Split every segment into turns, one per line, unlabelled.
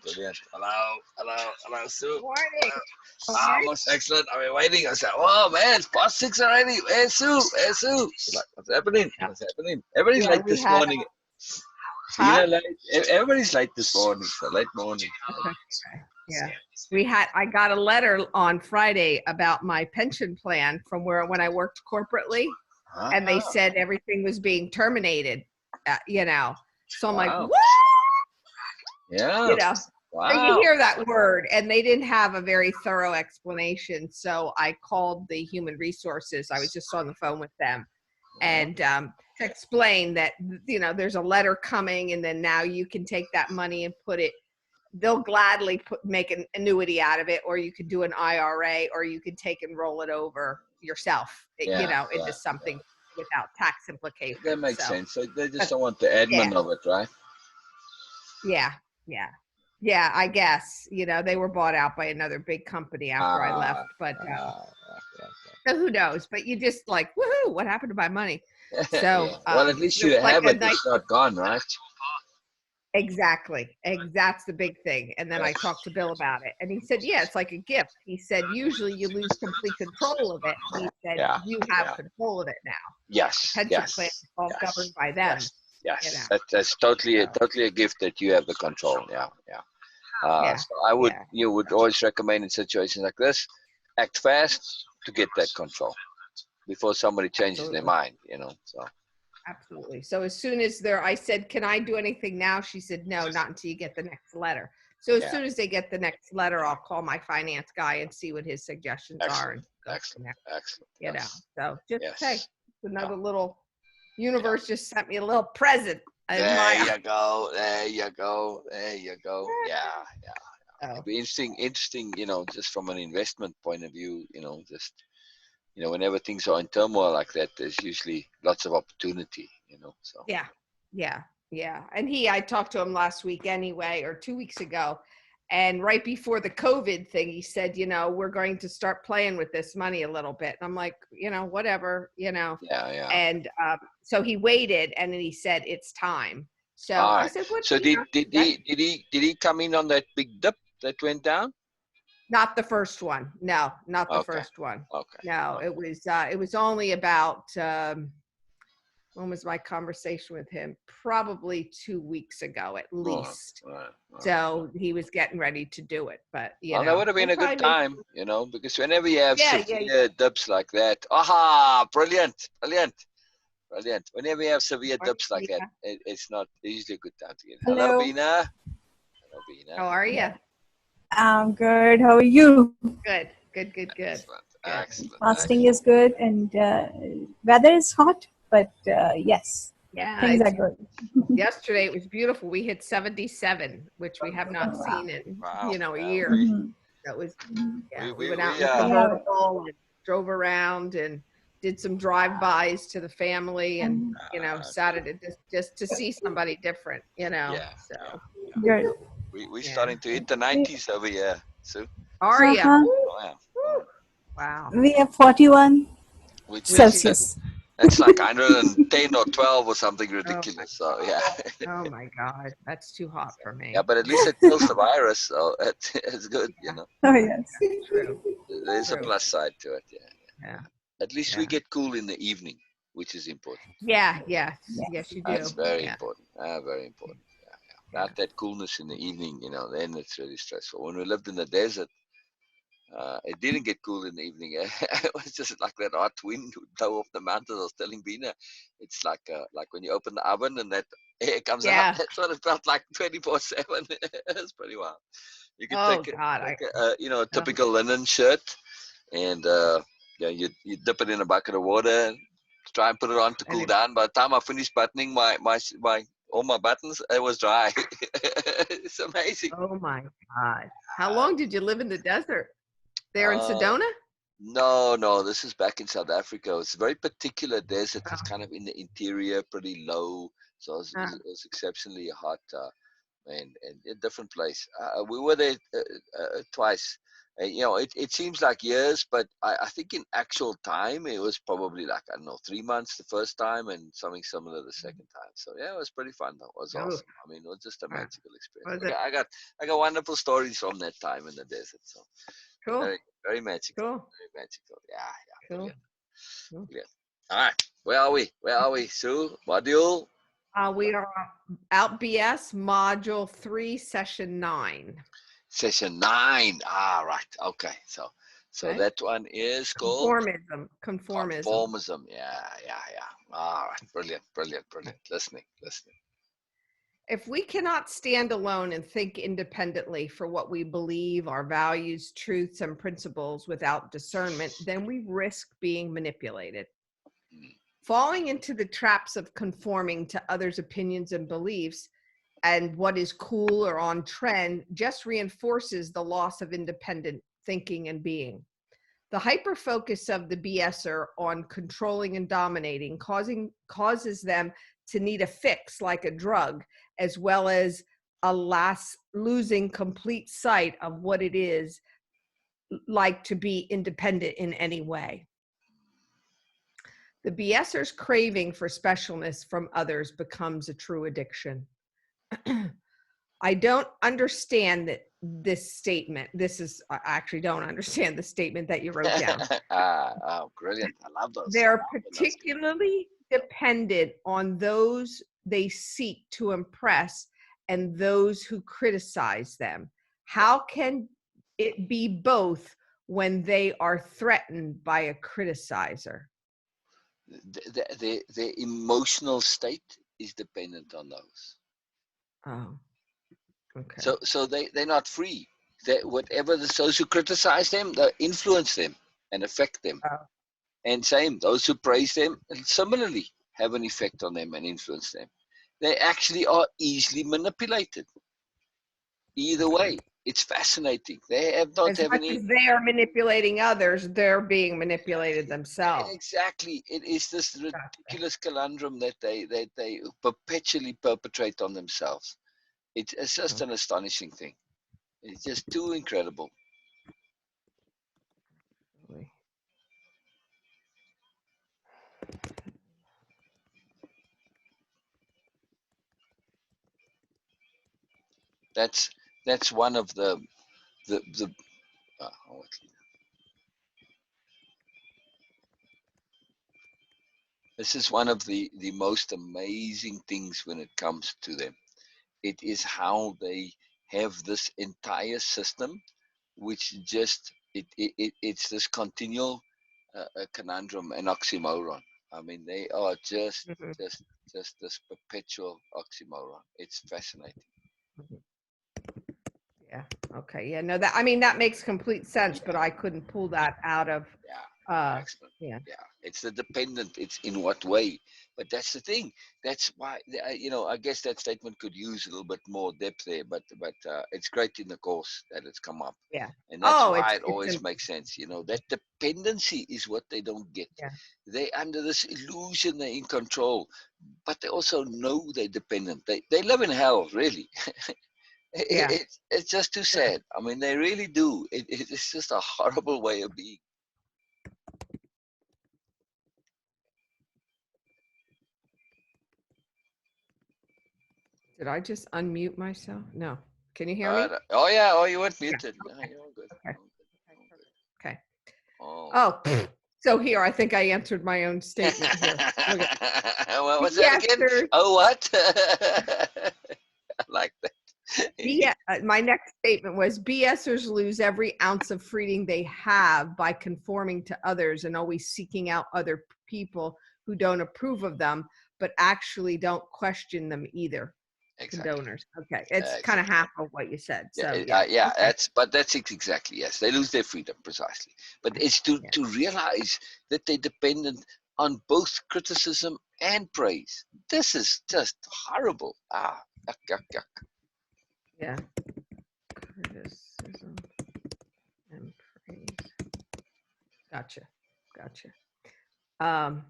Brilliant. Hello, Sue.
Morning. All
Ah,
right.
most excellent. I've been waiting. I said, oh man, it's past 6 already. Where's Sue? Where's Sue? Like, what's happening?
Yeah,
What's happening? Everybody's
yeah,
late
we
this
had
morning.
huh?
Beena late. Everybody's late this morning. So late morning.
Okay. Yeah. I got a letter on Friday about my pension plan from when I worked corporately, and they
Ah,
said everything was being terminated, So I'm like,
wow.
what?
Yeah.
You know, so you
Wow.
hear that word, and they didn't have a very thorough explanation. So I called the human resources. I was just on the phone with them,
Yeah.
and to explain that, there's a letter coming, and then now you can take that money and put it. They'll gladly make an annuity out of it, or you could do an IRA, or you could take and roll it over yourself,
Yeah.
into something without tax
That
implications.
makes
So,
sense. So they just
but
don't want the
yeah,
admin of it, right?
yeah, yeah, yeah. I guess they were bought out by another big company after I left,
Ah,
but
okay.
so who knows? But you just like, woohoo! What happened to my money? So
Yeah. Well, at least
it
you
was like
have
a
it.
nice.
It's not gone, right?
Exactly. That's the big thing. And then I
Yes.
talked to Bill about it, and he said, yeah, it's like a gift. He said, usually you lose complete control of it. He said,
Yeah.
you have
Yeah.
control of it now. The
Yes.
pension plan
Yes.
is all
Yes.
governed by them,
Yes. Yes.
So,
That's totally a gift that you have the control. Yeah. Yeah.
yeah,
So I would,
yeah,
you would always recommend in situations like this, act fast to get that control before somebody changes their
absolutely.
mind. So
Absolutely. So as soon as I said, can I do anything now? She said, no, not until you get the next letter. So as
yeah,
soon as they get the next letter, I'll call my finance guy and see what his suggestions are
excellent,
and go from
excellent,
there.
excellent.
you know.
Yes,
So just hey,
yes,
it's
yeah,
another little
yeah.
universe just sent me a little present in
There
my
you go. There you go. There you go. Yeah, yeah. It'd
oh
be interesting. Just from an investment point of view. Just whenever things are in turmoil like that, there's usually lots of opportunity. So
yeah, yeah, yeah. And I talked to him last week anyway, or 2 weeks ago. And right before the COVID thing, he said, we're going to start playing with this money a little bit. And I'm like, whatever.
yeah, yeah.
And so he waited, and then he said, it's time. So
All
I
right.
said, what,
So
that's
did he come in on that big dip that went down?
not the first one. No, not the
Okay.
first one.
Okay.
No,
Okay.
it was only about, when was my conversation with him? Probably 2 weeks ago, at
All right.
least.
All right. All right.
So he was getting ready to do it, but
Well, that would have been
we'll
a good
probably make,
time, because whenever you have
yeah, yeah,
severe dips like that, aha, brilliant, brilliant, brilliant. Whenever you have severe dips like that,
yeah.
it's not usually a good time to get. Hello,
Hello.
Beena. Hello,
How
Beena.
are you?
I'm good. How are you?
Good, good, good, good,
Excellent,
good.
excellent,
Fasting
excellent.
is good, and weather is hot, but yes,
Yeah,
things are
it's
good.
yesterday. It was beautiful. We hit 77, which we have not
Wow.
seen in
Wow.
a
Yeah,
year.
Mhm.
That was
we
yeah. We
we
went out
we
in the
Yeah.
convertible and drove around and did some drive-bys to the family, and
Mhm.
Saturday just to see somebody different.
yeah, yeah,
So
yeah.
Good.
We're
yeah.
starting to hit the 90s over here. So,
Are you?
Uh-huh.
oh yeah.
Wow.
We have 41
Which
Which
is
is
Celsius.
that's like 110 or 12 or something
oh
ridiculous. So yeah.
oh my God, that's too hot for
Yeah,
me.
but at least it kills the virus, so it's good.
Yeah,
Oh, yes.
true,
There's a
true.
plus side to it. Yeah.
Yeah,
At least we
yeah,
get cool in the evening, which is important.
yeah. Yes,
Yes.
yes, you
That's
do.
very
Yeah,
important. Very important. Yeah, yeah.
yeah.
Without that coolness in the evening, then it's really stressful. When we lived in the desert, it didn't get cool in the evening. It was just like that hot wind would blow off the mountains. I was telling Beena, it's like when you open the oven and that air comes out.
Yeah.
That's what it felt like 24/7. It's pretty wild. You could
Oh
take
God,
a
oh,
typical linen shirt and you dip it in a bucket of water, try and put it on to
and
cool down. By the time I finished buttoning my all my buttons, it was dry. It's amazing.
oh my God. How long did you live in the desert? There in
Uh,
Sedona?
no, this is back in South Africa. It's a very particular desert. It's
Oh,
kind of in the interior, pretty low, so
uh,
it was exceptionally hot. And a different place. We were there twice. It seems like years, but I think in actual time, it was probably like, I don't know, 3 months the first time and something similar the second time. So yeah, it was pretty fun though. It was
Oh,
awesome. I mean, it was just a
uh,
magical experience.
was it
I got wonderful stories from that time in the desert. So
cool?
very, very magical.
Cool.
Very magical. Yeah,
Cool.
brilliant.
Cool.
Brilliant. All right. Where are we? Where are we? Sue, module
We are out BS module 3, session 9.
session 9. Ah, right. Okay. So
Okay.
that one is called
Conformism.
conformism. Yeah. All right. Brilliant. Listening.
If we cannot stand alone and think independently for what we believe, our values, truths, and principles without discernment, then we risk being manipulated.
Mm.
Falling into the traps of conforming to others' opinions and beliefs and what is cool or on trend just reinforces the loss of independent thinking and being. The hyperfocus of the BSer on controlling and dominating causes them to need a fix like a drug, as well as losing complete sight of what it is like to be independent in any way. The BSer's craving for specialness from others becomes a true addiction. I don't understand this statement. I actually don't understand the statement that you wrote down.
Oh, brilliant. I love those. I
They're
love when those get-
particularly dependent on those they seek to impress and those who criticize them. How can it be both when they are threatened by a criticizer?
the emotional state is dependent on those.
Oh, okay.
So they're not free. Whatever those who criticize them, they influence them and affect them.
Oh,
And same, those who praise them similarly have an effect on them and influence them. They actually are easily manipulated. Either
okay.
way, it's fascinating. They don't
As
have
much
any.
as they are manipulating others, they're being manipulated themselves.
Exactly, it is this
Gotcha.
ridiculous conundrum that they perpetually perpetrate on themselves. It's just an astonishing thing. It's just too incredible.
Okay.
That's that's one of the this is one of the most amazing things when it comes to them. It is how they have this entire system, which just it's this continual conundrum and oxymoron. I mean, they are
Mhm.
just just this perpetual oxymoron. It's fascinating.
Yeah. Okay. Yeah. No, that makes complete sense, but I couldn't pull that out of,
Yeah, excellent.
yeah.
Yeah, it's the dependent. It's in what way, but that's the thing. That's why I guess that statement could use a little bit more depth there. But it's great in the course that it's come up,
Yeah.
and that's
Oh,
why it
it's
always makes sense. That dependency is what they don't get.
yeah.
They under this illusion they're in control, but they also know they're dependent. They live in hell, really.
Yeah.
It's just too
Yeah.
sad. I mean, they really do. It's just a horrible way of being.
Did I just unmute myself? No. Can you hear me?
Oh yeah. Oh, you weren't
Yeah.
muted. No, you're all good.
Okay.
All good.
Okay.
Oh.
Oh, so here, I think I answered my own statement here. Okay.
What was that
Yes,
again?
there's
Oh, what? I like that.
my next statement was BSers lose every ounce of freedom they have by conforming to others and always seeking out other people who don't approve of them, but actually don't question them either.
Exactly.
Condoners. Okay. It's kind of
Exactly.
half of what you said.
Yeah,
So yeah.
yeah.
Okay.
That's it exactly. Yes, they lose their freedom precisely. But it's
Yeah.
to realize that they're dependent on both criticism and praise. This is just horrible. Yuck, yuck, yuck.
Yeah. Criticism and praise. Gotcha. Gotcha. Um,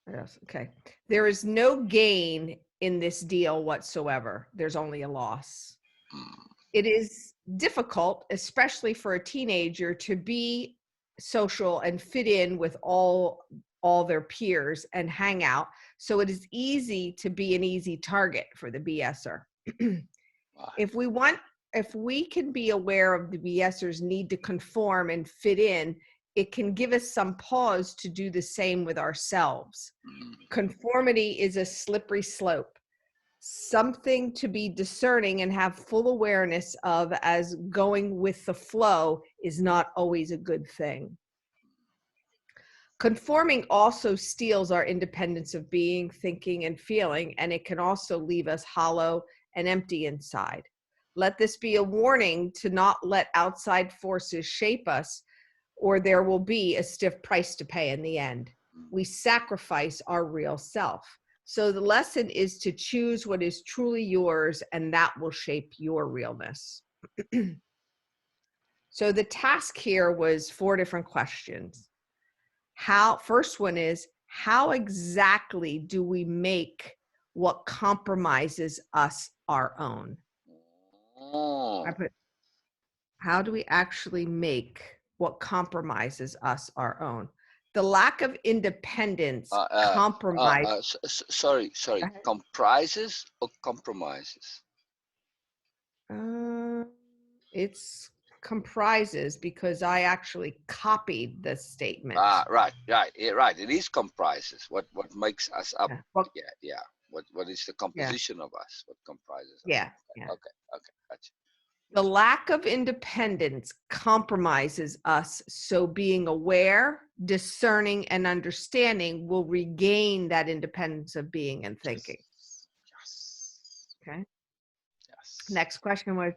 what else? Okay. There is no gain in this deal whatsoever. There's only a loss.
Mm,
It is difficult, especially for a teenager, to be social and fit in with all their peers and hang out. So it is easy to be an easy target for the BSer.
Right.
If we can be aware of the BSers need to conform and fit in, it can give us some pause to do the same with ourselves. Conformity is a slippery slope, something to be discerning and have full awareness of, as going with the flow is not always a good thing. Conforming also steals our independence of being, thinking, and feeling, and it can also leave us hollow and empty inside. Let this be a warning to not let outside forces shape us, or there will be a stiff price to pay in the end. We sacrifice our real self. So the lesson is to choose what is truly yours, and that will shape your realness. So the task here was 4 different questions. First one is, how exactly do we make what compromises us our own?
Oh,
How do we actually make what compromises us our own? The lack of independence compromise.
sorry. Comprises or compromises?
It's comprises because I actually copied the statement.
Right. Yeah, right. It is comprises. What makes us up?
Yeah. Well,
Yeah. What is the
yeah.
composition of us? What comprises us?
Yeah.
Okay. Gotcha.
The lack of independence compromises us, so being aware, discerning, and understanding will regain that independence of being and thinking.
Yes.
Okay.
Yes.
Next question was,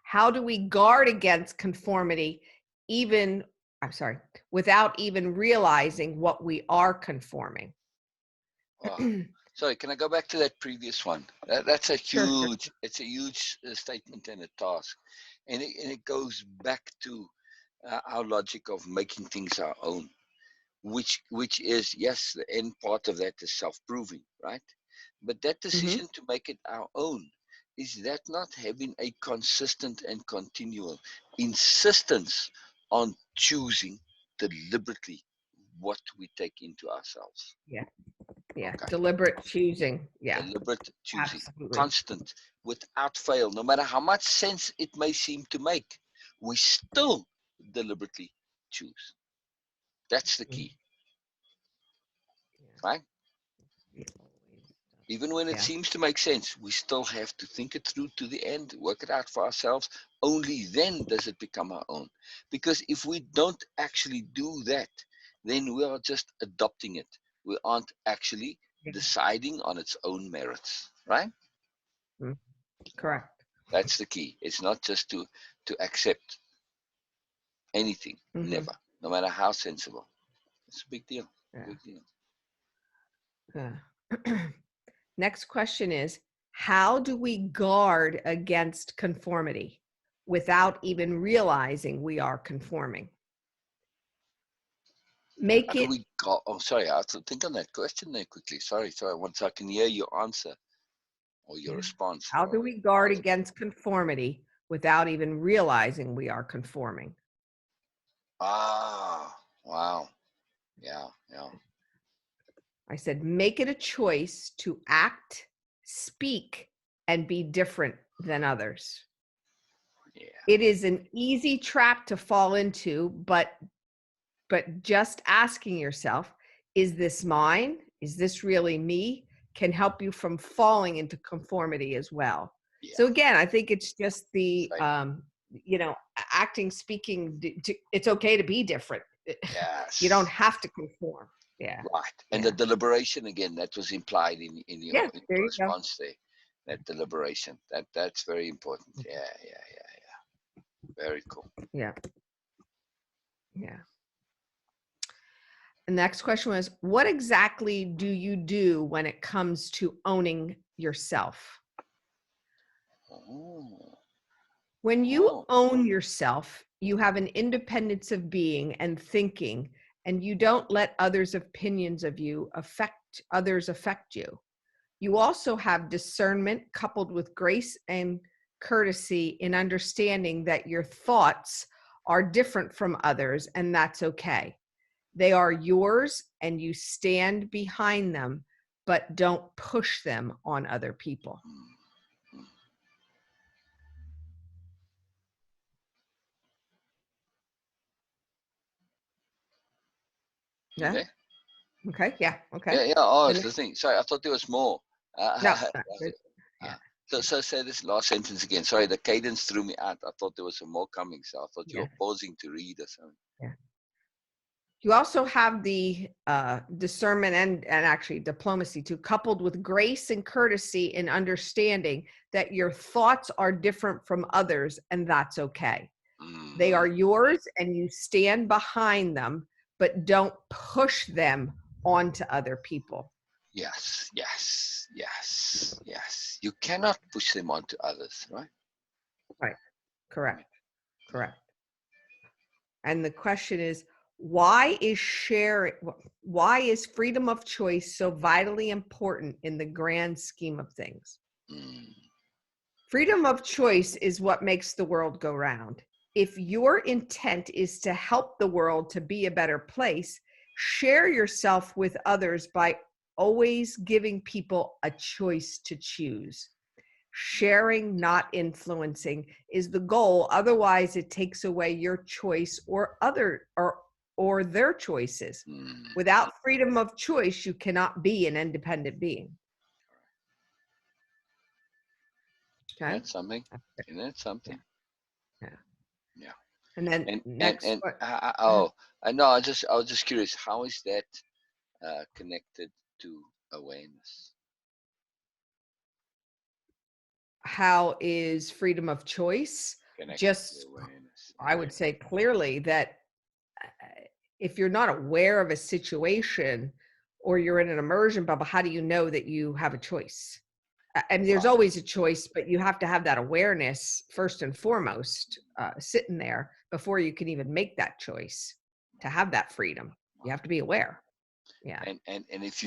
how do we guard against conformity without even realizing what we are conforming?
Oh, sorry, can I go back to that previous one? That's a
Sure.
huge, it's a huge statement and a task. And it goes back to our logic of making things our own, which is, yes, the end part of that is self-proving, right? But that decision to make it our own, is that not having a consistent and continual insistence on choosing deliberately what we take into ourselves?
Yeah.
Okay.
Deliberate choosing. Yeah,
Deliberate choosing,
absolutely.
constant, without fail, no matter how much sense it may seem to make, we still deliberately choose. That's the key, right? Even when it
Yeah.
seems to make sense, we still have to think it through to the end, work it out for ourselves. Only then does it become our own. Because if we don't actually do that, then we are just adopting it. We aren't actually deciding on its own merits, right?
Correct.
That's the key. It's not just to accept anything, never, no matter how sensible. It's a big deal.
Yeah.
Big deal.
Next question is, how do we guard against conformity without even realizing we are conforming?
How do we go? Oh, sorry, I have to think on that question there quickly. Sorry. Once I can hear your answer or your response.
How do we guard against conformity without even realizing we are conforming?
Wow. Yeah.
I said, make it a choice to act, speak, and be different than others.
Yeah.
It is an easy trap to fall into, but just asking yourself, is this mine? Is this really me? Can help you from falling into conformity as well.
Yeah.
So again, I think it's just the, acting, speaking, it's okay to be different.
Yes.
You don't have to conform. Yeah.
Right. And the deliberation, again, that was implied in your response there. That deliberation. That's very important. Yeah. Very cool.
Yeah. The next question was, what exactly do you do when it comes to owning yourself? When you own yourself, you have an independence of being and thinking, and you don't let others' opinions of you affect you. You also have discernment coupled with grace and courtesy in understanding that your thoughts are different from others, and that's okay. They are yours and you stand behind them, but don't push them on other people.
You
Yeah.
there?
Okay. Yeah. Okay.
Yeah, oh, I
And
was listening. Sorry, I thought there was more.
no.
Uh,
Yeah.
so say this last sentence again. Sorry, the cadence threw me out. I thought there was some more coming, so I thought you
Yeah.
were pausing to read or something.
Yeah. You also have the discernment and actually diplomacy too, coupled with grace and courtesy and understanding that your thoughts are different from others, and that's okay. They are yours and you stand behind them, but don't push them onto other people.
Yes, yes, yes, yes. You cannot push them onto others, right?
Right. Correct. Correct. And the question is, why is freedom of choice so vitally important in the grand scheme of things? Freedom of choice is what makes the world go round. If your intent is to help the world to be a better place, share yourself with others by always giving people a choice to choose. Sharing, not influencing, is the goal. Otherwise, it takes away your choice or their choices. Without freedom of choice, you cannot be an independent being. Okay.
That's something. Isn't that something?
Yeah.
Yeah.
And then
I know. I was just curious. How is that connected to awareness?
how is freedom of choice?
Connected
Just,
to awareness.
I would say clearly that if you're not aware of a situation or you're in an immersion bubble, how do you know that you have a choice? And there's always a choice, but you have to have that awareness first and foremost, sitting there before you can even make that choice to have that freedom. You have to be aware. Yeah.
And if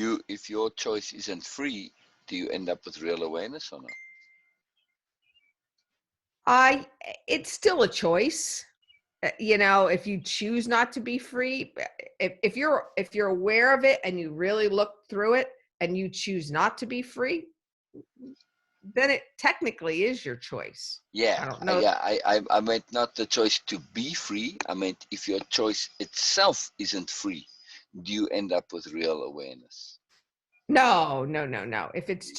your choice isn't free, do you end up with real awareness or not?
It's still a choice. If you choose not to be free, if you're aware of it and you really look through it and you choose not to be free, then it technically is your choice.
Yeah,
I don't know.
I meant not the choice to be free. I meant if your choice itself isn't free, do you end up with real awareness?
No. If it's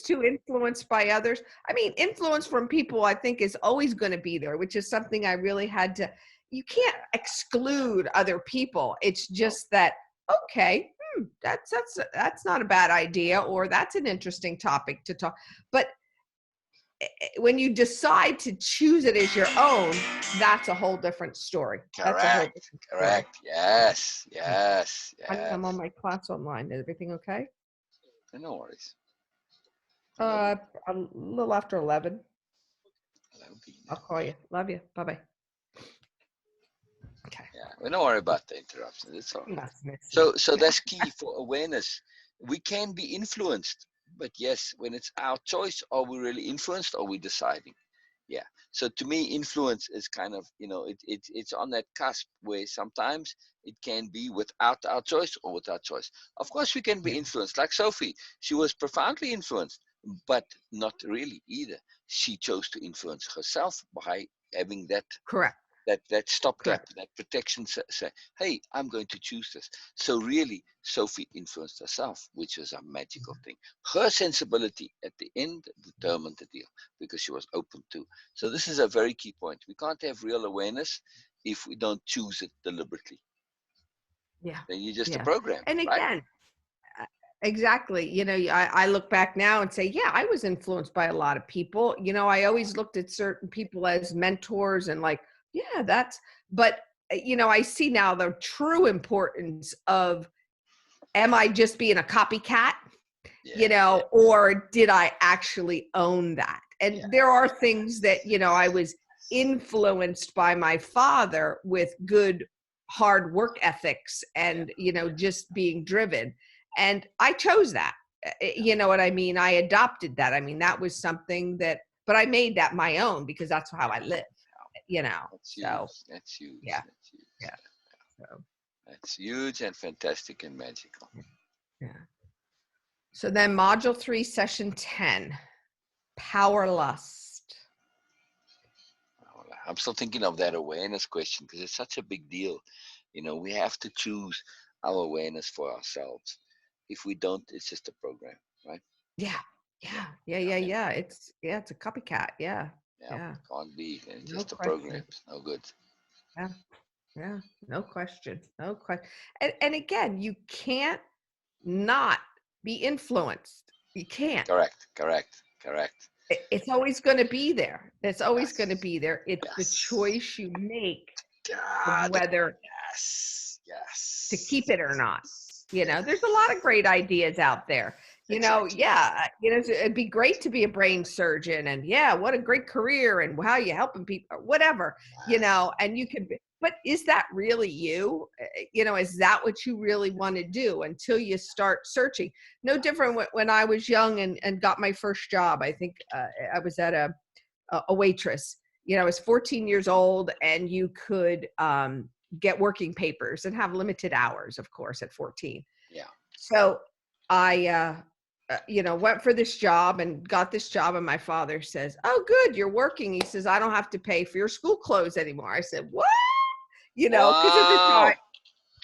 too influenced by others, I mean, influence from people, I think, is always going to be there, which is something I really had to. You can't exclude other people. It's just that, okay, that's not a bad idea, or that's an interesting topic to talk. But when you decide to choose it as your own, that's a whole different story. That's a whole different story.
Correct. Yes.
I'm on my class online. Is everything okay?
No worries.
A little after 11.
Hello, Beena.
I'll call you. Love you. Bye-bye. Okay.
Yeah, well, don't worry about the interruption. It's all right.
So
So that's key for awareness. We can be influenced, but yes, when it's our choice, are we really influenced or are we deciding? Yeah. So to me, influence is kind of, it's on that cusp where sometimes it can be without our choice or with our choice. Of course, we can be influenced. Like Sophie, she was profoundly influenced, but not really either. She chose to influence herself by having that
correct.
that stopgap,
Correct.
that protection. Say, hey, I'm going to choose this. So really, Sophie influenced herself, which was a magical thing. Her sensibility at the end determined the deal because she was open to. So this is a very key point. We can't have real awareness if we don't choose it deliberately.
Yeah.
Then you're just a
Yeah.
program.
And
right?
again, exactly. I look back now and say, yeah, I was influenced by a lot of people. I always looked at certain people as mentors and like, yeah, but I see now the true importance of, am I just being a copycat? Or did I actually own that? And there are things that, I was influenced by my father with good hard work ethics and, just being driven. And I chose that. You know what I mean? I adopted that. I mean, that was something that but I made that my own because that's how I live,
That's
so
huge. That's huge.
yeah,
That's huge.
yeah, so
That's huge and fantastic and magical.
yeah. So then module 3, session 10, power lust.
I'm still thinking of that awareness question because it's such a big deal. We have to choose our awareness for ourselves. If we don't, it's just a program, right?
Yeah,
Yeah.
yeah. It's a copycat. Yeah,
Yeah.
yeah.
Can't be. It's
No
just a program.
question.
It's no good.
Yeah, yeah. No question. No question. And again, you can't not be influenced. You can't.
Correct. Correct. Correct.
It's always going to be there. It's always going to
Yes.
be there. It's the
Yes.
choice you make of
God.
whether
Yes.
to
Yes.
keep it or not. There's a lot of
Yes.
great ideas out there.
Exactly.
It'd be great to be a brain surgeon, and yeah, what a great career, and how you helping people, whatever,
Yes.
and you could, but is that really you? Is that what you really want to do until you start searching? No different when I was young and got my first job. I think I was at a waitress. I was 14 years old, and you could get working papers and have limited hours, of course, at 14.
Yeah.
So I, went for this job and got this job. And my father says, "Oh, good, you're working." He says, "I don't have to pay for your school clothes anymore." I said, "What?" Because at the time,
Wow.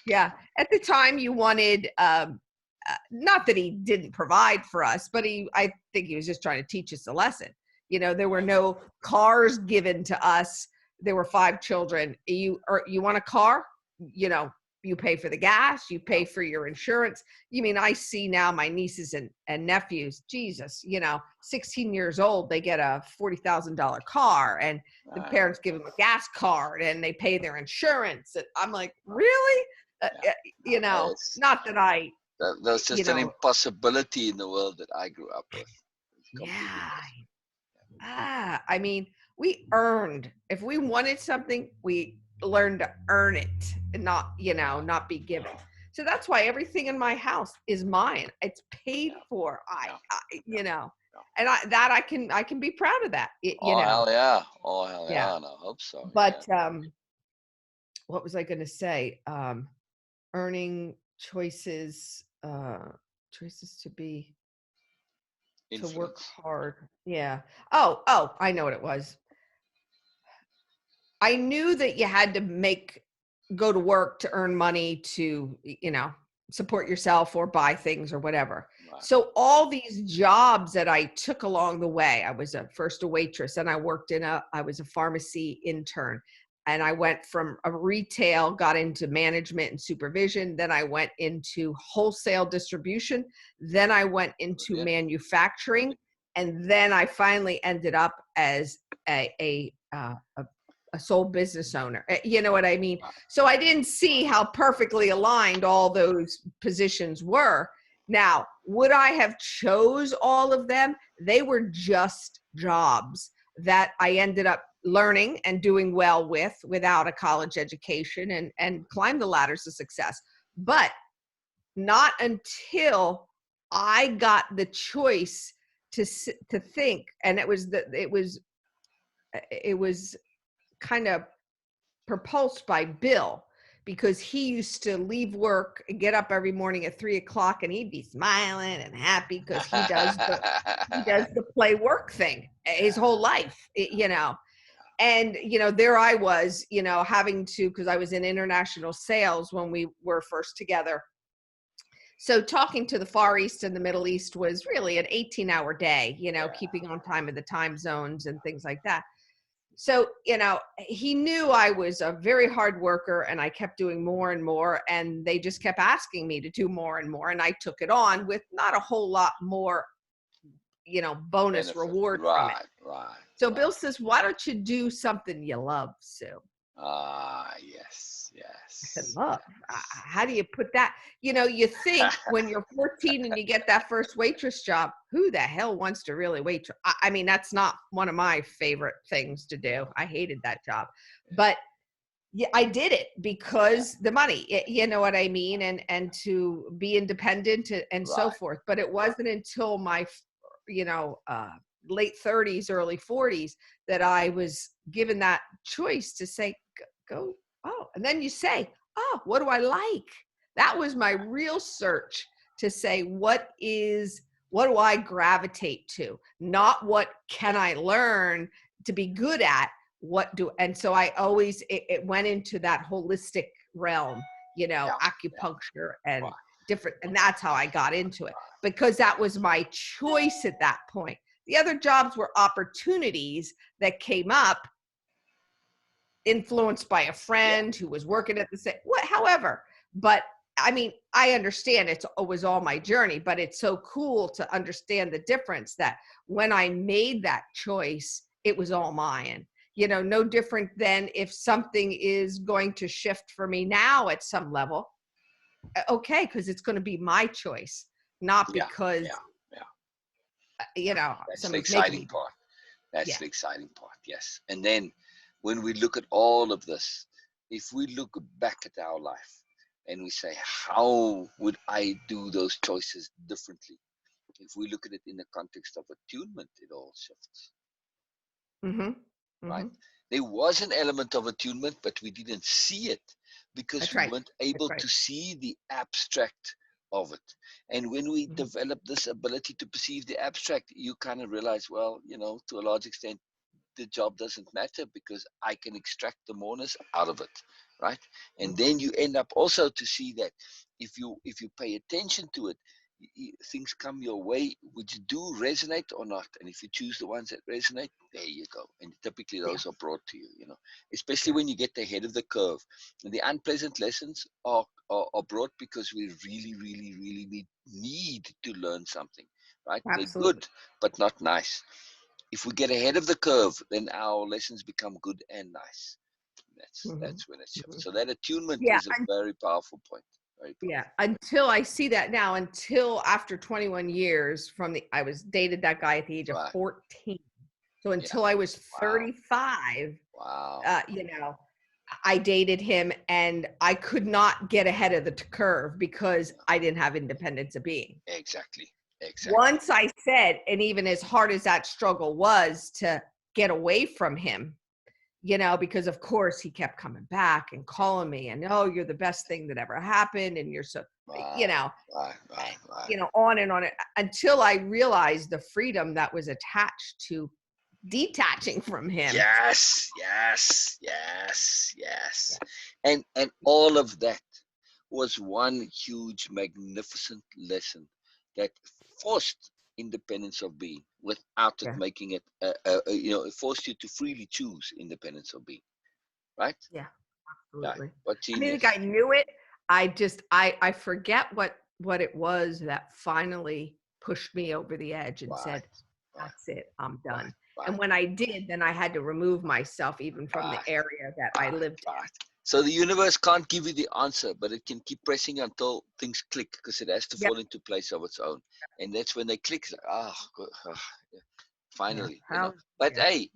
yeah, at the time you wanted, not that he didn't provide for us, but I think he was just trying to teach us a lesson. There were no cars given to us. There were 5 children. You want a car? You pay for the gas, you pay for your insurance. I see now my nieces and nephews, Jesus, 16 years old, they get a $40,000 car, and the
Wow.
parents give them a gas card and they pay their insurance. And I'm like, really?
Yeah. It's,
Not that I,
that's
you
just an
know,
impossibility in the world that I grew up with. It's completely
yeah.
impossible.
If we wanted something, we learned to earn it, and not,
Yeah.
not be given. So that's why everything in my house is mine. It's paid
Yeah.
for.
Yeah.
I
Yeah. Yeah.
and I can be proud of that.
Oh hell yeah! Oh hell
Yeah.
yeah! And I hope so. Yeah.
But what was I going to say? Earning choices, choices to work
Influence.
hard. Yeah. Oh, I know what it was. I knew that you had to go to work to earn money to, support yourself or buy things or whatever.
Right.
So all these jobs that I took along the way, I was first a waitress, and I was a pharmacy intern, and I went from a retail, got into management and supervision. Then I went into wholesale distribution. Then I went into
Brilliant.
manufacturing. And then I finally ended up as a sole business owner. You know what I mean?
Right.
So I didn't see how perfectly aligned all those positions were. Now, would I have chose all of them? They were just jobs that I ended up learning and doing well without a college education, and climbed the ladders of success. But not until I got the choice to think, and it was kind of propulsed by Bill, because he used to leave work and get up every morning at 3 o'clock, and he'd be smiling and happy because he does the play work thing his whole life, and there I was, having to, because I was in international sales when we were first together. So talking to the Far East and the Middle East was really an 18-hour day, keeping on time with the time zones and things like that. So, he knew I was a very hard worker, and I kept doing more and more, and they just kept asking me to do more and more. And I took it on with not a whole lot more, bonus
Benefit.
reward from it.
Right. Right.
So
Right.
Bill says, "Why don't you do something you love, Sue?"
Ah, yes.
I said,
Yes.
"Love?
Yes.
How do you put that?" You think when you're 14 and you get that first waitress job, who the hell wants to really wait? I mean, that's not one of my favorite things to do. I hated that job. But yeah, I did it
Yeah.
because the money, you know what I mean? And to be independent and so
Right.
forth. But it wasn't until my, late 30s, early 40s, that I was given that choice to say, go, oh, and then you say, oh, what do I like? That was my real search to say, what do I gravitate to? Not what can I learn to be good at? And so I always, it went into that holistic realm,
Yeah.
acupuncture and
Wow.
different, and that's how I got into it, because that was my choice at that point. The other jobs were opportunities that came up, influenced by a friend who was working at the same, however. But I mean, I understand it was all my journey, but it's so cool to understand the difference that when I made that choice, it was all mine. No different than if something is going to shift for me now at some level. Okay, because it's going to be my choice, not because
That's the
someone's making
exciting
me.
part. That's
Yeah.
the exciting part. Yes. And then when we look at all of this, if we look back at our life and we say, how would I do those choices differently? If we look at it in the context of attunement, it all shifts.
Mm-hmm.
Right?
Mm-hmm.
There was an element of attunement, but we didn't see it because
That's
we
right.
weren't able
That's
to
right.
see the abstract of it. And when we
Mm-hmm.
develop this ability to perceive the abstract, you kind of realize, well, to a large extent, the job doesn't matter because I can extract the moreness out of it, right? And
Mm-hmm.
then you end up also to see that if you pay attention to it, things come your way which do resonate or not. And if you choose the ones that resonate, there you go. And typically
Yeah.
those are brought to you, especially
Yeah.
when you get ahead of the curve. And the unpleasant lessons are brought because we really, really, really need to learn something, right? They're
Absolutely.
good, but not nice. If we get ahead of the curve, then our lessons become good and nice. That's
Mm-hmm.
that's when it
Mm-hmm.
shifts. So that attunement
Yeah.
is a very powerful point. Very
Yeah,
powerful.
until I see that now, until after 21 years I was dated that guy at the age of
Right.
14. So
Yeah.
until I was
Wow.
35,
Wow.
I dated him and I could not get ahead of the curve because
Yeah.
I didn't have independence of being.
Exactly. Exactly.
Once I said, and even as hard as that struggle was to get away from him, because of course he kept coming back and calling me and, oh, you're the best thing that ever happened. And you're so,
Right. Right. Right. Right.
on and on, until I realized the freedom that was attached to detaching from him.
Yes. Yes. Yes.
Yeah.
Yes. And all of that was one huge, magnificent lesson that forced independence of being without it
Yeah.
making it, it forced you to freely choose independence of being, right?
Yeah.
Yeah.
Absolutely.
What
I think
genius.
I knew it. I forget what it was that finally pushed me over the edge and
Right.
said,
Right.
that's it, I'm
Right.
done. And
Right.
when I did, then I had to remove myself even from the
Right.
area that I
Right.
lived
Right. So the universe can't give you the answer, but it can keep pressing until things click because it has to
in. Yep.
fall into place of its own. And that's when they click. It's like, yeah,
Yeah.
finally.
How,
But
yeah.
hey,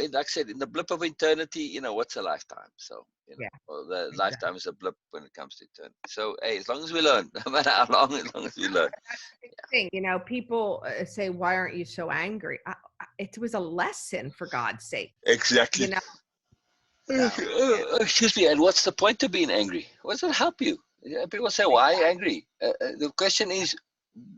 like I said, in the blip of eternity, what's a lifetime? So,
Yeah.
well, the
Exactly.
lifetime is a blip when it comes to eternity. So, hey, as long as we learn, no matter how long, as long as we learn.
That's the thing. People say, why aren't you so angry? It was a lesson, for God's sake.
Exactly.
You know, so yeah.
Excuse me. And what's the point of being angry? What does it help you? People say, why
Exactly.
angry? The question is,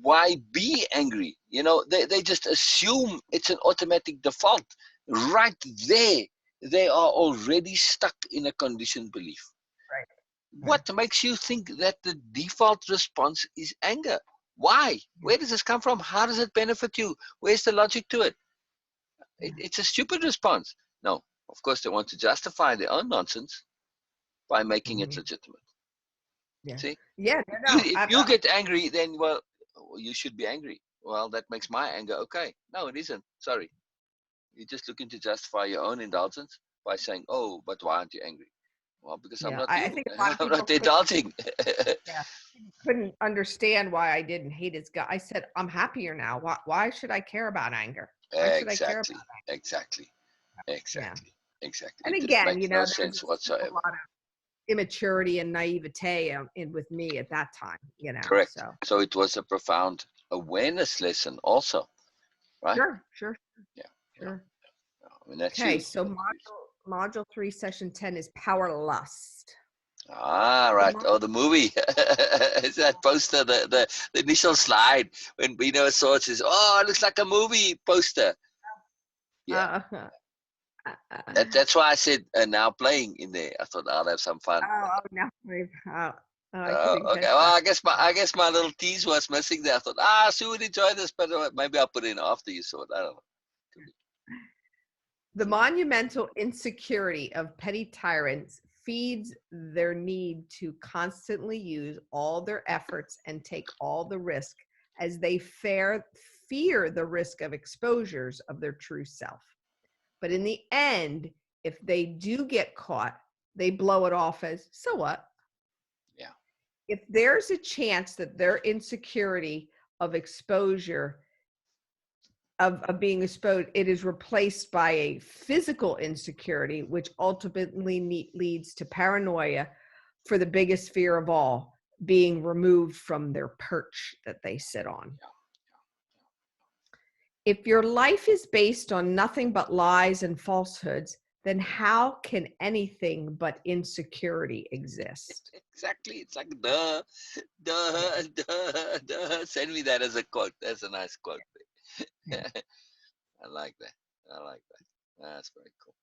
why be angry? They just assume it's an automatic default. Right there, they are already stuck in a conditioned belief.
Right. Right.
What makes you think that the default response is anger? Why?
Yeah.
Where does this come from? How does it benefit you? Where's the logic to it?
Yeah.
It's a stupid response. No, of course, they want to justify their own nonsense by making it
Mhm.
legitimate.
Yeah.
See,
Yeah.
if
No.
you get angry, then, well, you should be angry. Well, that makes my anger okay. No, it isn't. Sorry. You're just looking to justify your own indulgence by saying, oh, but why aren't you angry? Well, because I'm
Yeah.
not
I
you.
think a lot of
I'm
people
not indulging.
couldn't understand why I didn't hate his guy. I said, I'm happier now. Why should I care about anger? Why should I care
Exactly.
about
Exactly.
yeah.
Exactly. Exactly.
And
It just
again,
makes no
there's
sense
still a
whatsoever.
lot of immaturity and naivete in with me at that time,
Correct.
so
So it was a profound awareness lesson also. right?
Sure.
Yeah.
Sure.
I mean, that's
Okay,
huge.
so module 3, session 10 is power lust.
Ah, right. Oh, the movie. It's that poster, the initial slide when Beena saw it, says, "Oh, it looks like a movie poster." Yeah.
Uh,
That's why I said now playing in there. I thought I'll have some fun.
no, I couldn't
Okay.
catch
Well,
that.
I guess my little tease was missing there. I thought, Sue would enjoy this, but maybe I'll put it in after you saw it. I don't know.
The monumental insecurity of petty tyrants feeds their need to constantly use all their efforts and take all the risk as they fear the risk of exposures of their true self. But in the end, if they do get caught, they blow it off as, so what?
Yeah.
If there's a chance that their insecurity of exposure of being exposed, it is replaced by a physical insecurity, which ultimately leads to paranoia for the biggest fear of all, being removed from their perch that they sit on. If your life is based on nothing but lies and falsehoods, then how can anything but insecurity exist?
Exactly. It's like duh, duh, duh, duh. Send me that as a quote. That's a nice quote. I like that. I like that. That's very cool.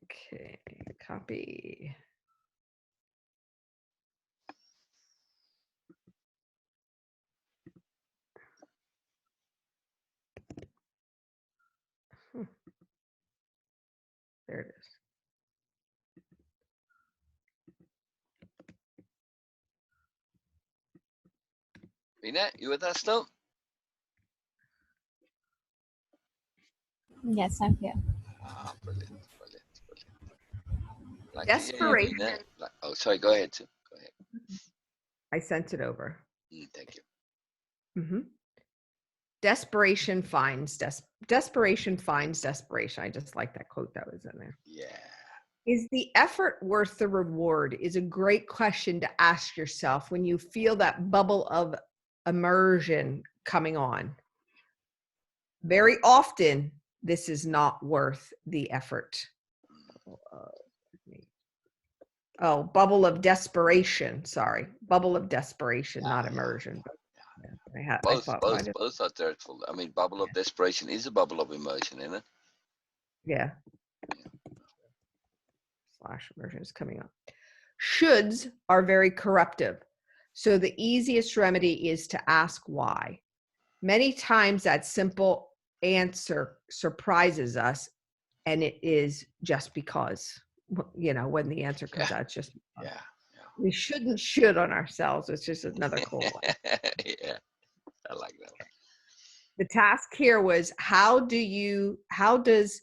Okay, copy. There it is.
Beena, you with us still?
Yes, I'm here.
Brilliant, brilliant, brilliant. Like to hear you,
Desperation.
Beena. Oh, sorry. Go ahead, Sue. Go ahead.
I sent it over.
Thank you.
Mm-hmm. Desperation finds desperation finds desperation. I just like that quote that was in there.
Yeah.
Is the effort worth the reward? Is a great question to ask yourself when you feel that bubble of immersion coming on. Very often, this is not worth the effort. Bubble of desperation. Sorry, bubble of desperation, not immersion. I
Both,
thought,
both, both are dreadful. I mean, bubble of desperation is a bubble of emotion, isn't it?
yeah. Slash immersion is coming up. Shoulds are very corruptive. So the easiest remedy is to ask why. Many times that simple answer surprises us, and it is just because, when the answer comes out, it's just because.
Yeah.
We shouldn't should on ourselves. It's just another cool one.
Yeah. I like that one.
The task here was how does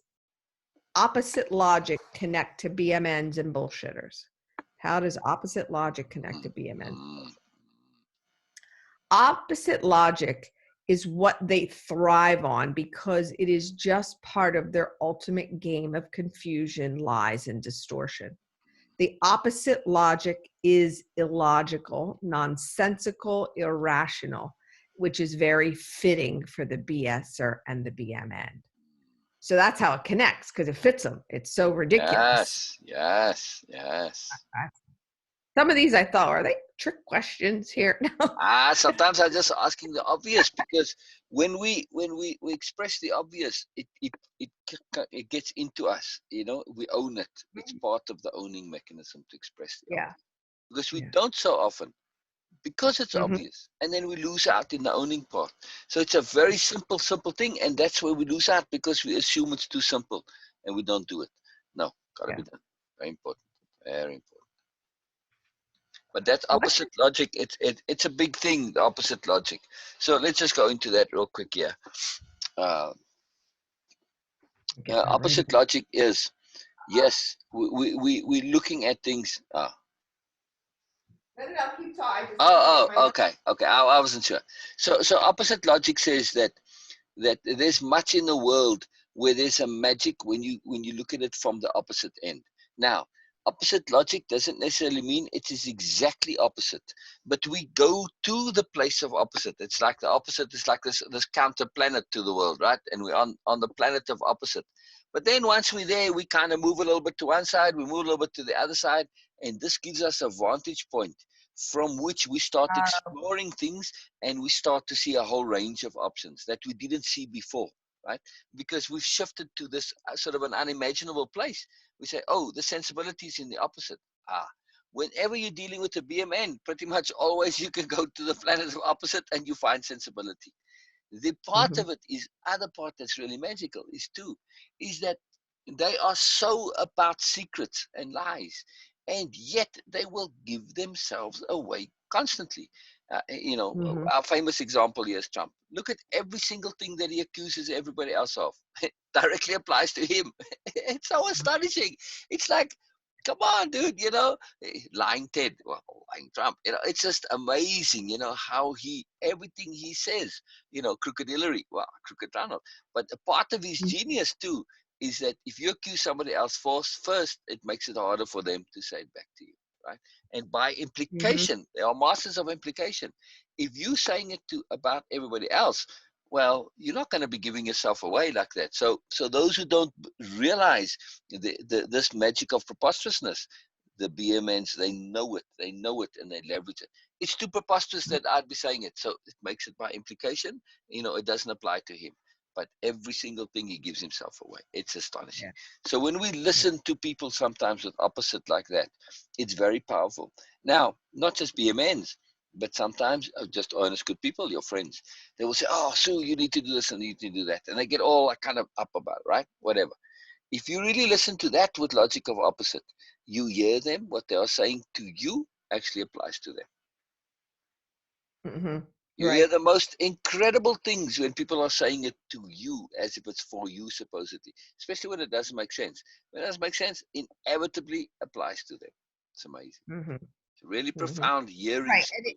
opposite logic connect to BMNs and bullshitters? How does opposite logic connect to BMNs? Opposite logic is what they thrive on because it is just part of their ultimate game of confusion, lies, and distortion. The opposite logic is illogical, nonsensical, irrational, which is very fitting for the BSer and the BMN. So that's how it connects because it fits them. It's so ridiculous.
Yes.
Some of these I thought, are they trick questions here?
Sometimes I'm just asking the obvious because when we express the obvious, it gets into us. We own it. It's part of the owning mechanism to express the obvious. Because we don't so often, because it's obvious, and then we lose out in the owning part. So it's a very simple thing, and that's where we lose out because we assume it's too simple and we don't do it. No, gotta be done. Very important. Very important. But that's opposite logic. It's a big thing, the opposite logic. So let's just go into that real quick here. Opposite logic is, yes, we're looking at things. Okay. I wasn't sure. So opposite logic says that there's much in the world where there's a magic when you look at it from the opposite end. Now, Opposite logic doesn't necessarily mean it is exactly opposite, but we go to the place of opposite. It's like the opposite is like this counter planet to the world, right? And we're on the planet of opposite. But then once we're there, we kind of move a little bit to one side, we move a little bit to the other side, and this gives us a vantage point from which we start exploring things, and we start to see a whole range of options that we didn't see before, right? Because we've shifted to this sort of an unimaginable place. We say, oh, the sensibility is in the opposite. Ah, whenever you're dealing with a BMN, pretty much always you can go to the planet of opposite and you find sensibility. The part
Mm-hmm.
of it is, other part that's really magical is too, is that they are so about secrets and lies, and yet they will give themselves away constantly.
Mm-hmm.
Our famous example here is Trump. Look at every single thing that he accuses everybody else of. Directly applies to him. It's so astonishing. It's like, come on, dude, lying Ted, well, lying Trump. It's just amazing, how everything he says, crooked Hillary, well, crooked Donald. But a part of his genius too is that if you accuse somebody else first, it makes it harder for them to say it back to you, right? And by
Mm-hmm.
implication, they are masters of implication. If you're saying it to about everybody else, well, you're not going to be giving yourself away like that. So those who don't realize this magic of preposterousness, the BMNs, they know it, and they leverage it. It's too preposterous that I'd be saying it, so it makes it by implication. It doesn't apply to him. But every single thing he gives himself away. It's astonishing.
Yeah.
So when we listen to people sometimes with opposite like that, it's very powerful. Now, not just BMNs, but sometimes just honest, good people, your friends. They will say, "Oh, Sue, you need to do this and you need to do that," and they get all like kind of up about it, right? Whatever. If you really listen to that with logic of opposite, you hear them. What they are saying to you actually applies to them.
Mm-hmm.
You hear
Right.
the most incredible things when people are saying it to you as if it's for you, supposedly, especially when it doesn't make sense. When it doesn't make sense, inevitably applies to them. It's amazing.
Mm-hmm.
It's really
Mm-hmm.
profound hearing
Right.
skill.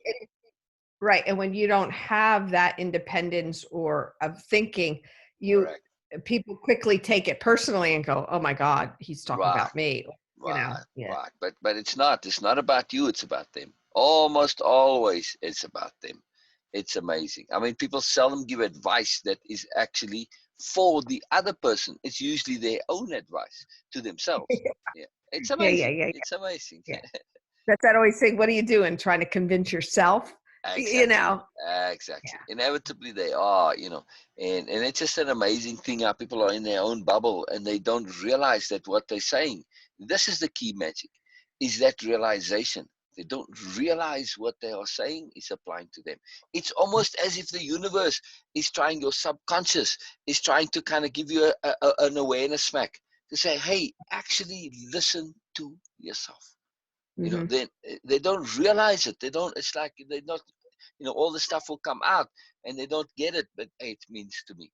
Right. And when you don't have that independence or of thinking, you
Correct.
people quickly take it personally and go, "Oh my God, he's talking
Right.
about me."
Right,
Yeah.
right. But it's not. It's not about you. It's about them. Almost always, it's about them. It's amazing. I mean, people seldom give advice that is actually for the other person. It's usually their own advice to themselves. Yeah, it's
Yeah, yeah,
amazing.
yeah,
It's amazing.
yeah. That's that always saying, what are you doing? Trying to convince yourself? You
Exactly.
know.
Exactly.
Yeah.
Inevitably, they are. And it's just an amazing thing how people are in their own bubble and they don't realize that what they're saying. This is the key magic, is that realization. They don't realize what they are saying is applying to them. It's almost as if the universe is trying, your subconscious is trying to kind of give you an awareness smack to say, hey, actually listen to yourself.
Mm-hmm.
They don't realize it. They don't. It's like they're not. All the stuff will come out, and they don't get it. But hey, it means to me.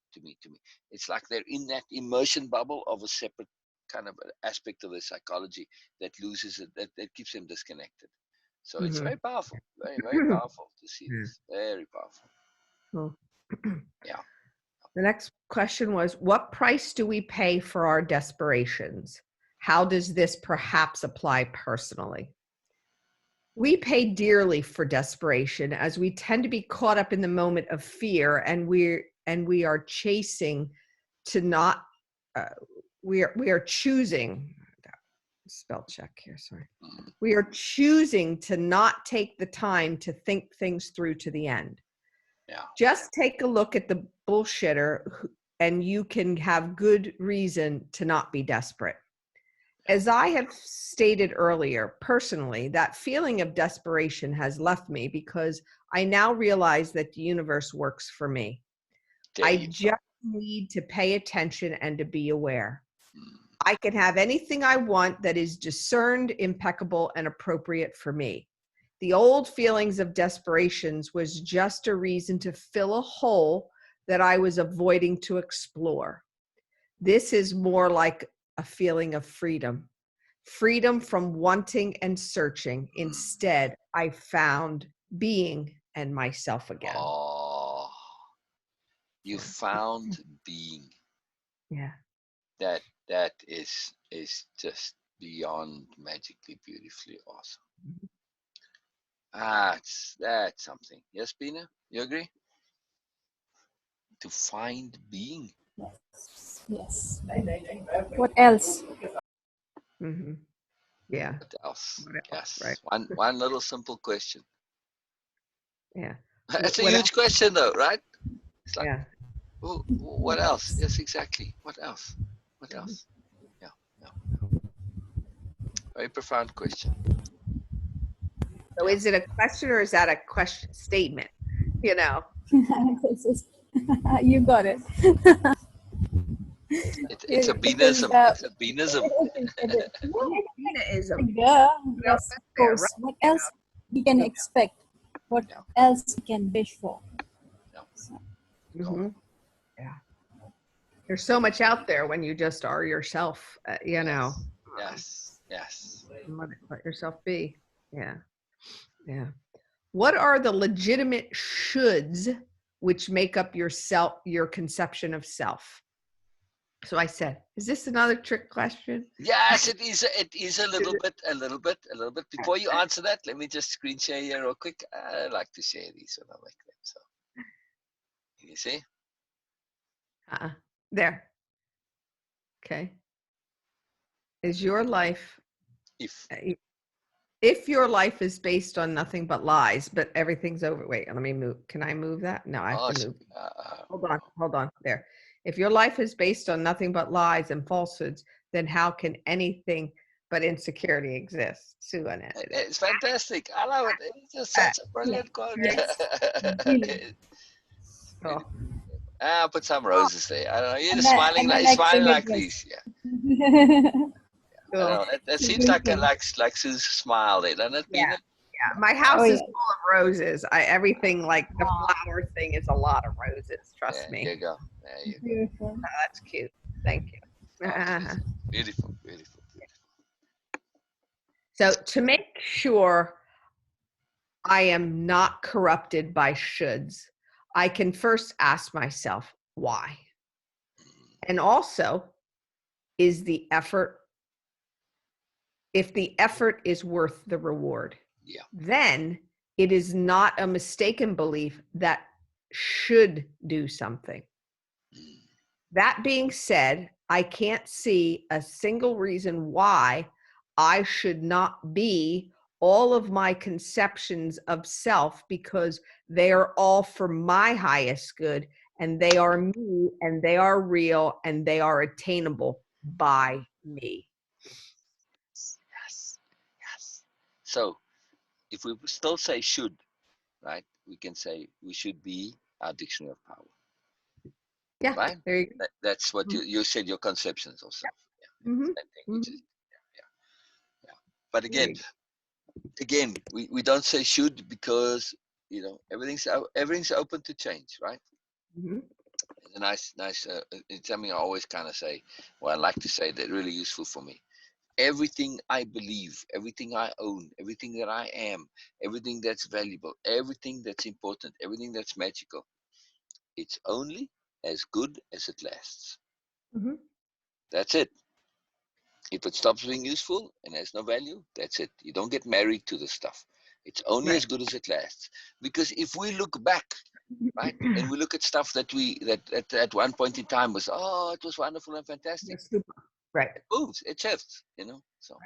It's like they're in that immersion bubble of a separate kind of aspect of their psychology that loses it. That keeps them disconnected. So it's
Mm-hmm.
very powerful. Very very powerful to see
Yeah.
this. Very powerful.
Cool.
Yeah.
The next question was, what price do we pay for our desperations? How does this perhaps apply personally? We pay dearly for desperation as we tend to be caught up in the moment of fear, and we are chasing to not uh, we are choosing, spell check here, sorry.
Mm,
We are choosing to not take the time to think things through to the end.
yeah.
Just take a look at the bullshitter and you can have good reason to not be desperate.
Yeah.
As I have stated earlier, personally, that feeling of desperation has left me because I now realize that the universe works for me.
There
I
you go.
just need to pay attention and to be aware.
Mm,
I can have anything I want that is discerned, impeccable, and appropriate for me. The old feelings of desperations was just a reason to fill a hole that I was avoiding to explore. This is more like a feeling of freedom. Freedom from wanting and searching.
mm.
Instead, I found being and myself again.
Oh, you
So,
found being.
yeah.
That is just beyond magically, beautifully awesome.
Mhm.
That's something. Yes, Beena, you agree? To find being.
Yes. Yes. What else?
Mhm. Yeah.
What else?
What else? Right.
Yes. One little simple question.
Yeah.
It's a
What else?
huge question, though, right? It's like,
Yeah.
what else? Yes, exactly. What else? What
Mhm.
else? Yeah, yeah. Very profound question.
So
Yeah.
is it a question or is that a question statement? You know.
This is- you got it.
It's a
Because
Beenism. It's a Beenism.
yeah,
Veganism.
yeah,
What else
yes,
is
of
there?
course.
Right.
What
You
else we can
know.
expect? What
Yeah,
else we can wish for?
yeah.
So,
Go.
Hmm. Yeah. There's so much out there when you just are yourself. You know.
Yes,
Um,
yes, yes.
let yourself be. Yeah. Yeah. What are the legitimate shoulds which make up your conception of self? So I said, is this another trick question?
Yes, it is. It is a little bit, a little bit, a little bit. Before you answer that, let me just screen share here real quick. I like to share these when I make them. So you see,
Uh-uh. There. Okay. Is your life,
if
uh, if your life is based on nothing but lies, but everything's over. Wait, let me move. Can I move that? No, I have
oh,
to move. Hold on.
oh,
Hold on. There. If your life is based on nothing but lies and falsehoods, then how can anything but insecurity exist? Sue unedited.
it's fantastic. I love it. It's just
Uh,
such a
yeah,
brilliant quote.
yes, really.
It's
oh,
beautiful. I'll put some roses there. I don't know. You're just
And I
smiling
like
smiling
saying
like
yes.
these. Yeah. I don't
oh,
know. That
So
seems like a
beautiful.
like Sue's smile there, doesn't it,
yeah.
Bina?
Yeah. My
Oh
house is
yeah.
full of roses. Everything like the
Ah,
flower thing is a lot of roses. Trust
There
me.
you go. There you go.
beautiful.
That's cute. Thank you.
Oh, beautiful, beautiful, beautiful, beautiful.
So to make sure I am not corrupted by shoulds, I can first ask myself why. And also, is the effort, if the effort is worth the reward,
Yeah.
then it is not a mistaken belief that should do something.
Mm.
That being said, I can't see a single reason why I should not be all of my conceptions of self because they are all for my highest good and they are me and they are real and they are attainable by me.
Yes. Yes. So if we still say should, right, we can say we should be our dictionary of power,
Yeah,
right?
there you
That's what
go.
you said, your conceptions of self. Yeah.
Mm-hmm.
That thing you
Mm-hmm.
just, yeah, yeah. But
There you
again, we don't say should because everything's open to change, right?
go. Mm-hmm.
It's a nice. It's something I always kind of say. Well, I like to say that really useful for me. Everything I believe, everything I own, everything that I am, everything that's valuable, everything that's important, everything that's magical, it's only as good as it lasts.
Mm-hmm.
That's it. If it stops being useful and has no value, that's it. You don't get married to the stuff. It's only
Right.
as good as it lasts. Because if we look back, right, and we look at stuff that at one point in time was, oh, it was wonderful and fantastic,
Yes, super. Right.
it moves, it shifts. So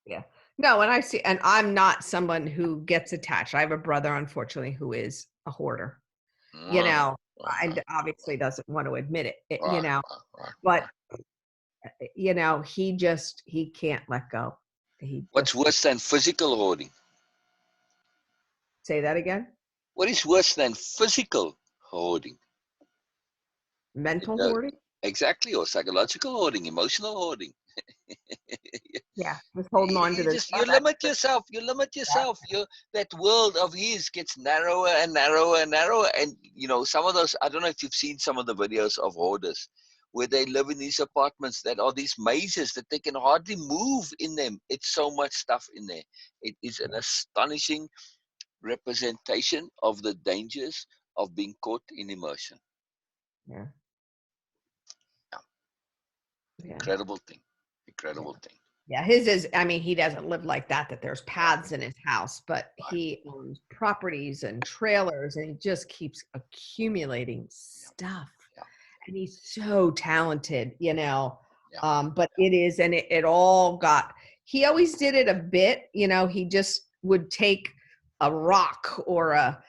Yeah. No, and I see, and I'm not someone who gets attached. I have a brother, unfortunately, who is a hoarder, you
yeah.
know,
Uh-huh.
and obviously doesn't want to admit it, you
Right,
know,
right, right,
but,
right.
he can't let go. He
What's
just,
worse than physical hoarding?
say that again,
What is worse than physical hoarding?
mental
Uh,
hoarding.
exactly, or psychological hoarding, emotional hoarding.
Yeah. Just holding on to
You
the
just you limit yourself. You limit yourself. You That world of his gets narrower and narrower and narrower. And some of those. I don't know if you've seen some of the videos of hoarders where they live in these apartments that are these mazes that they can hardly move in them. It's so much stuff in there. It is an astonishing representation of the dangers of being caught in immersion.
Yeah.
Yeah,
Yeah.
incredible thing.
Yeah.
Incredible thing.
Yeah, his is, I mean, he doesn't live like that there's paths in his house, but
Right.
he owns properties and trailers and he just keeps accumulating stuff.
Yeah.
And he's so talented, you know.
Yeah.
But it is, and it all got, he always did it a bit, you know, he just would take a rock or a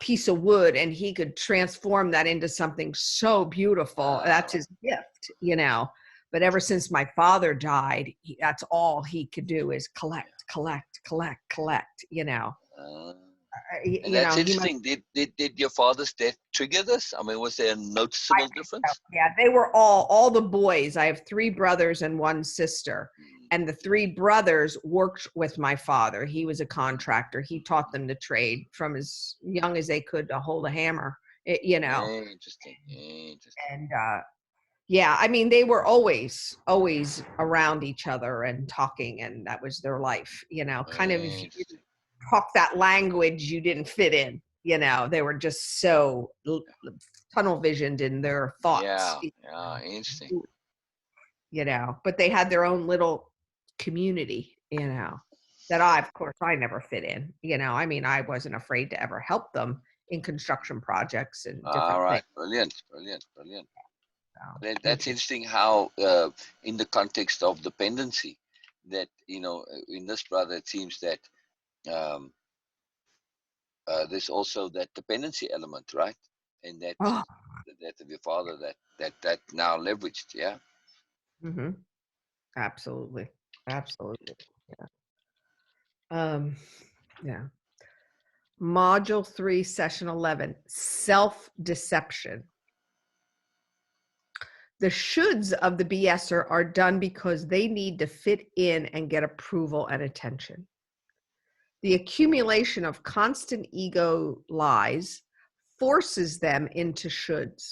piece of wood and he could transform that into something so beautiful. That's his gift, you know. But ever since my father died, that's all he could do is collect, collect, collect, collect, you know.
Uh, and
You
that's
know, he must.
interesting. Did your father's death trigger this? I mean, was there a
I
noticeable
think so.
difference?
Yeah, they were all the boys. I have 3 brothers and 1 sister. And the 3 brothers worked with my father. He was a contractor. He taught them to trade from as young as they could to hold a hammer, you know.
Interesting. Interesting.
And yeah, I mean, they were always around each other and talking, and that was their life, you know. Kind of, if you didn't
Interesting.
talk that language, you didn't fit in, you know. They were just so tunnel visioned in their thoughts,
Yeah. Yeah. Interesting.
you know. But they had their own little community, you know, that of course, I never fit in, you know. I mean, I wasn't afraid to ever help them in construction projects and
All
different things.
right. Brilliant. Brilliant. Brilliant.
So,
That's interesting how, in the context of dependency, that, in this brother, it seems that um, there's also that dependency element, right? And that
oh,
that of your father that now leveraged, yeah.
hmm, absolutely, absolutely. Um, yeah. Module 3, session 11, self-deception. The shoulds of the BSer are done because they need to fit in and get approval and attention. The accumulation of constant ego lies forces them into shoulds.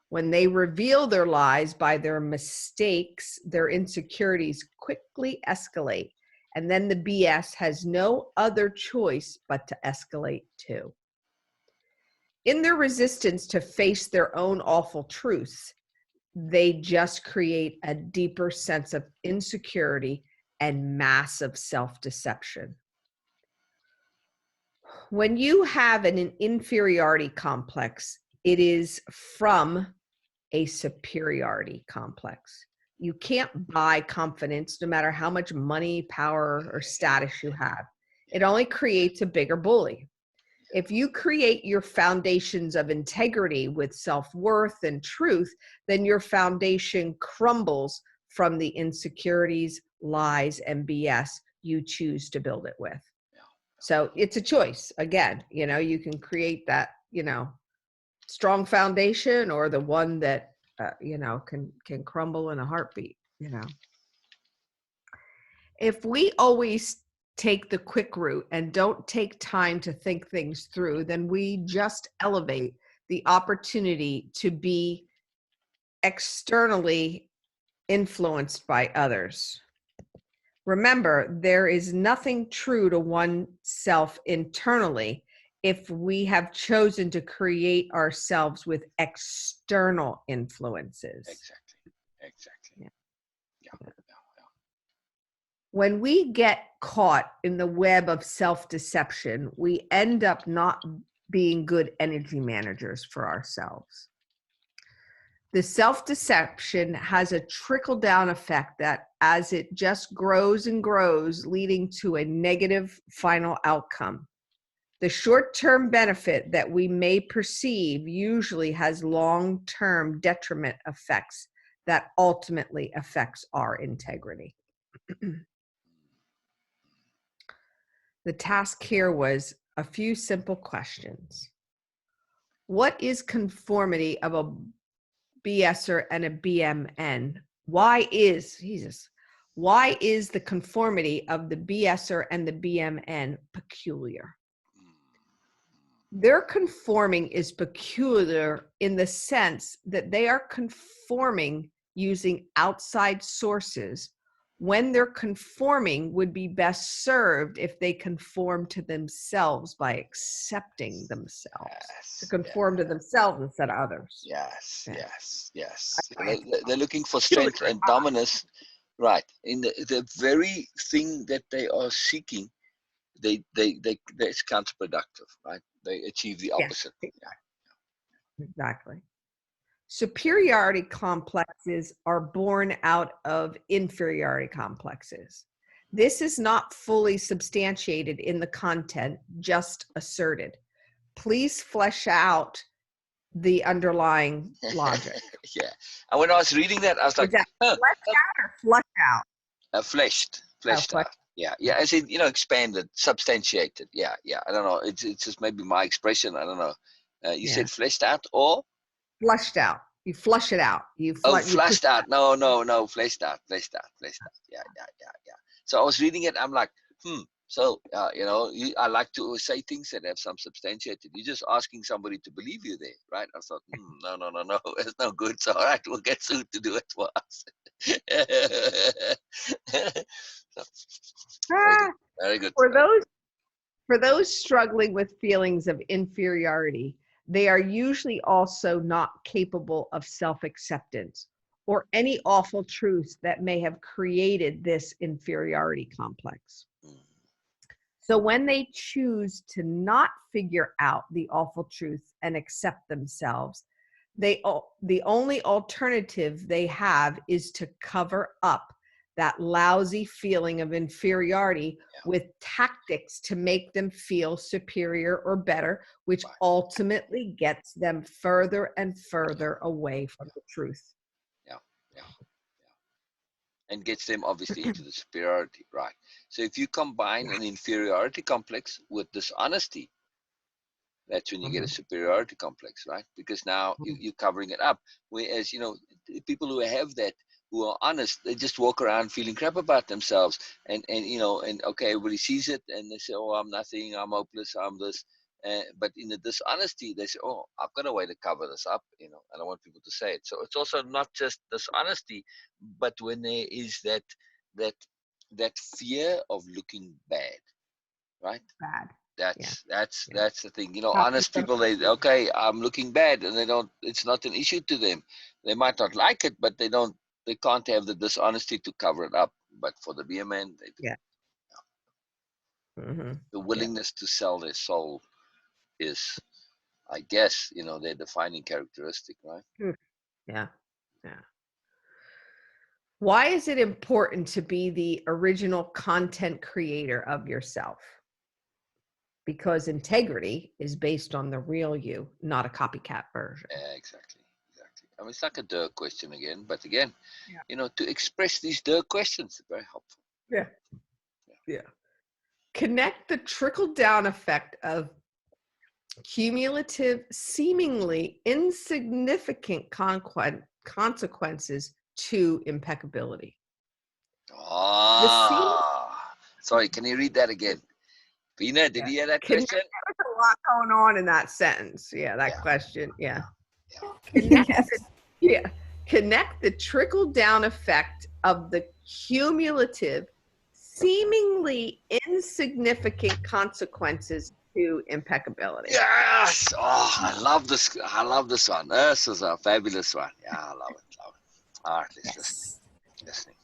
When they reveal their lies by their mistakes, their insecurities quickly escalate, and then the BS has no other choice but to escalate too. In their resistance to face their own awful truths, they just create a deeper sense of insecurity and massive self-deception. When you have an inferiority complex, it is from a superiority complex. You can't buy confidence no matter how much money, power, or status you have. It only creates a bigger bully. If you create your foundations of integrity with self-worth and truth, then your foundation crumbles from the insecurities, lies, and BS you choose to build it with. So it's a choice. Again, you know, you can create that, you know, strong foundation or the one that, you know, can crumble in a heartbeat, you know. If we always take the quick route and don't take time to think things through, then we just elevate the opportunity to be externally influenced by others. Remember, there is nothing true to oneself internally if we have chosen to create ourselves with external influences.
Exactly. Exactly.
Yeah.
Yeah. Yeah. Yeah.
When we get caught in the web of self-deception, we end up not being good energy managers for ourselves. The self-deception has a trickle-down effect that as it just grows and grows, leading to a negative final outcome. The short-term benefit that we may perceive usually has long-term detriment effects that ultimately affects our integrity. The task here was a few simple questions. What is conformity of a BSer and a BMN? Why is the conformity of the BSer and the BMN peculiar? Their conforming is peculiar in the sense that they are conforming using outside sources when their conforming would be best served if they conform to themselves by accepting themselves. To
Yes.
conform to themselves instead of others.
Yes.
Yeah.
Yes. Yes.
Why it's
They're looking for
peculiar.
strength and dominance Right. In the very thing that they are seeking, that's counterproductive, right? They achieve the
Yeah,
opposite. Yeah.
exactly. Superiority complexes are born out of inferiority complexes. This is not fully substantiated in the content, just asserted. Please flesh out the underlying logic.
Yeah. And when I was reading that, I was
Was
like,
that
huh,
flesh out or flush out? Oh,
fleshed
flesh.
out. Yeah, yeah. I said, expanded, substantiated. Yeah, yeah. I don't know. It's just maybe my expression. I don't know. You
Yeah,
said fleshed out or
flushed out. You flush it out.
oh,
You push
flushed
it out.
out. No, no, no. Fleshed out. Yeah, yeah, yeah, yeah. So I was reading it. I'm like, hmm. So I like to say things that have some substantiated. You're just asking somebody to believe you there, right? I thought, no, no, no, no. It's no good. So all right, we'll get sued to do it for us. So, very good.
Ah,
Very good.
for those struggling with feelings of inferiority, they are usually also not capable of self-acceptance or any awful truths that may have created this inferiority complex.
Mm,
So when they choose to not figure out the awful truth and accept themselves, the only alternative they have is to cover up that lousy feeling of inferiority
yeah,
with tactics to make them feel superior or better, which
right.
ultimately gets them further and further away from the truth.
Yeah, yeah, yeah. And gets them obviously into the superiority, right? So if you combine
Yeah.
an inferiority complex with dishonesty, that's when you get a superiority complex, right? Because now you're covering it up. Whereas, people who have that, who are honest, they just walk around feeling crap about themselves. And okay, everybody sees it and they say, oh, I'm nothing, I'm hopeless, I'm this. But in the dishonesty, they say, oh, I've got a way to cover this up, I don't want people to say it. So it's also not just dishonesty, but when there is that, that fear of looking bad, right?
Bad. Yeah. Yeah.
That's the thing.
Not
Honest people, they okay, I'm looking bad, and they don't. It's not an issue to them. They might not like it, but they don't. They can't have the dishonesty to cover it up. But for the beer man, they do.
yeah. Hmm.
The
Yeah.
willingness to sell their soul is, I guess, their defining characteristic, right?
Mm. Yeah. Yeah. Why is it important to be the original content creator of yourself? Because integrity is based on the real you, not a copycat version.
Yeah, exactly, exactly. I mean, it's like a Dirk question again, but again,
Yeah.
to express these Dirk questions is very helpful.
Yeah. Yeah. Connect the trickle down effect of cumulative, seemingly insignificant consequences to impeccability. The seeming
Sorry, can you read that again? Beena, did
yeah.
you hear that
Connect,
question?
there's a lot going on in that sentence. Yeah, that
Yeah,
question. Yeah.
yeah,
Connect the,
Yes.
yeah. Connect the trickle down effect of the cumulative, seemingly insignificant consequences to impeccability.
yes. Oh, I love this. I love this one. This is a fabulous one. Yeah, I love it. Love it. All right, let's listen.
Yes.
Listening.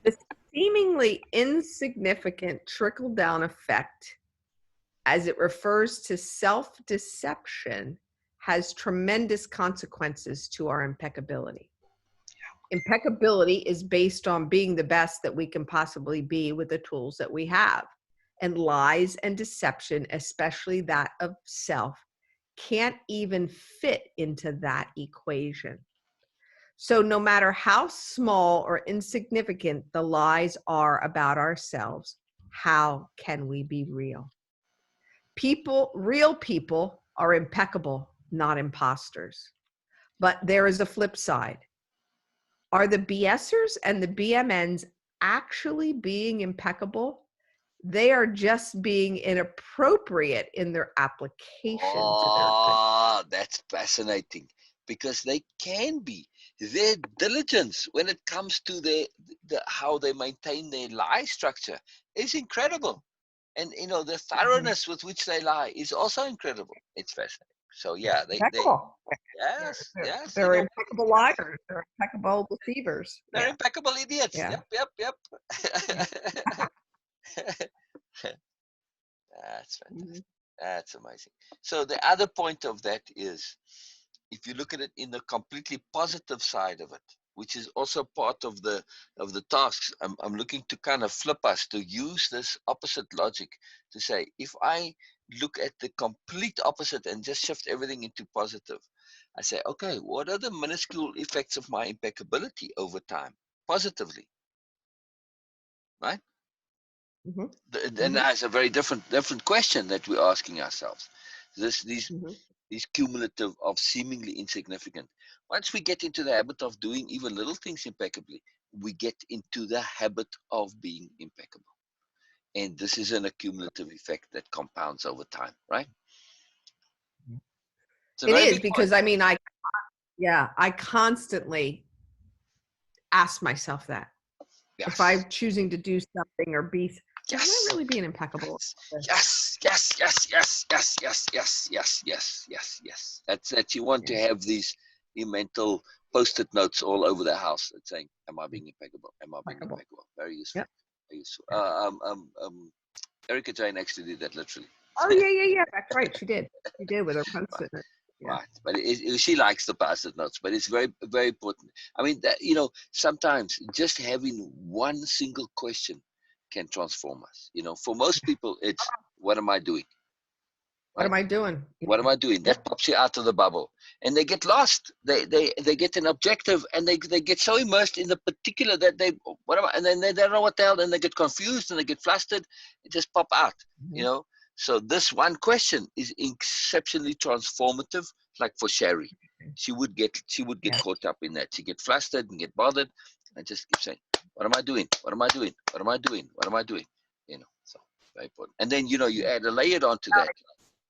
The seemingly insignificant trickle down effect, as it refers to self deception, has tremendous consequences to our impeccability. Impeccability is based on being the best that we can possibly be with the tools that we have. And lies and deception, especially that of self, can't even fit into that equation. So, no matter how small or insignificant the lies are about ourselves, how can we be real? Real people are impeccable, not imposters. But there is a flip side. Are the BSers and the BMNs actually being impeccable? They are just being inappropriate in their application to their good.
Oh, that's fascinating because they can be. Their diligence when it comes to how they maintain their lie structure is incredible. And the
Mhm.
thoroughness with which they lie is also incredible. It's fascinating. So yeah, they
Impeccable. They're,
yes,
they're,
yes,
they're impeccable liars. They're impeccable deceivers.
they're
Yeah.
impeccable idiots.
Yeah.
Yep, yep, yep.
Yeah.
That's
Mhm.
fantastic. That's amazing. So the other point of that is, if you look at it in the completely positive side of it, which is also part of the tasks, I'm looking to kind of flip us to use this opposite logic to say, if I look at the complete opposite and just shift everything into positive, I say, okay, what are the minuscule effects of my impeccability over time, positively, right?
Mhm.
Then
Mhm.
that's a very different question that we're asking ourselves.
Mhm.
These cumulative of seemingly insignificant. Once we get into the habit of doing even little things impeccably, we get into the habit of being impeccable. And this is an accumulative effect that compounds over time, right? It's a
It
very
is
big point.
because I constantly ask myself that if
Yes.
I'm choosing to do something or be, am I
Yes.
really being impeccable?
Yes. Yes. Yes. Yes. Yes. Yes. Yes. Yes. Yes. Yes. Yes. That's that. You want
Yeah.
to have these mental post-it notes all over the house that saying, "Am I being impeccable? Am I being
Impeccable.
impeccable?" Very useful.
Yep.
Very useful.
Yeah.
Erica Jane actually did that literally.
Oh yeah, yeah, yeah. That's right. She did. She did with her post-it note. Yeah.
Right, but she likes the post-it notes, but it's very, very important. I mean, that, sometimes just having one single question can transform us. For most people, it's what am I doing,
What
right?
am I doing?
What
Yeah.
am I doing? That
Yep.
pops you out of the bubble, and they get lost. They get an objective, and they get so immersed in the particular that what am I? And then they don't know what the hell, and they get confused and they get flustered. It just pop out, you
Mhm.
know. So this one question is exceptionally transformative. Like for Sherry, she would get
Yeah.
caught up in that. She get flustered and get bothered, and just keep saying, "What am I doing? What am I doing? What am I doing? What am I doing?" So very important. And then you add a layer onto that.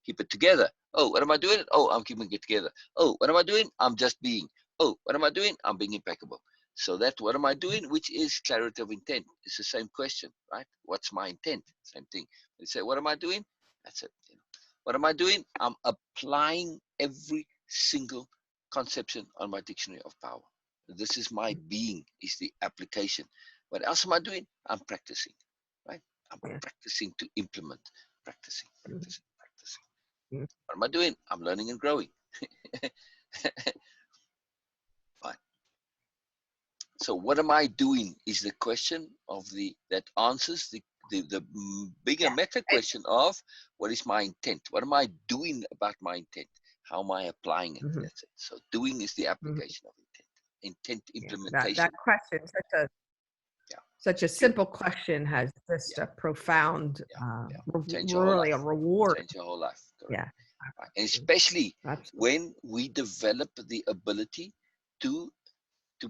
Keep it together. Oh, what am I doing? Oh, I'm keeping it together. Oh, what am I doing? I'm just being. Oh, what am I doing? I'm being impeccable. So that what am I doing, which is clarity of intent. It's the same question, right? What's my intent? Same thing. You say, what am I doing? That's it. What am I doing? I'm applying every single conception on my dictionary of power. This is my being, is the application. What else am I doing? I'm practicing, right? I'm
Yeah.
practicing to implement, practicing,
Mhm.
practicing, practicing.
Mhm.
What am I doing? I'm learning and growing. Fine. So what am I doing is the question of that answers the bigger
Yeah.
meta question of what is my intent? What am I doing about my intent? How am I applying it?
Mhm.
That's it. So doing is the
Mhm.
application of intent. Intent
Yeah. That
implementation.
question,
Yeah.
such a
You,
simple question, has
yeah.
just a profound,
Yeah. Yeah. Change your whole
really a
life.
reward.
Change your whole life. Correct.
Yeah.
Right. And
Absolutely.
especially
Absolutely.
when we develop the ability to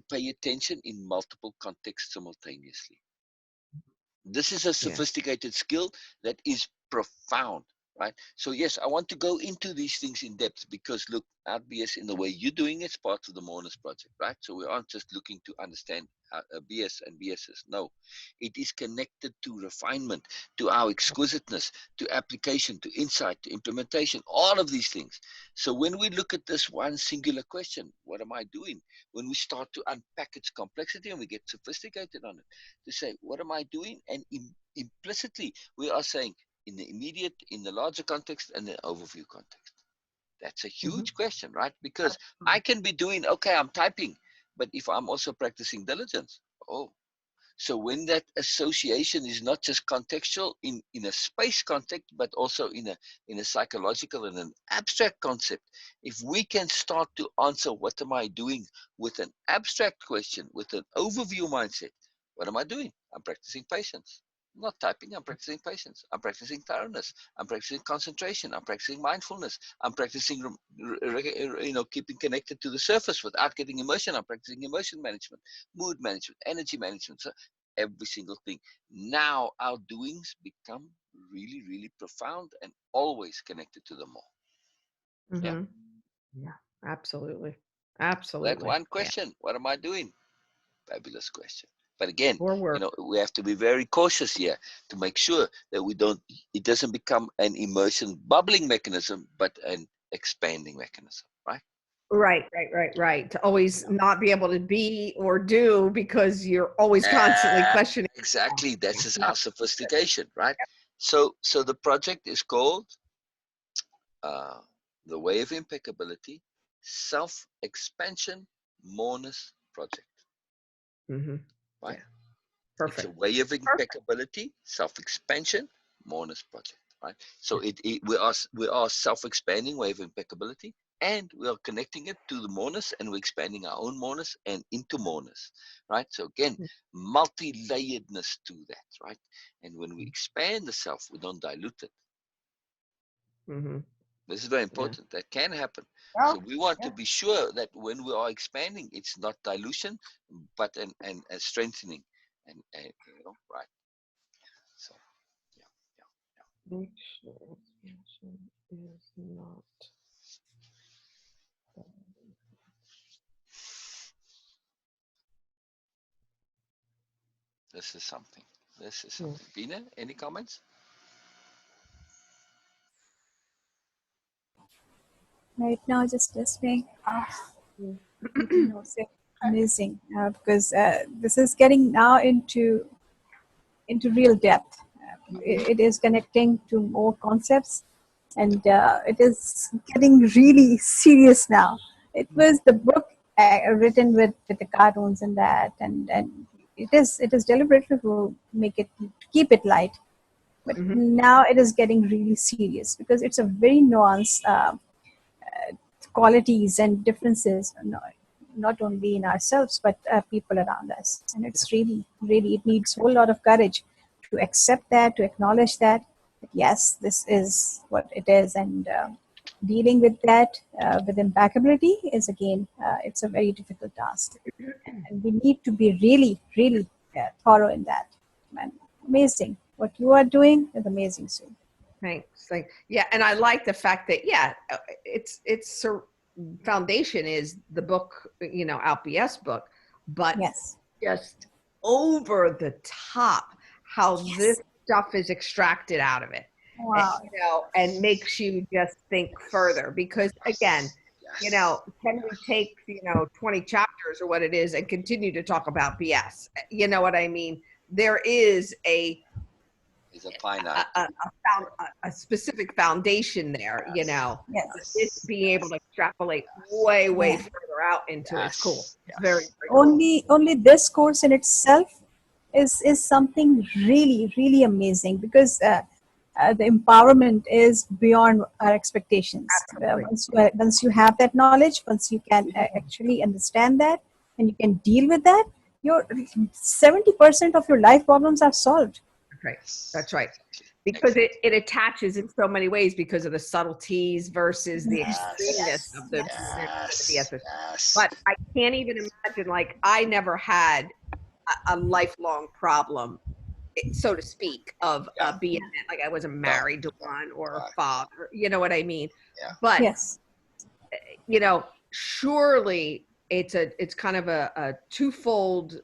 pay attention in multiple contexts simultaneously. This is a
Yeah.
sophisticated skill that is profound, right? So yes, I want to go into these things in depth because look, RBS in the way you're doing it's part of the Mourners Project, right? So we aren't just looking to understand BS and BSs. No, it is connected to refinement, to our exquisiteness, to application, to insight, to implementation, all of these things. So when we look at this one singular question, what am I doing? When we start to unpack its complexity and we get sophisticated on it, to say, what am I doing? And implicitly, we are saying in the immediate, in the larger context, and the overview context. That's a
Mhm.
huge question, right? Because I
Absolutely.
can be doing, okay, I'm typing, but if I'm also practicing diligence, oh, so when that association is not just contextual in a space context, but also in a psychological and an abstract concept, if we can start to answer what am I doing with an abstract question, with an overview mindset, what am I doing? I'm practicing patience. I'm not typing, I'm practicing patience. I'm practicing thoroughness. I'm practicing concentration. I'm practicing mindfulness. I'm practicing, keeping connected to the surface without getting emotion. I'm practicing emotion management, mood management, energy management. So every single thing. Now our doings become really, really profound and always connected to the more. Yeah.
Mhm. Yeah. Absolutely.
That
Absolutely.
one
Yeah.
question, what am I doing? Fabulous question. But again,
Or work.
we have to be very cautious here to make sure that it doesn't become an immersion bubbling mechanism, but expanding mechanism, right?
Right. To always not be able to be or do because you're always constantly questioning.
Exactly. That's
Yeah.
our sophistication, right? So the project is called uh, the Way of Impeccability Self Expansion Mourners Project,
Mm-hmm.
right?
Yeah.
It's a
Perfect.
way of impeccability, self-expansion, mourners project, right? So we are self-expanding way of impeccability, and we are connecting it to the mourners, and we're expanding our own mourners and into mourners, right? So again, multi-layeredness to that, right? And when we expand the self, we don't dilute it.
Mm-hmm.
This is very
Yeah.
important. That can happen. So
Well,
we want to
yeah.
be sure that when we are expanding, it's not dilution, but an a strengthening, and right. So yeah, yeah.
Make sure expansion is not.
This is something. This is
Yeah.
something. Beena, any comments?
Right now, just listening.
Mm.
Everything was amazing because this is getting now into real depth. It is connecting to more concepts, and it is getting really serious now. It was the book written with the cartoons and that, and it is deliberately to make it to keep it light, but
Mhm.
now it is getting really serious because it's a very nuanced qualities and differences, not only in ourselves but people around us. And it's really, it needs a whole lot of courage to accept that, to acknowledge that yes, this is what it is, and dealing with that with impeccability is again, it's a very difficult task, and we need to be really thorough in that. Man, amazing! What you are doing is amazing, Sue.
Thanks. Yeah, and I like the fact that it's foundation is the book, LPS book, but
Yes,
just over the top how this
yes.
stuff is extracted out of it, and,
Wow.
and makes you just think further because again,
Yes.
can we take 20 chapters or what it is and continue to talk about BS? You know what I mean? There is
It's a finite.
a specific foundation there, this
Yes.
being able to extrapolate way
Yeah.
further out into it's cool.
Yes.
It's very,
Yes.
very cool.
Only this course in itself is something really amazing because the empowerment is beyond our expectations.
Absolutely.
Once you have that knowledge, once you can actually understand that, and you can deal with that, your 70% of your life problems are solved.
That's right.
Yes.
That's right.
Exactly.
Because
Exactly.
it attaches in so many ways because of the subtleties versus the extremeness
Yes.
of the
Yes.
BSS.
Yes.
But I can't even imagine, like, I never had a lifelong problem, so to speak, of
Yeah.
being like I wasn't
No.
married to one or a
Right.
father. You know what I mean?
Yeah.
But
Yes.
surely it's kind of a twofold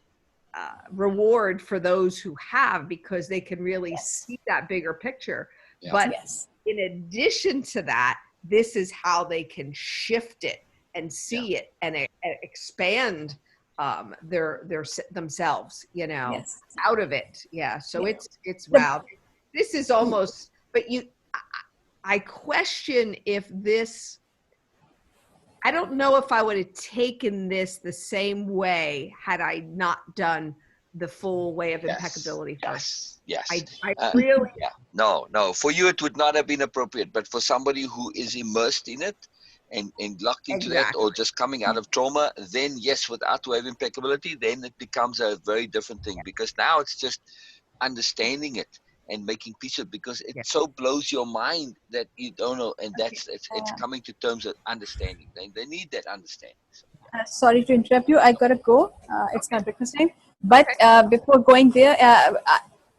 reward for those who have because they can really
Yes.
see that bigger picture.
Yeah.
But
Yes.
in addition to that, this is how they can shift it and
Yeah.
see it and expand their themselves,
Yes.
out of it. Yeah. So
Yeah.
it's
The,
wow. This is almost. But I question if this. I don't know if I would have taken this the same way had I not done the full way of
Yes.
impeccability first.
Yes. Yes.
I
Uh,
really
yeah. No. No. For you, it would not have been appropriate. But for somebody who is immersed in it and locked into that,
exactly.
or just coming out of trauma, then yes, without wave impeccability, then it becomes a very different thing because now it's just understanding it and making peace with it because it
Yeah.
so blows your mind that you don't know, and that's it's coming to terms of understanding. They need that understanding. So,
sorry to interrupt you. I gotta go. It's my
Okay.
breakfast time. But
Okay.
before going there,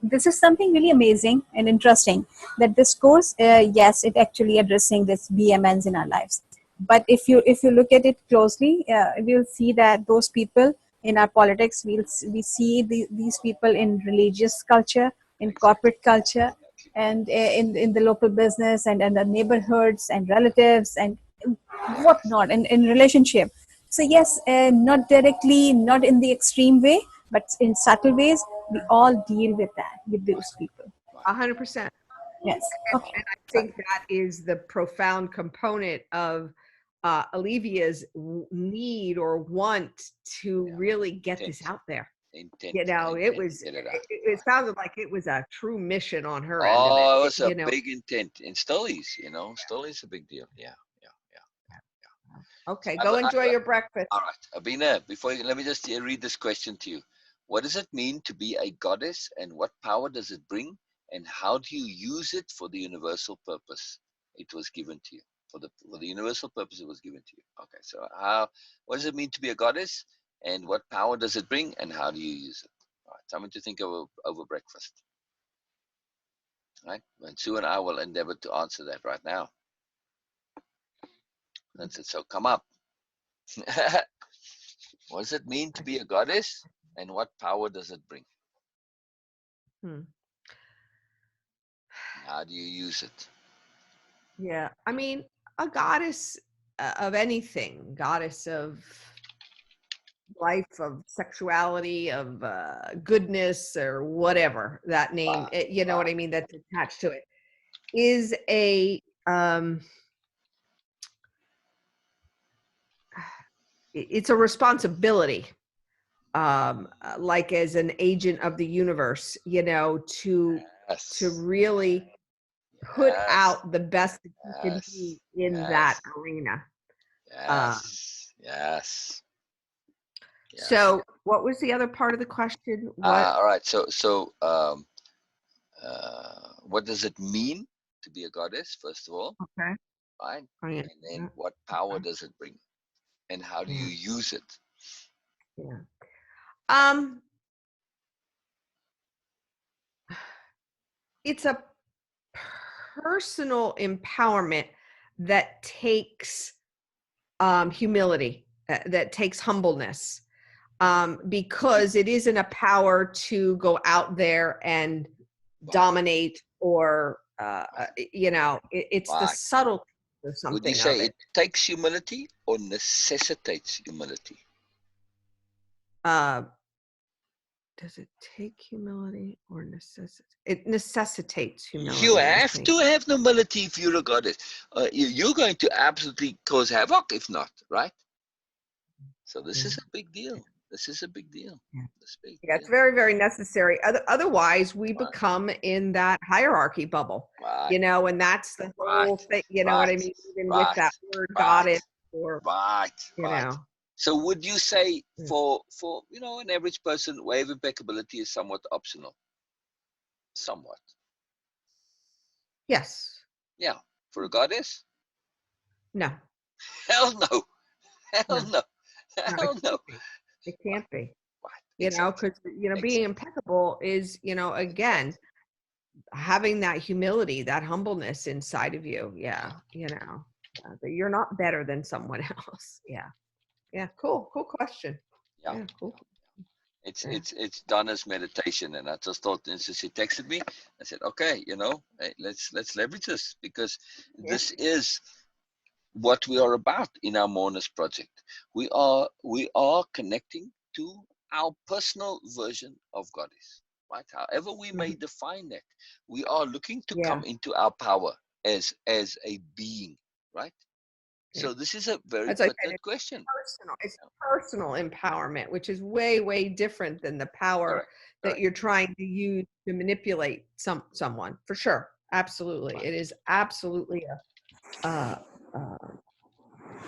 this is something really amazing and interesting. That this course, yes, it actually addressing this BMNs in our lives. But if you look at it closely, we'll see that those people in our politics, we see these people in religious culture, in
exactly.
corporate culture, and in the local business and the neighborhoods and relatives and whatnot in relationship. So yes, not directly, not in the extreme way, but in subtle ways, we all deal with that, with those people.
100%.
Yes. Okay.
And I
Sorry.
think that is the profound component of Olivia's need or want to really get this
Intent,
out there.
intent,
You know, it
intent to
was,
get it out.
it sounded like it was a true mission on her end of it.
Oh, it was a
You know,
big intent. And still is, still is a big deal. Yeah, yeah, yeah. So
okay, go enjoy your breakfast.
all right, Abina, let me just read this question to you. What does it mean to be a goddess, and what power does it bring, and how do you use it for the universal purpose it was given to you? For the universal purpose it was given to you. Okay, so what does it mean to be a goddess, and what power does it bring, and how do you use it? All right, something to think over breakfast. Right? And Sue and I will endeavor to answer that right now. That's it. So come up. What does it mean to be a goddess, and what power does it bring?
Hmm.
How do you use it?
Yeah, I mean, a goddess of anything, goddess of life, of sexuality, of goodness, or whatever that name,
Right,
you know what
right.
I mean, that's attached to it, is a it's a responsibility, like as an agent of the universe, you know, to
Yes,
really put
yes,
out the best that you can be
yes,
in that
yes,
arena. Uh,
yes, yes, yes.
so what was the other part of the question? What?
All right. What does it mean to be a goddess, first of all,
Okay.
right?
I answered
And then
that.
what power
Okay.
does it bring, and how do you
Yeah.
use it?
Yeah. Um, it's a personal empowerment that takes humility, that takes humbleness, because it isn't a power to go out there and
Right,
dominate or, you know, it's the
right.
subtlety or
Would you
something of
say
it.
it takes humility or necessitates humility?
Uh, does it take humility or necessitate? It necessitates
You
humility, I
have
think.
to have humility if you're a goddess. You're going to absolutely cause havoc if not, right? So this
Yeah.
is a big deal. This is a big deal.
Yeah.
This big
Yeah, it's
deal.
very, very necessary. Otherwise, we
Right,
become in that hierarchy bubble,
right,
you know, and that's the
right,
whole thing, you know what I
right,
mean? Even with
right,
that word
right,
goddess or,
right,
you
right.
know.
So would you say
Yeah.
for an average person, wave impeccability is somewhat optional? Somewhat.
Yes.
Yeah. For a goddess?
No,
Hell no. Hell
no,
no.
no, it
Hell no.
can't be. It
Right,
can't be,
right.
you know,
Exactly.
because, you know, being
Exactly.
impeccable is, you know, again,
Exactly.
having that humility, that humbleness inside of you. Yeah. You know, that you're not better than someone else. Yeah. Yeah. Cool. Cool question.
Yeah.
Yeah. Cool.
It's
Yeah.
it's it's Donna's meditation, and I just thought, and so she texted me. I said, okay, hey, let's leverage this, because
Yeah.
this is what we are about in our Mourners project. We are connecting to our personal version of Goddess, right? However we may
Mhm.
define that, we are looking to
Yeah.
come into our power as a being, right?
Yeah.
So this is a very
As I said,
pertinent question.
it's personal empowerment, which is way, way different than the power
Correct.
that
Correct.
you're trying to use to manipulate someone. For sure. Absolutely. It
Right.
is absolutely uh, uh,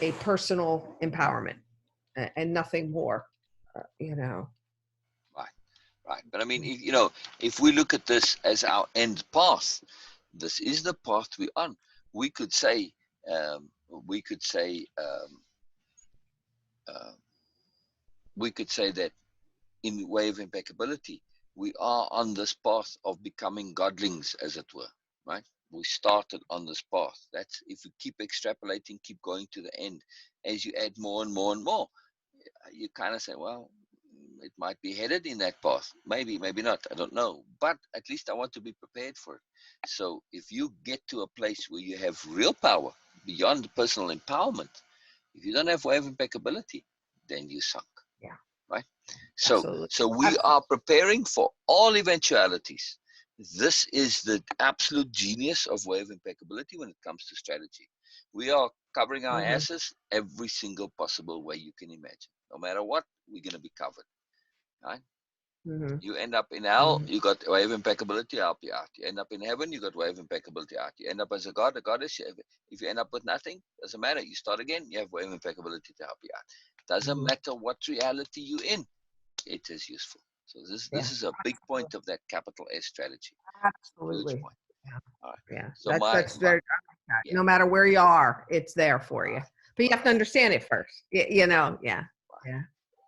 a personal empowerment and nothing more, you know.
Right. Right. But I mean, if we look at this as our end path, this is the path we're on. We could say, um, we could say, uh, we could say that in way of impeccability, we are on this path of becoming godlings, as it were. Right. We started on this path. That's if we keep extrapolating, keep going to the end. As you add more and more and more, you kind of say, well, it might be headed in that path. Maybe, maybe not. I don't know. But at least I want to be prepared for it. So if you get to a place where you have real power beyond personal empowerment, if you don't have wave impeccability, then you sunk.
Yeah.
Right?
Absolutely.
So we
Absolutely.
are preparing for all eventualities. This is the absolute genius of wave impeccability when it comes to strategy. We are covering our asses every single possible way you can imagine. No matter what, we're going to be covered. Right? You end up in hell, you got wave impeccability, help you out. You end up in heaven, you got wave impeccability out. You end up as a god, a goddess. If you end up with nothing, doesn't matter. You start again, you have wave impeccability to help you out. Doesn't matter what reality you're in, it is useful. So this is a big point of that capital S strategy. Huge
Absolutely.
point.
Yeah.
All right.
Yeah.
So
That's very,
yeah.
no matter where you are, it's there for you. But you have to understand it first. You know, yeah. Yeah.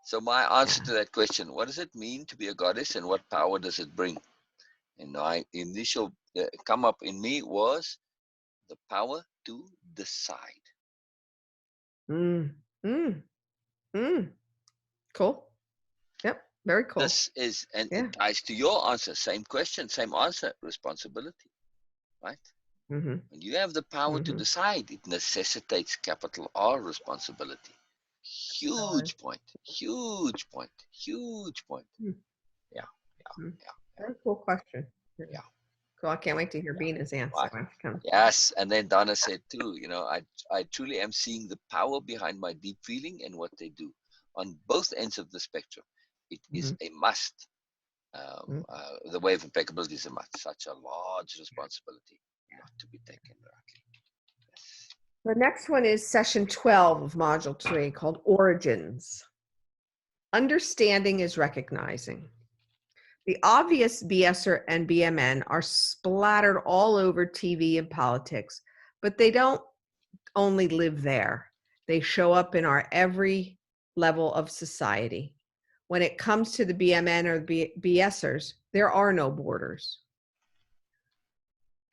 So my answer to that question, what does it mean to be a goddess and what power does it bring? And my initial come up in me was the power to decide.
Mm. Mm. Mm. Cool. Yep. Very cool.
This is, and
Yeah.
it ties to your answer. Same question, same answer. Responsibility, right? When you have the power to decide, it necessitates capital R responsibility. Huge point. Huge point. Huge point. Yeah.
Very cool question.
Yeah.
Cool. I can't wait to hear Beena's answer when she comes.
Yes, and then Donna said too, I truly am seeing the power behind my deep feeling and what they do. On both ends of the spectrum, it is a must. The way of impeccability is a must. Such a large responsibility not to be taken lightly. Yes.
The next one is session 12 of module 3 called Origins. Understanding is recognizing. The obvious BSer and BMN are splattered all over TV and politics, but they don't only live there. They show up in our every level of society. When it comes to the BMN or BSers, there are no borders.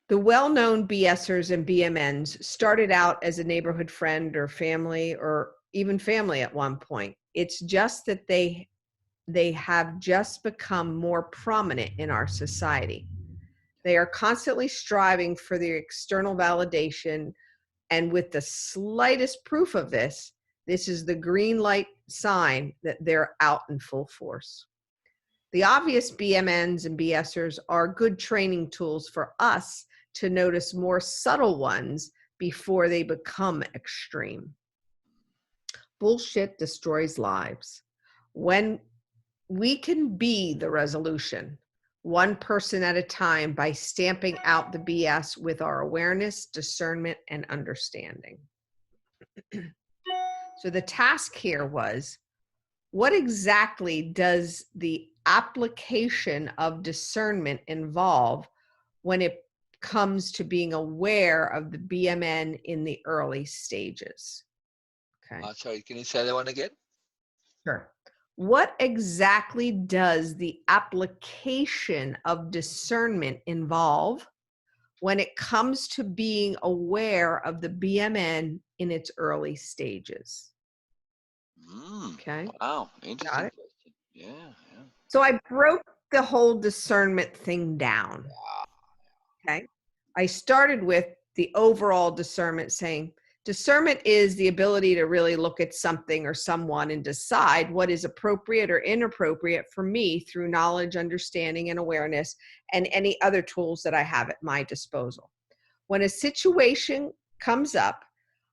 The well-known BSers and BMNs started out as a neighborhood friend or family or even family at one point. It's just that they have just become more prominent in our society. They are constantly striving for the external validation, and with the slightest proof of this, this is the green light sign that they're out in full force. The obvious BMNs and BSers are good training tools for us to notice more subtle ones before they become extreme. Bullshit destroys lives. When we can be the resolution, one person at a time, by stamping out the BS with our awareness, discernment, and understanding. So the task here was, what exactly does the application of discernment involve when it comes to being aware of the BMN in the early stages? Okay.
Sorry, can you say that one again?
Sure. What exactly does the application of discernment involve when it comes to being aware of the BMN in its early stages? Okay.
Wow, interesting
Got it.
question. Yeah.
So I broke the whole discernment thing down. Okay. I started with the overall discernment, saying discernment is the ability to really look at something or someone and decide what is appropriate or inappropriate for me through knowledge, understanding, and awareness, and any other tools that I have at my disposal. When a situation comes up,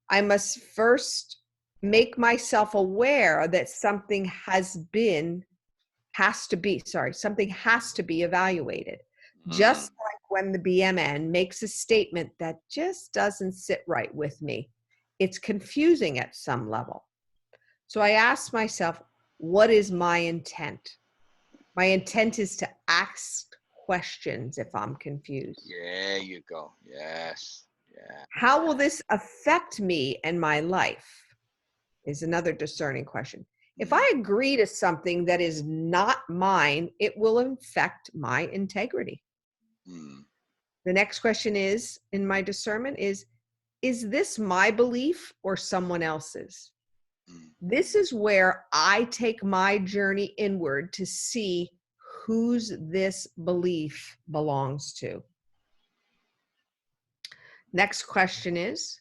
I must first make myself aware that something has to be evaluated. Just like when the BMN makes a statement that just doesn't sit right with me. It's confusing at some level. So I asked myself, what is my intent? My intent is to ask questions if I'm confused.
There you go. Yes. Yeah.
How will this affect me and my life? Is another discerning question. If I agree to something that is not mine, it will affect my integrity. The next question is, in my discernment, is this my belief or someone else's?
Mm.
This is where I take my journey inward to see whose this belief belongs to. Next question is,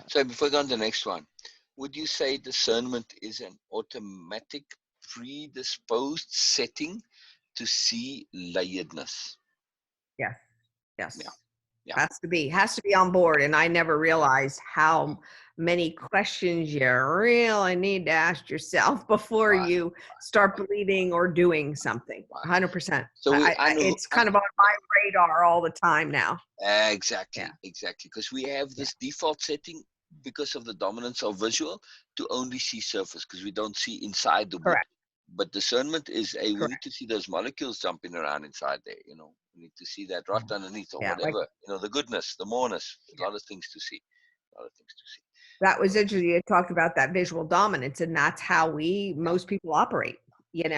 So before we go on to the next one, would you say discernment is an automatic, predisposed setting to see layeredness?
yes,
Yeah,
yes.
yeah.
Has to be on board. And I never realized how many questions you really need to ask yourself before
Right,
you start believing or doing something.
right.
100%.
So
It's kind of on my radar all the time now. Yeah,
exactly, because we have
yeah,
this default setting because of the dominance of visual to only see surface because we don't see inside the wood.
correct,
But discernment is a we need
correct.
to see those molecules jumping around inside there. We need to see that right underneath or
Yeah, like,
whatever. The goodness, the moreness. A
yeah.
lot of things to see. A lot of things to see.
That was interesting. You talked about that visual dominance, and that's how most people operate, and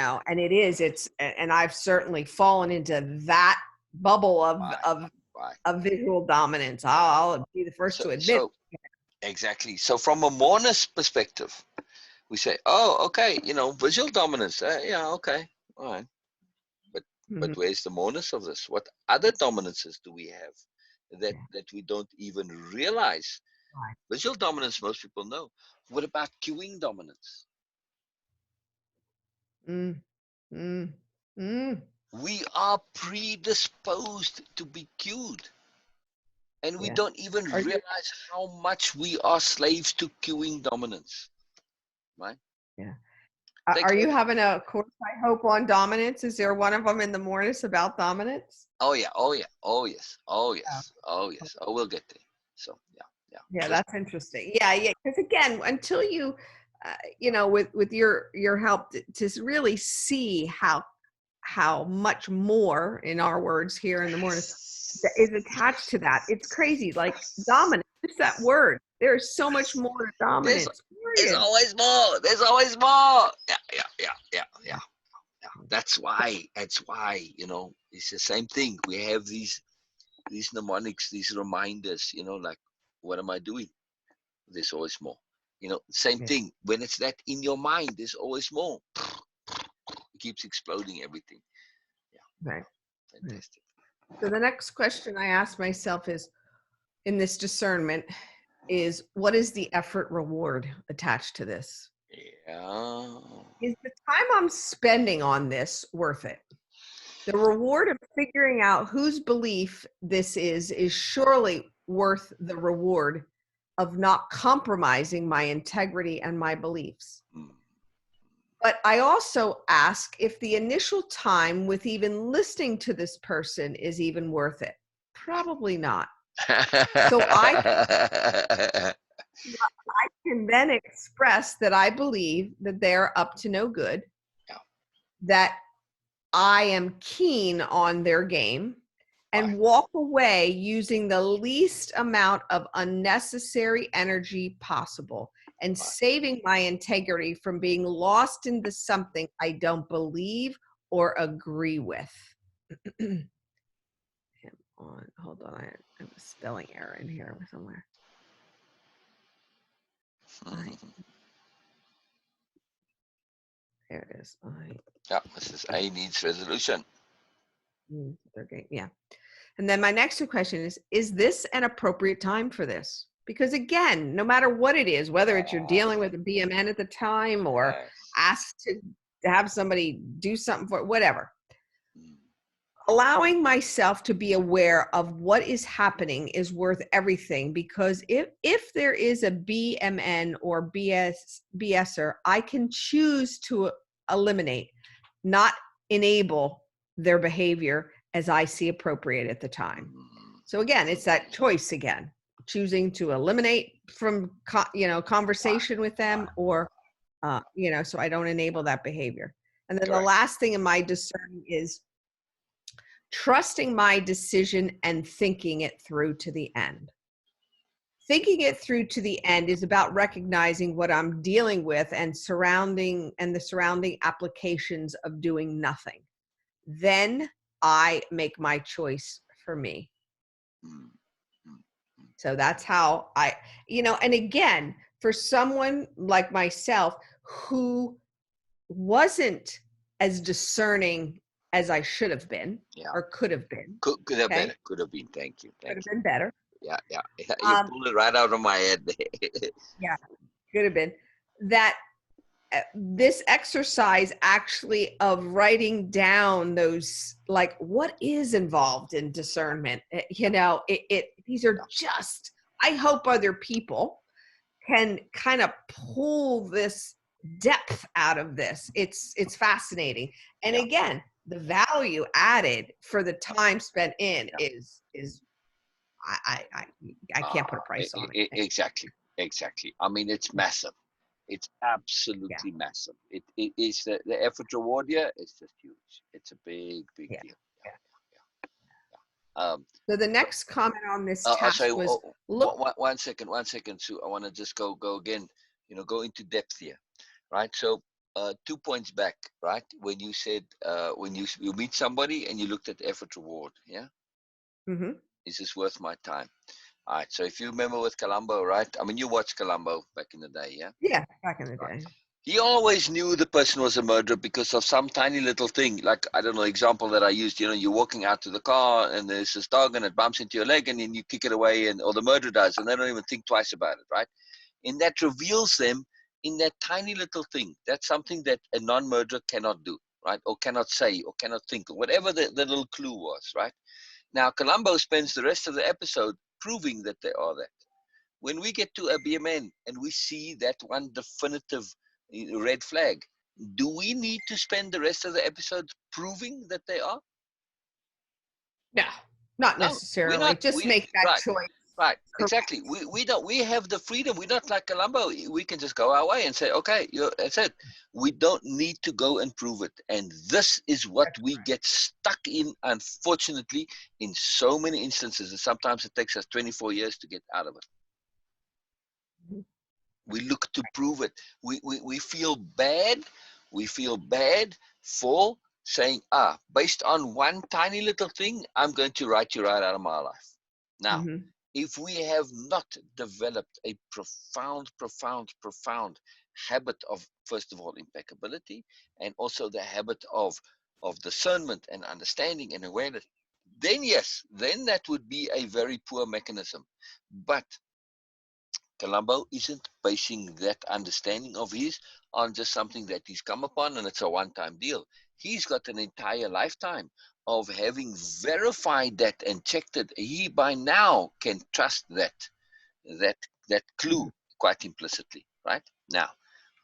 and I've certainly fallen into that bubble
Right, right.
of visual dominance. I'll be the first
So,
to admit.
so exactly. So from a moreness perspective, we say, oh, okay, visual dominance. Yeah, okay, all right. But
Mhm.
where's the moreness of this? What other dominances do we have
Yeah,
that we don't even realize?
right.
Visual dominance, most people know. What about cueing dominance?
Mm, mm, mm.
We are predisposed to be cued, and we
Yeah.
don't even
Are you?
realize how much we are slaves to cueing dominance. Right?
Yeah.
Take
Are you
that.
having a course, I hope, on dominance? Is there one of them in the mornings about dominance?
Oh yeah, oh yeah, oh yes, oh
Yeah.
yes, oh yes. Oh, we'll get there. So yeah, yeah.
Yeah,
Just
that's interesting. Yeah, yeah. Because again, until you, with your help to really see how much more, in our words here in the morning, that is attached to that. It's crazy. Like dominance, just that word. There's so much more to
there's
dominance.
there's
Period.
always more. There's always more. Yeah, yeah, yeah, yeah, yeah.
Yeah.
Yeah. That's why, it's the same thing. We have these mnemonics, these reminders, like what am I doing? There's always more. Same
Yeah.
thing. When it's that in your mind, there's always more. It keeps exploding everything. Yeah,
Right.
yeah.
Right.
Fantastic.
So the next question I ask myself is, in this discernment, is what is the effort reward attached to this?
Yeah.
Is the time I'm spending on this worth it? The reward of figuring out whose belief this is surely worth the reward of not compromising my integrity and my beliefs.
Mm.
But I also ask if the initial time with even listening to this person is even worth it. Probably not. So I can then express that I believe that they're up to no good,
Yeah.
that I am keen on their game,
Right.
and walk away using the least amount of unnecessary energy possible and
Right.
saving my integrity from being lost into something I don't believe or agree with. Hold on, I have a spelling error in here somewhere. There it is.
Yeah. This is A needs resolution.
Their game. Yeah. And then my next question is this an appropriate time for this? Because again, no matter what it is, whether it's you're dealing with a BMN at the time or
Yes.
asked to have somebody do something for whatever,
Mm.
allowing myself to be aware of what is happening is worth everything. Because if there is a BMN or BSer, I can choose to eliminate, not enable their behavior as I see appropriate at the time. So again, it's that choice again, choosing to eliminate from conversation with them, or so I don't enable that behavior. And then the
Correct.
last thing in my discerning is trusting my decision and thinking it through to the end. Thinking it through to the end is about recognizing what I'm dealing with and the surrounding applications of doing nothing. Then I make my choice for me.
Mm. Mm.
So that's how and again, for someone like myself who wasn't as discerning as I should have been
Yeah.
or could have been,
Could have
okay,
better. Could have been. Thank you.
could
Thank
have
you.
been better.
Yeah. Yeah. Yeah. You
Um,
pulled it right out of my head.
yeah, could have been that this exercise actually of writing down those, like, what is involved in discernment, these are just, I hope other people can kind of pull this depth out of this. It's fascinating. And
Yeah.
again, the value added for the time spent in
Yeah.
is I can't put a price on it.
Exactly. Exactly. I mean, it's massive. It's
Yeah,
absolutely massive. It is the effort reward here. It's just huge. It's a big, big
yeah,
deal.
yeah.
Yeah.
So the next comment on this
I'll say,
task was look.
1 second, 1 second, Sue. I want to just go again. Go into depth here, right? So, 2 points back, right? When you said when you meet somebody and you looked at effort reward, yeah,
Mhm.
is this worth my time? All right. So if you remember with Columbo, right? I mean, you watched Columbo back in the day, yeah.
Yeah, back in the
Right.
day.
He always knew the person was a murderer because of some tiny little thing. Like, I don't know, example that I used, you're walking out to the car and there's this dog and it bumps into your leg and then you kick it away, or the murderer does, and they don't even think twice about it, right? And that reveals them in that tiny little thing. That's something that a non-murderer cannot do, right? Or cannot say, or cannot think, or whatever the little clue was, right? Now, Columbo spends the rest of the episode proving that they are that. When we get to a BMN and we see that one definitive red flag, do we need to spend the rest of the episode proving that they are?
No, not
No, we're
necessarily.
not.
Just
We
make that
right,
choice
right, exactly.
correct.
We don't. We have the freedom. We're not like Columbo. We can just go our way and say, okay, that's it. We don't need to go and prove it. And this is what
That's
we
correct.
get stuck in, unfortunately, in so many instances. And sometimes it takes us 24 years to get out of it.
Mhm.
We look to prove it. We feel bad. We feel bad for saying, based on one tiny little thing, I'm going to write you right out of my life. Now,
Mhm.
if we have not developed a profound habit of, first of all, impeccability, and also the habit of discernment and understanding and awareness, then yes, then that would be a very poor mechanism. But Columbo isn't basing that understanding of his on just something that he's come upon and it's a one-time deal. He's got an entire lifetime of having verified that and checked it. He by now can trust that that clue
Mhm.
quite implicitly, right? Now,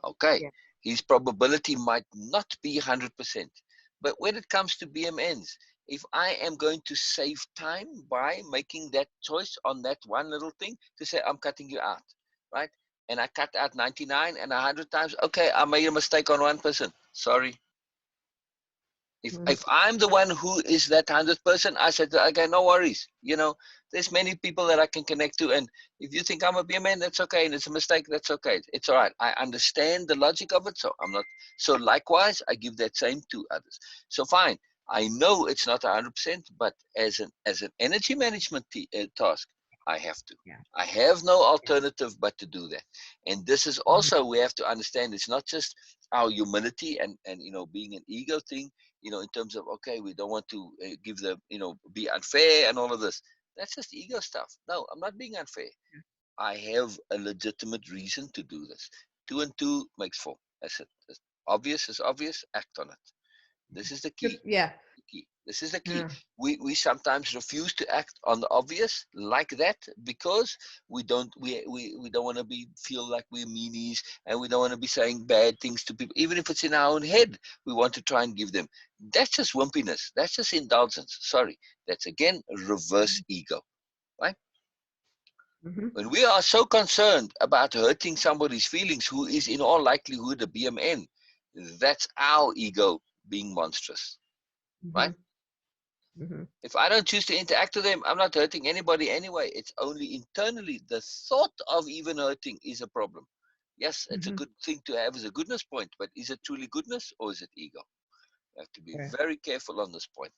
okay,
Yeah.
his probability might not be 100%, but when it comes to BMNs, if I am going to save time by making that choice on that one little thing to say, I'm cutting you out, right? And I cut out 99 and 100 times, okay, I made a mistake on one person. Sorry,
Mhm.
if I'm the one who is that 100th person, I said, okay, no worries. There's many people that I can connect to, and if you think I'm a beer man, that's okay, and it's a mistake, that's okay. It's all right. I understand the logic of it, so I'm not. So likewise, I give that same to others. So fine. I know it's not 100%, but as an energy management task, I have to.
Yeah.
I have no
Yeah.
alternative but to do that. And this is
Mhm.
also, we have to understand, it's not just our humility and being an ego thing, in terms of, okay, we don't want to give the, be unfair and all of this. That's just ego stuff. No, I'm not being unfair. I have a legitimate reason to do this. Two and two makes four. That's it. Obvious is obvious. Act on it. This is the key.
Yeah.
Key. This is the key.
Yeah.
We sometimes refuse to act on the obvious like that because we don't want to feel like we're meanies, and we don't want to be saying bad things to people, even if it's in our own head. We want to try and give them. That's just wimpiness. That's just indulgence. Sorry. That's again reverse ego, right?
Mhm.
When we are so concerned about hurting somebody's feelings who is in all likelihood a BMN, that's our ego being monstrous, right?
Mhm. Mhm.
If I don't choose to interact with them, I'm not hurting anybody anyway. It's only internally. The thought of even hurting is a problem. Yes, it's a
Mhm.
good thing to have as a goodness point, but is it truly goodness or is it ego? You have to be
Yeah.
very careful on this point.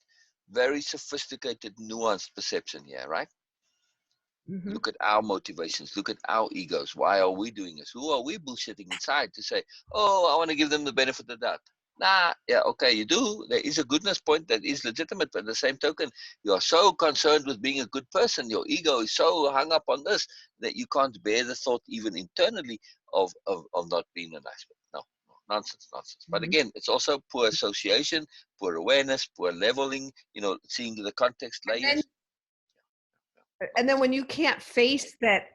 Very sophisticated, nuanced perception here, right?
Mhm.
Look at our motivations. Look at our egos. Why are we doing this? Who are we bullshitting inside to say, oh, I want to give them the benefit of the doubt? Nah, yeah, okay, you do. There is a goodness point that is legitimate, but at the same token, you are so concerned with being a good person. Your ego is so hung up on this that you can't bear the thought, even internally, of not being a nice person. No, no, nonsense, nonsense. But
Mhm.
again, it's also poor association, poor awareness, poor leveling, seeing the context
And then
layers.
and then when you can't face that,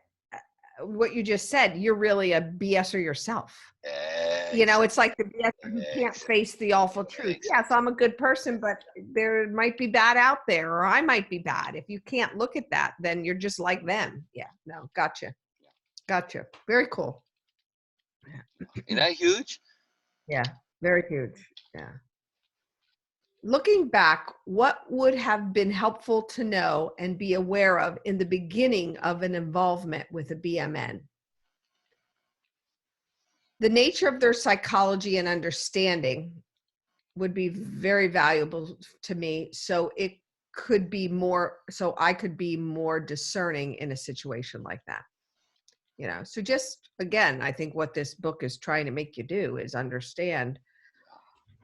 what you just said, you're really a BSer yourself. It's
Exactly.
like the BSer who can't
Exactly.
face the awful truth. Yes,
Exactly.
I'm a good person, but there might be bad out there, or I might be bad. If you can't look at that, then you're just like them. Yeah, no, gotcha. Gotcha. Very cool.
Isn't that huge?
Yeah, very huge. Yeah. Looking back, what would have been helpful to know and be aware of in the beginning of an involvement with a BMN? The nature of their psychology and understanding would be very valuable to me, so I could be more discerning in a situation like that. So just again, I think what this book is trying to make you do is understand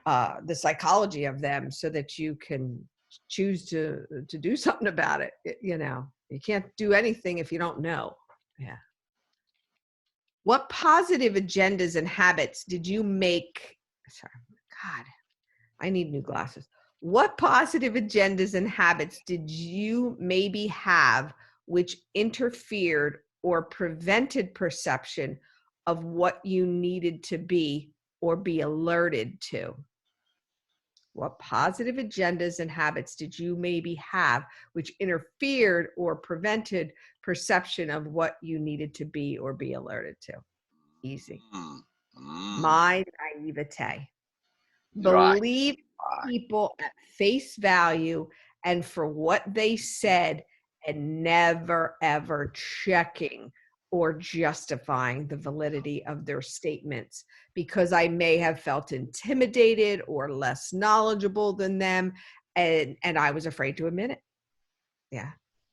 the psychology of them so that you can choose to do something about it. You can't do anything if you don't know. Yeah. What positive agendas and habits did you make? Sorry, God, I need new glasses. What positive agendas and habits did you maybe have which interfered or prevented perception of what you needed to be or be alerted to? What positive agendas and habits did you maybe have which interfered or prevented perception of what you needed to be or be alerted to? Easy.
Mm, mm,
My naivete.
right,
Believe
right.
people at face value and for what they said, and never ever checking or justifying the validity of their statements because I may have felt intimidated or less knowledgeable than them, and I was afraid to admit it. Yeah.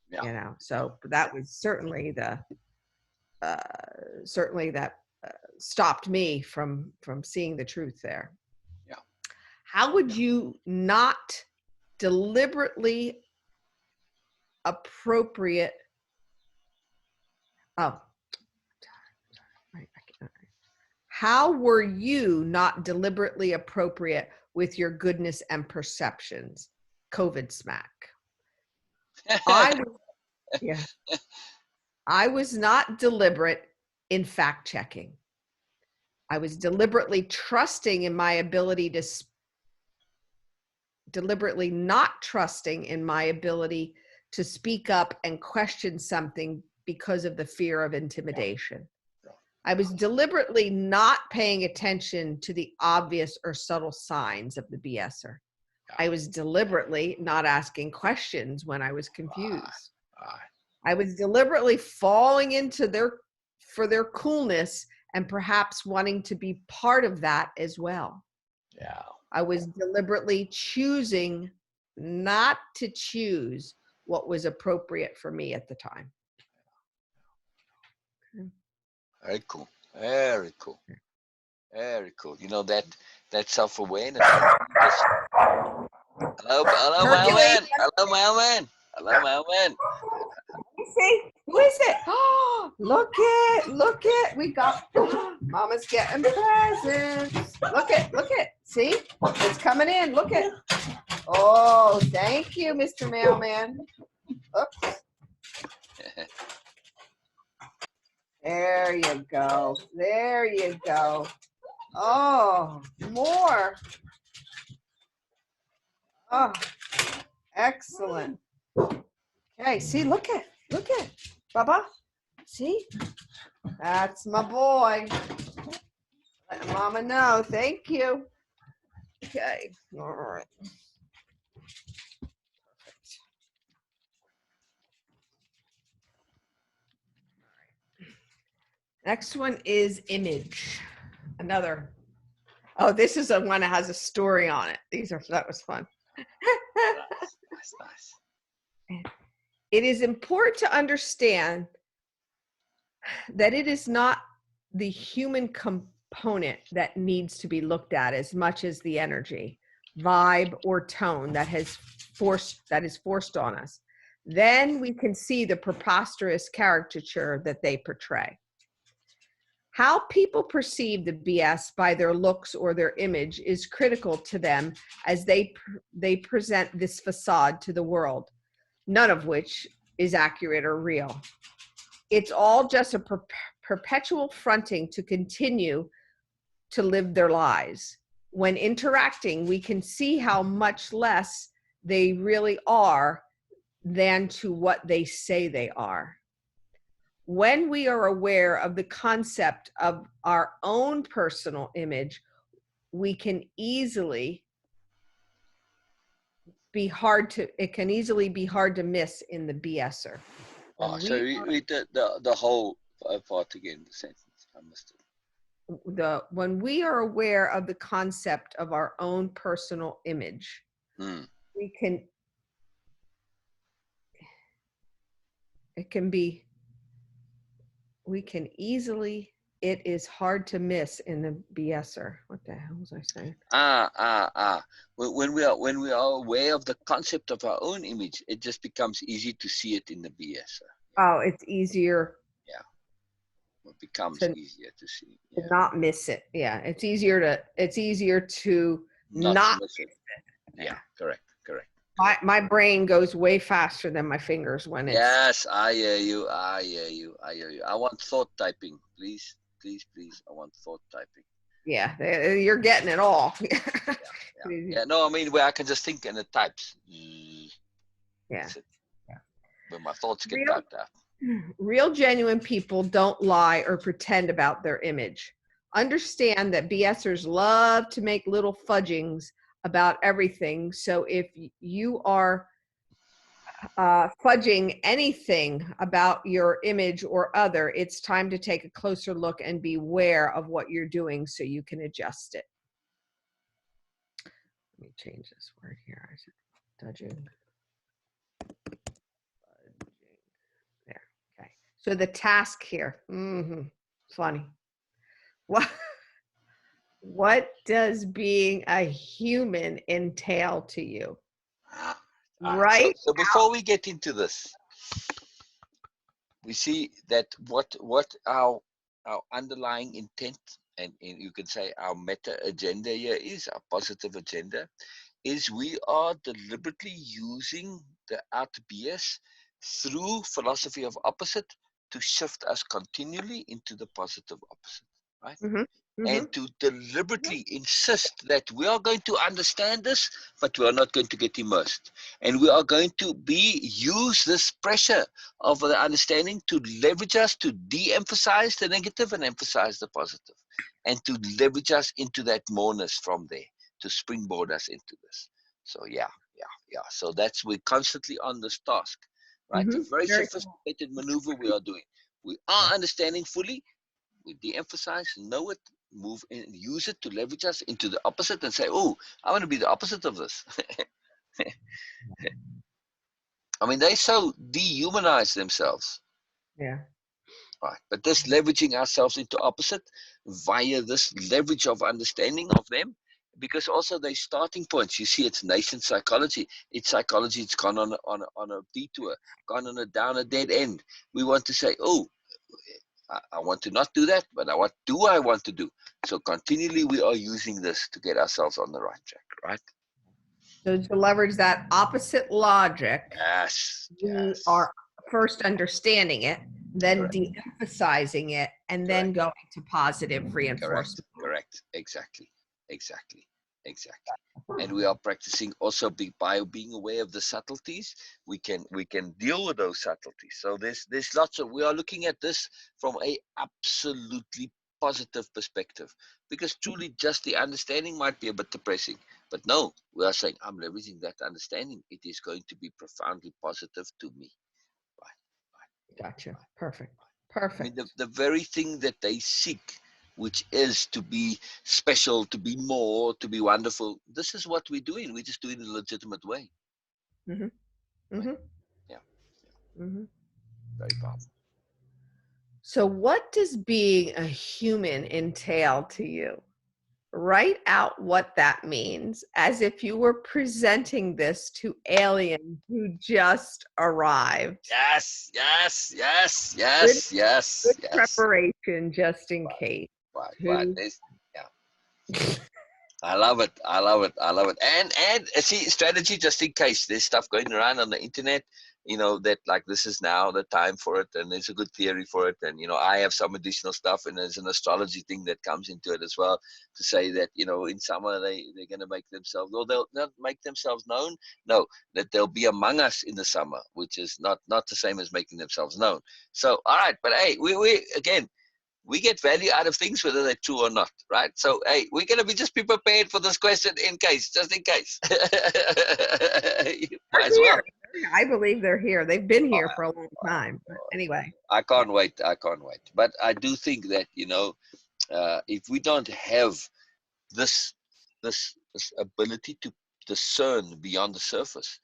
Yeah,
So that was uh, certainly that stopped me from seeing the truth there.
yeah.
How would you not deliberately appropriate? Oh, right. How were you not deliberately appropriate with your goodness and perceptions? COVID smack. I was, yeah. I was not deliberate in fact checking. I was deliberately trusting in my ability to deliberately not trusting in my ability to speak up and question something because of the fear of intimidation. I was deliberately not paying attention to the obvious or subtle signs of the BSer. I was deliberately not asking questions when I was confused.
Right.
I was deliberately falling into for their coolness and perhaps wanting to be part of that as well.
Yeah.
I was deliberately choosing not to choose what was appropriate for me at the time.
Very cool. Very cool. Very cool. That self-awareness. Hello,
Hercules,
mailman. Hello, mailman. Hello, mailman.
see, who is it? Oh, look it. We got, Mama's getting presents. Look it. See, it's coming in. Look it. Oh, thank you, Mr. Mailman. Oops. There you go. There you go. Oh, more. Oh, excellent. Okay, see, look it. Baba. See? That's my boy. Let Mama know. Thank you. Okay. All right. Next one is image. Another. Oh, this is the one that has a story on it. That was fun.
Nice, nice, nice.
it is important to understand that it is not the human component that needs to be looked at as much as the energy, vibe, or tone that is forced on us. Then we can see the preposterous caricature that they portray. How people perceive the BS by their looks or their image is critical to them as they present this facade to the world, none of which is accurate or real. It's all just a perpetual fronting to continue to live their lives. When interacting, we can see how much less they really are than to what they say they are. When we are aware of the concept of our own personal image, we can easily it can easily be hard to miss in the BSer.
Oh, so read the whole part again, the sentence. I missed it.
When we are aware of the concept of our own personal image, we can easily, it is hard to miss in the BSer. What the hell was I saying?
When we are aware of the concept of our own image, it just becomes easy to see it in the BSer.
Oh, it's easier.
Yeah. It becomes easier to see.
Yeah. Not miss it. Yeah. It's easier to not miss it.
Yeah, correct.
My brain goes way faster than my fingers when it's.
Yes, I hear you. I want thought typing, please. I want thought typing.
Yeah, you're getting it all.
Yeah. No, I mean where I can just think and it types.
Yeah.
Yeah. When my thoughts get typed out.
Real genuine people don't lie or pretend about their image. Understand that BSers love to make little fudgings about everything. So if you are fudging anything about your image or other, it's time to take a closer look and beware of what you're doing so you can adjust it. Let me change this word here. I said fudging. There. Okay. So the task here. Funny. What does being a human entail to you? Right.
So before we get into this, we see that what our underlying intent, and you can say our meta agenda here is, our positive agenda, is we are deliberately using the out BS through philosophy of opposite to shift us continually into the positive opposite, right? And to deliberately insist that we are going to understand this, but we are not going to get immersed. And we are going to use this pressure of the understanding to leverage us to de-emphasize the negative and emphasize the positive. And to leverage us into that moreness from there, to springboard us into this. So yeah. So we're constantly on this task, right? A very sophisticated maneuver we are doing. We are understanding fully, we de-emphasize, know it, move in, use it to leverage us into the opposite and say, oh, I want to be the opposite of this. I mean, they so dehumanize themselves.
Yeah.
Right. But this leveraging ourselves into opposite via this leverage of understanding of them, because also they starting points. You see, it's nascent psychology. It's psychology. It's gone on a detour, gone down a dead end. We want to say, oh, I want to not do that, but what do I want to do? So continually we are using this to get ourselves on the right track, right?
So to leverage that opposite logic,
we
are first understanding it, then de-emphasizing it, and then going to positive reinforcement.
Correct. Exactly. And we are practicing also by being aware of the subtleties. We can deal with those subtleties. So there's lots of, we are looking at this from a absolutely positive perspective, because truly just the understanding might be a bit depressing, but no, we are saying I'm leveraging that understanding. It is going to be profoundly positive to me. Right.
Gotcha. Perfect.
I mean, the very thing that they seek, which is to be special, to be more, to be wonderful. This is what we're doing. We're just doing it in a legitimate way.
Yeah. Mhm.
Very powerful.
So, what does being a human entail to you? Write out what that means as if you were presenting this to aliens who just arrived.
Yes, yes, yes,
Good,
yes,
good
yes, yes.
preparation just in
Right,
case.
right.
Who?
Yeah. I love it. I love it. I love it. And see, strategy just in case there's stuff going around on the internet, that like this is now the time for it, and there's a good theory for it, and I have some additional stuff, and there's an astrology thing that comes into it as well to say that in summer they're going to make themselves, or they'll not make themselves known. No, that they'll be among us in the summer, which is not the same as making themselves known. So all right, but hey, we again, we get value out of things whether they're true or not, right? So hey, we're gonna be prepared for this question in case, just in case. You might as
They're
well.
here. I believe they're here. They've been
Oh,
here for a long time. But anyway,
I
yeah.
can't wait. I can't wait. But I do think that if we don't have this this ability to discern beyond the surface,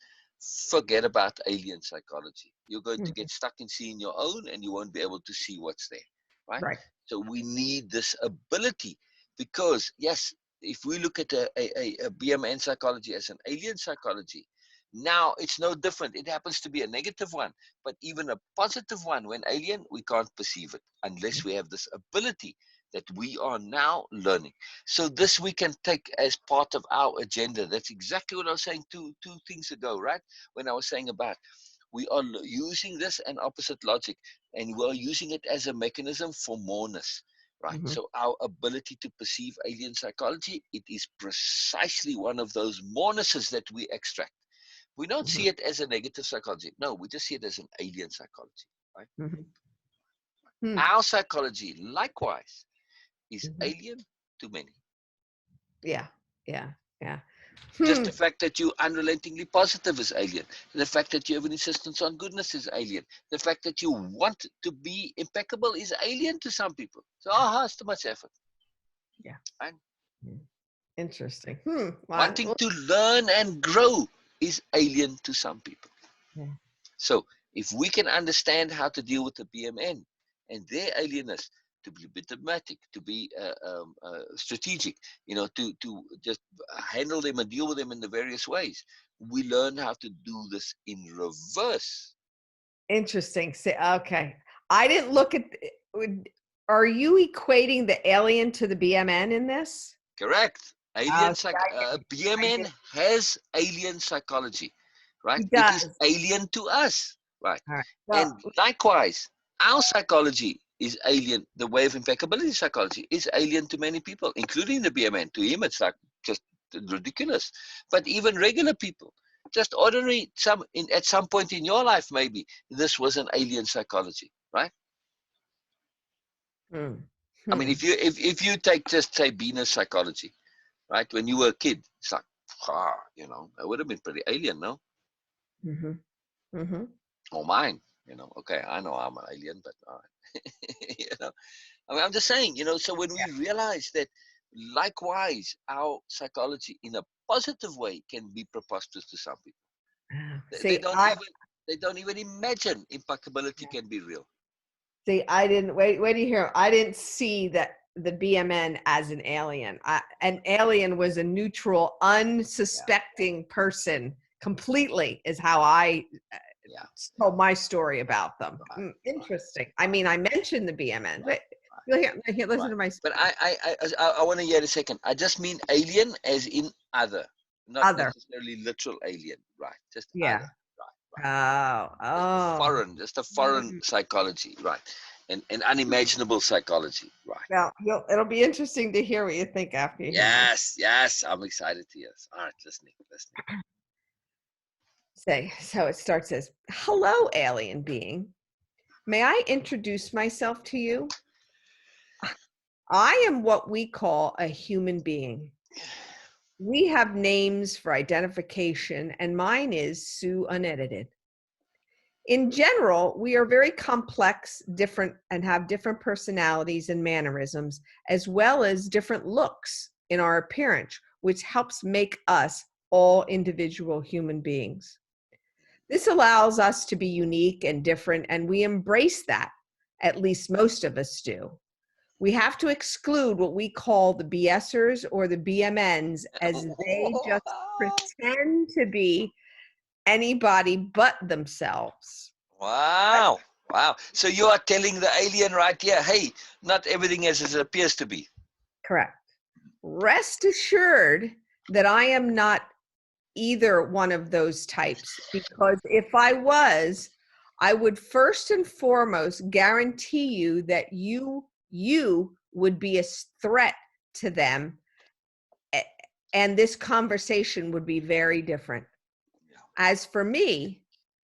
forget about alien psychology. You're going to
Mhm.
get stuck in seeing your own, and you won't be able to see what's there, right?
Right.
So we need this ability, because yes, if we look at a BMN psychology as an alien psychology, now it's no different. It happens to be a negative one, but even a positive one, when alien, we can't perceive it unless we have this ability that we are now learning. So this we can take as part of our agenda. That's exactly what I was saying two things ago, right? When I was saying about we are using this and opposite logic, and we are using it as a mechanism for moreness, right?
Mhm.
So our ability to perceive alien psychology, it is precisely one of those morenesses that we extract. We don't
Mhm.
see it as a negative psychology. No, we just see it as an alien psychology, right?
Mhm. Hmm.
Our psychology, likewise, is
Mhm.
alien to many.
Yeah. Yeah. Yeah.
Just
Hmm.
the fact that you're unrelentingly positive is alien. The fact that you have an insistence on goodness is alien. The fact that you want to be impeccable is alien to some people. So, it's too much effort.
Yeah.
Right?
Hmm. Interesting. Hmm. Wow.
Wanting
Well,
to learn and grow is alien to some people.
yeah.
So, if we can understand how to deal with the BMN and their alienness, to be diplomatic, to be strategic, to just handle them and deal with them in the various ways, we learn how to do this in reverse.
Interesting. Say, okay. I didn't look at. Are you equating the alien to the BMN in this?
Correct.
I did.
BMN has alien psychology, right?
He
It is
does.
alien to us, right?
All right.
And
Well,
likewise, our psychology is alien. The way of impeccability psychology is alien to many people, including the BMN. To him, it's like just ridiculous. But even regular people, just ordinary, at some point in your life, maybe this was an alien psychology, right?
hmm.
I mean,
Hmm.
if you take just say Beena's psychology, right? When you were a kid, it's like, that would have been pretty alien, no?
Mm-hmm. Mm-hmm.
Or mine, Okay, I know I'm an alien, but all right. I mean, I'm just saying, so when we realize that, likewise, our psychology in a positive way can be preposterous to some people. They
See,
don't even they don't even imagine impeccability can be real.
I didn't wait do you hear? I didn't see that the BMN as an alien. An alien was a neutral,
Yeah,
unsuspecting person completely is how I
yeah, yeah.
told my story about them.
Right, right,
Interesting. I
right,
mean, I mentioned the BMN,
right,
but listen
right.
to my
But
story.
I want to hear a second. I just mean alien as in other, not
Other.
necessarily literal alien. Right, just
Yeah.
other. Right.
Oh, oh.
Just a foreign psychology, right? And unimaginable psychology, right?
Well, it'll be interesting to hear what you think after you hear my
Yes, yes, I'm excited to hear this. All right, listening.
say. So it starts as, "Hello, alien being. May I introduce myself to you? I am what we call a human being. We have names for identification, and mine is Sue Unedited. In general, we are very complex, different, and have different personalities and mannerisms, as well as different looks in our appearance, which helps make us all individual human beings. This allows us to be unique and different, and we embrace that. At least most of us do. We have to exclude what we call the BSers or the BMNs, as they just pretend to be anybody but themselves.
Wow. Wow. So you are telling the alien right here, hey, not everything is as it appears to be.
Correct. Rest assured that I am not either one of those types, because if I was, I would first and foremost guarantee you that you would be a threat to them, and this conversation would be very different. As for me,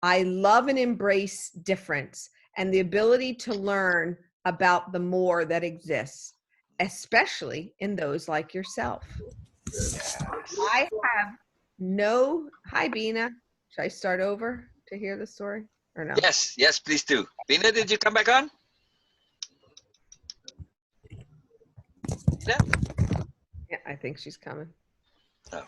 I love and embrace difference and the ability to learn about the more that exists, especially in those like yourself. I have no, hi Beena. Should I start over to hear the story or no?
Yes, yes, please do. Beena, did you come back on? Beena?
Yeah, I think she's coming.
No.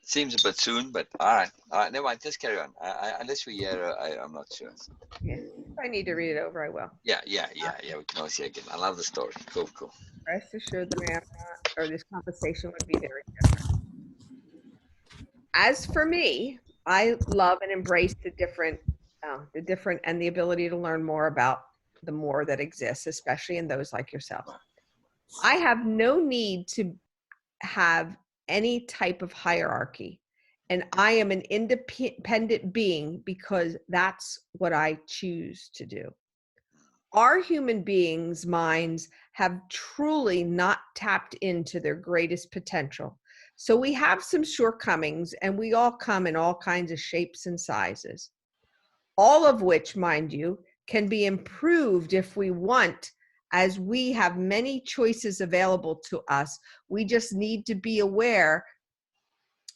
Seems a bit soon, but all right. All right, never mind. Just carry on. Unless we hear, I'm not sure.
Yeah. If I need to read it over, I will.
Yeah. We can always hear again. I love the story. Cool.
Rest assured that I am not, or this conversation would be very different. As for me, I love and embrace the different and the ability to learn more about the more that exists, especially in those like yourself. I have no need to have any type of hierarchy, and I am an independent being because that's what I choose to do. Our human beings' minds have truly not tapped into their greatest potential. So we have some shortcomings, and we all come in all kinds of shapes and sizes, all of which, mind you, can be improved if we want, as we have many choices available to us. We just need to be aware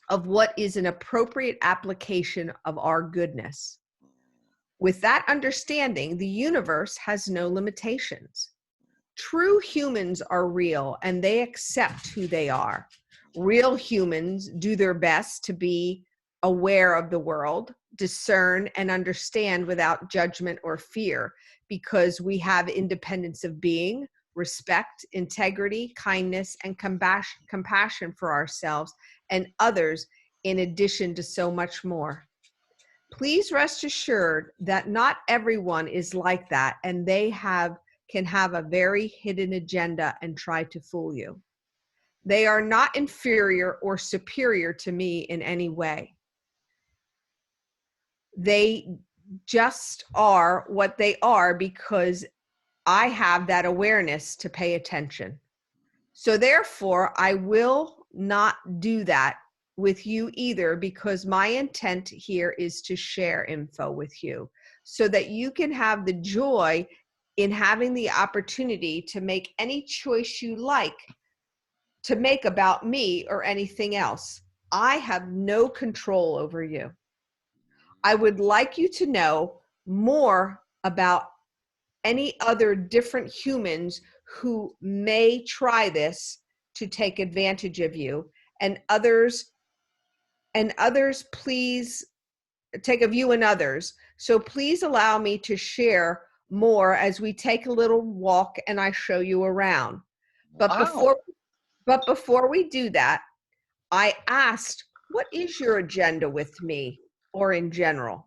of what is an appropriate application of our goodness. With that understanding, the universe has no limitations. True humans are real, and they accept who they are. Real humans do their best to be aware of the world, discern and understand without judgment or fear, because we have independence of being, respect, integrity, kindness, and compassion for ourselves and others, in addition to so much more. Please rest assured that not everyone is like that, and they can have a very hidden agenda and try to fool you. They are not inferior or superior to me in any way. They just are what they are because I have that awareness to pay attention. So therefore, I will not do that with you either, because my intent here is to share info with you so that you can have the joy in having the opportunity to make any choice you like to make about me or anything else. I have no control over you. I would like you to know more about any other different humans who may try this to take advantage of you, and others please take of you and others. So please allow me to share more as we take a little walk and I show you around. But before we do that, I asked, what is your agenda with me or in general?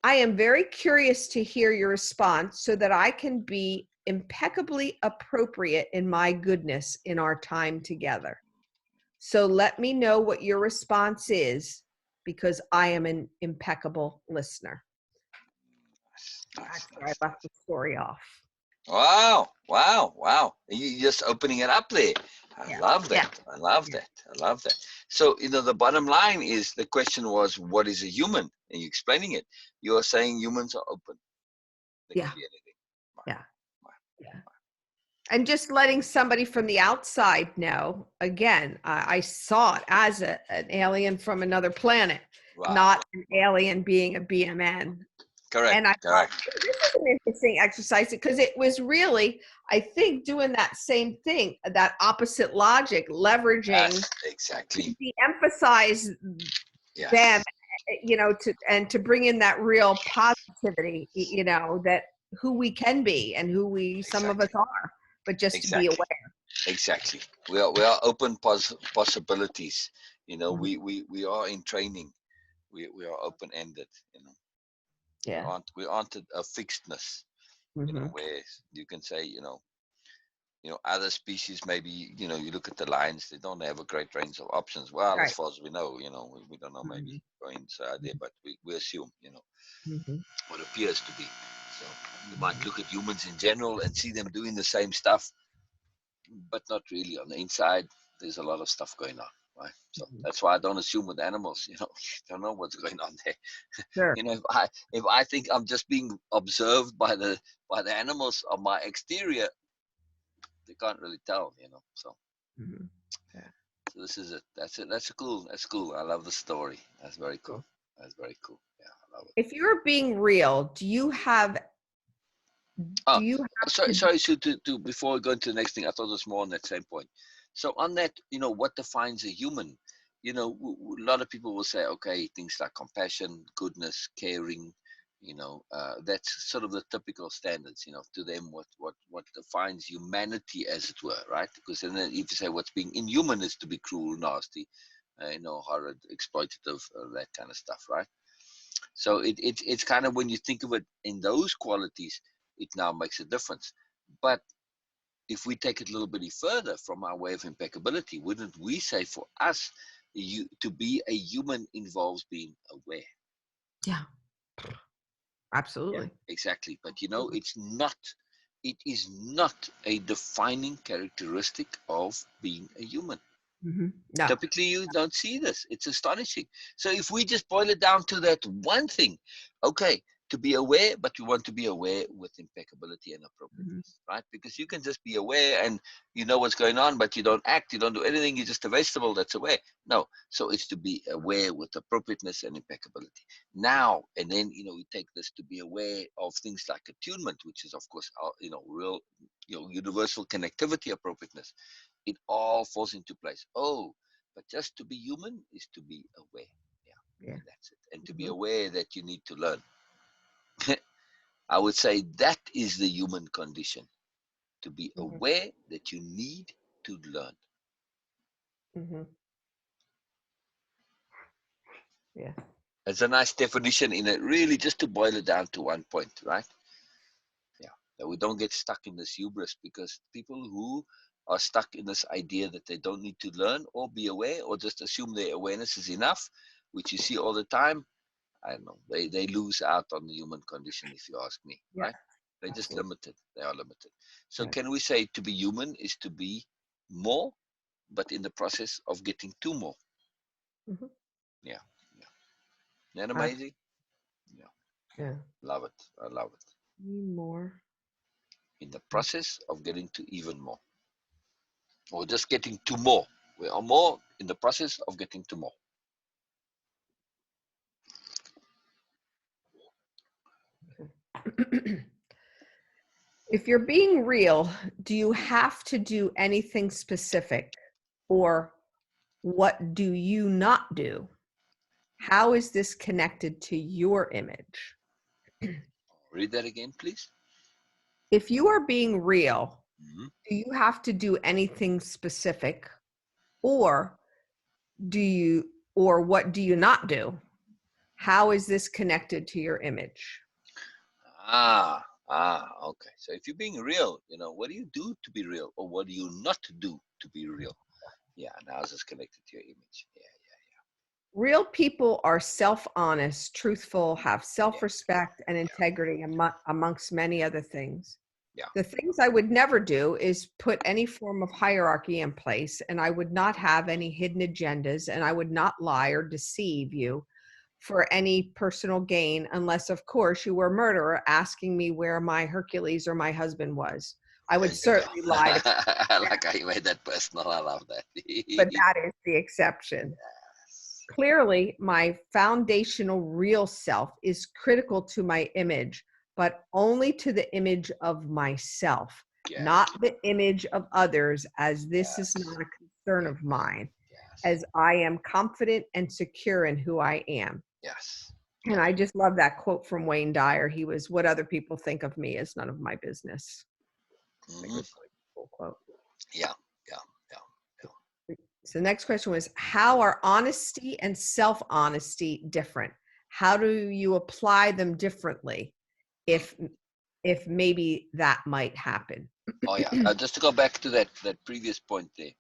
I am very curious to hear your response so that I can be impeccably appropriate in my goodness in our time together. So let me know what your response is, because I am an impeccable listener. That's where I left the story off.
Wow. You're just opening it up there. I love that. I love that. So, the bottom line is, the question was, what is a human? And you're explaining it. You're saying humans are open. They can be anything.
Yeah. And just letting somebody from the outside know, again, I saw it as an alien from another planet, not an alien being a BMN.
Correct.
And I thought, this is an interesting exercise, because it was really, I think, doing that same thing, that opposite logic, leveraging,
exactly,
to de-emphasize them to bring in that real positivity, that who we can be and who some of us
Exactly.
are, but just to be
Exactly.
aware.
Exactly. We are open possibilities.
Mhm.
We are in training. We are open ended.
Yeah.
We aren't a fixedness.
Hmm.
Where you can say, other species, maybe, you look at the lions, they don't have a great range of options. Well, as
Right.
far as we know, we don't know, maybe
Hmm.
going inside there, but we assume,
Hmm.
what appears to be. So you might look at humans in general and see them doing the same stuff, but not really. On the inside, there's a lot of stuff going on, right? So
Hmm.
that's why I don't assume with animals, don't know what's going on there.
Sure.
If I think I'm just being observed by the animals on my exterior, they can't really tell, So,
Hmm. Yeah.
so this is it. That's it. That's cool. That's cool. I love the story. That's very cool.
Cool.
That's very cool. Yeah, I love it.
If you're being real,
Oh,
do you have
sorry,
to do,
sorry. So to before we go into the next thing, I thought it was more on that same point. So on that, what defines a human? A lot of people will say, okay, things like compassion, goodness, caring. That's sort of the typical standards. To them, what defines humanity, as it were, right? Because then, if you say what's being inhuman is to be cruel, nasty, horrid, exploitative, that kind of stuff, right? So it's kind of, when you think of it in those qualities, it now makes a difference. But if we take it a little bit further from our way of impeccability, wouldn't we say for us, to be a human involves being aware?
yeah,
Yeah,
absolutely.
exactly. But it is not a defining characteristic of being a human.
Hmm. No.
Typically, you don't see this. It's astonishing. So if we just boil it down to that one thing, okay, to be aware, but we want to be aware with impeccability and
Hmm.
appropriateness, right? Because you can just be aware and you know what's going on, but you don't act, you don't do anything, you're just a vegetable that's aware. No. So it's to be aware with appropriateness and impeccability. Now, and then, we take this to be aware of things like attunement, which is, of course, real, universal connectivity appropriateness. It all falls into place. Oh, but just to be human is to be aware. Yeah,
Yeah.
and that's it. And to be
Hmm.
aware that you need to learn. I would say that is the human condition. To be
Hmm.
aware that you need to learn.
Hmm. Yeah.
It's a nice definition in it, really, just to boil it down to one point, right? Yeah. That we don't get stuck in this hubris, because people who are stuck in this idea that they don't need to learn or be aware, or just assume their awareness is enough, which you see all the time, I don't know. They lose out on the human condition, if you ask me,
Yeah.
right? They're just
Absolutely.
limited. They are limited. So
Right.
can we say to be human is to be more, but in the process of getting to more?
Hmm.
Yeah, yeah. Isn't that amazing? Yeah,
Yeah.
love it. I love it.
Need more.
In the process of getting to even more, or just getting to more. We are more in the process of getting to more.
If you're being real, do you have to do anything specific, or what do you not do? How is this connected to your image?
Read that again, please.
If you are being real,
Mhm.
do you have to do anything specific, or do you or what do you not do? How is this connected to your image?
Okay. So if you're being real, what do you do to be real, or what do you not do to be real? Yeah, now this is connected to your image. Yeah,
Real people are self-honest, truthful, have
yeah,
self-respect and integrity amongst many other things.
yeah,
The things I would never do is put any form of hierarchy in place, and I would not have any hidden agendas, and I would not lie or deceive you for any personal gain, unless, of course, you were a murderer asking me where my Hercules or my husband was. I
there
would
you go.
certainly lie to
I
that,
like how you made that personal. I love that.
but that is the exception. Clearly, my foundational real self is critical to my image, but only to the image of myself,
Yes,
not the image of others, as this is
yes,
not a concern
yes,
of mine,
yes.
as I am confident and secure in who I am.
Yes.
And I just love that quote from Wayne Dyer. He was, "What other people think of me is none of my business." I think it was a really cool quote.
Yeah. Yeah. Yeah.
So the next question was, how are honesty and self-honesty different? How do you apply them differently if maybe that might happen?
Oh yeah. Just to go back to that previous point there,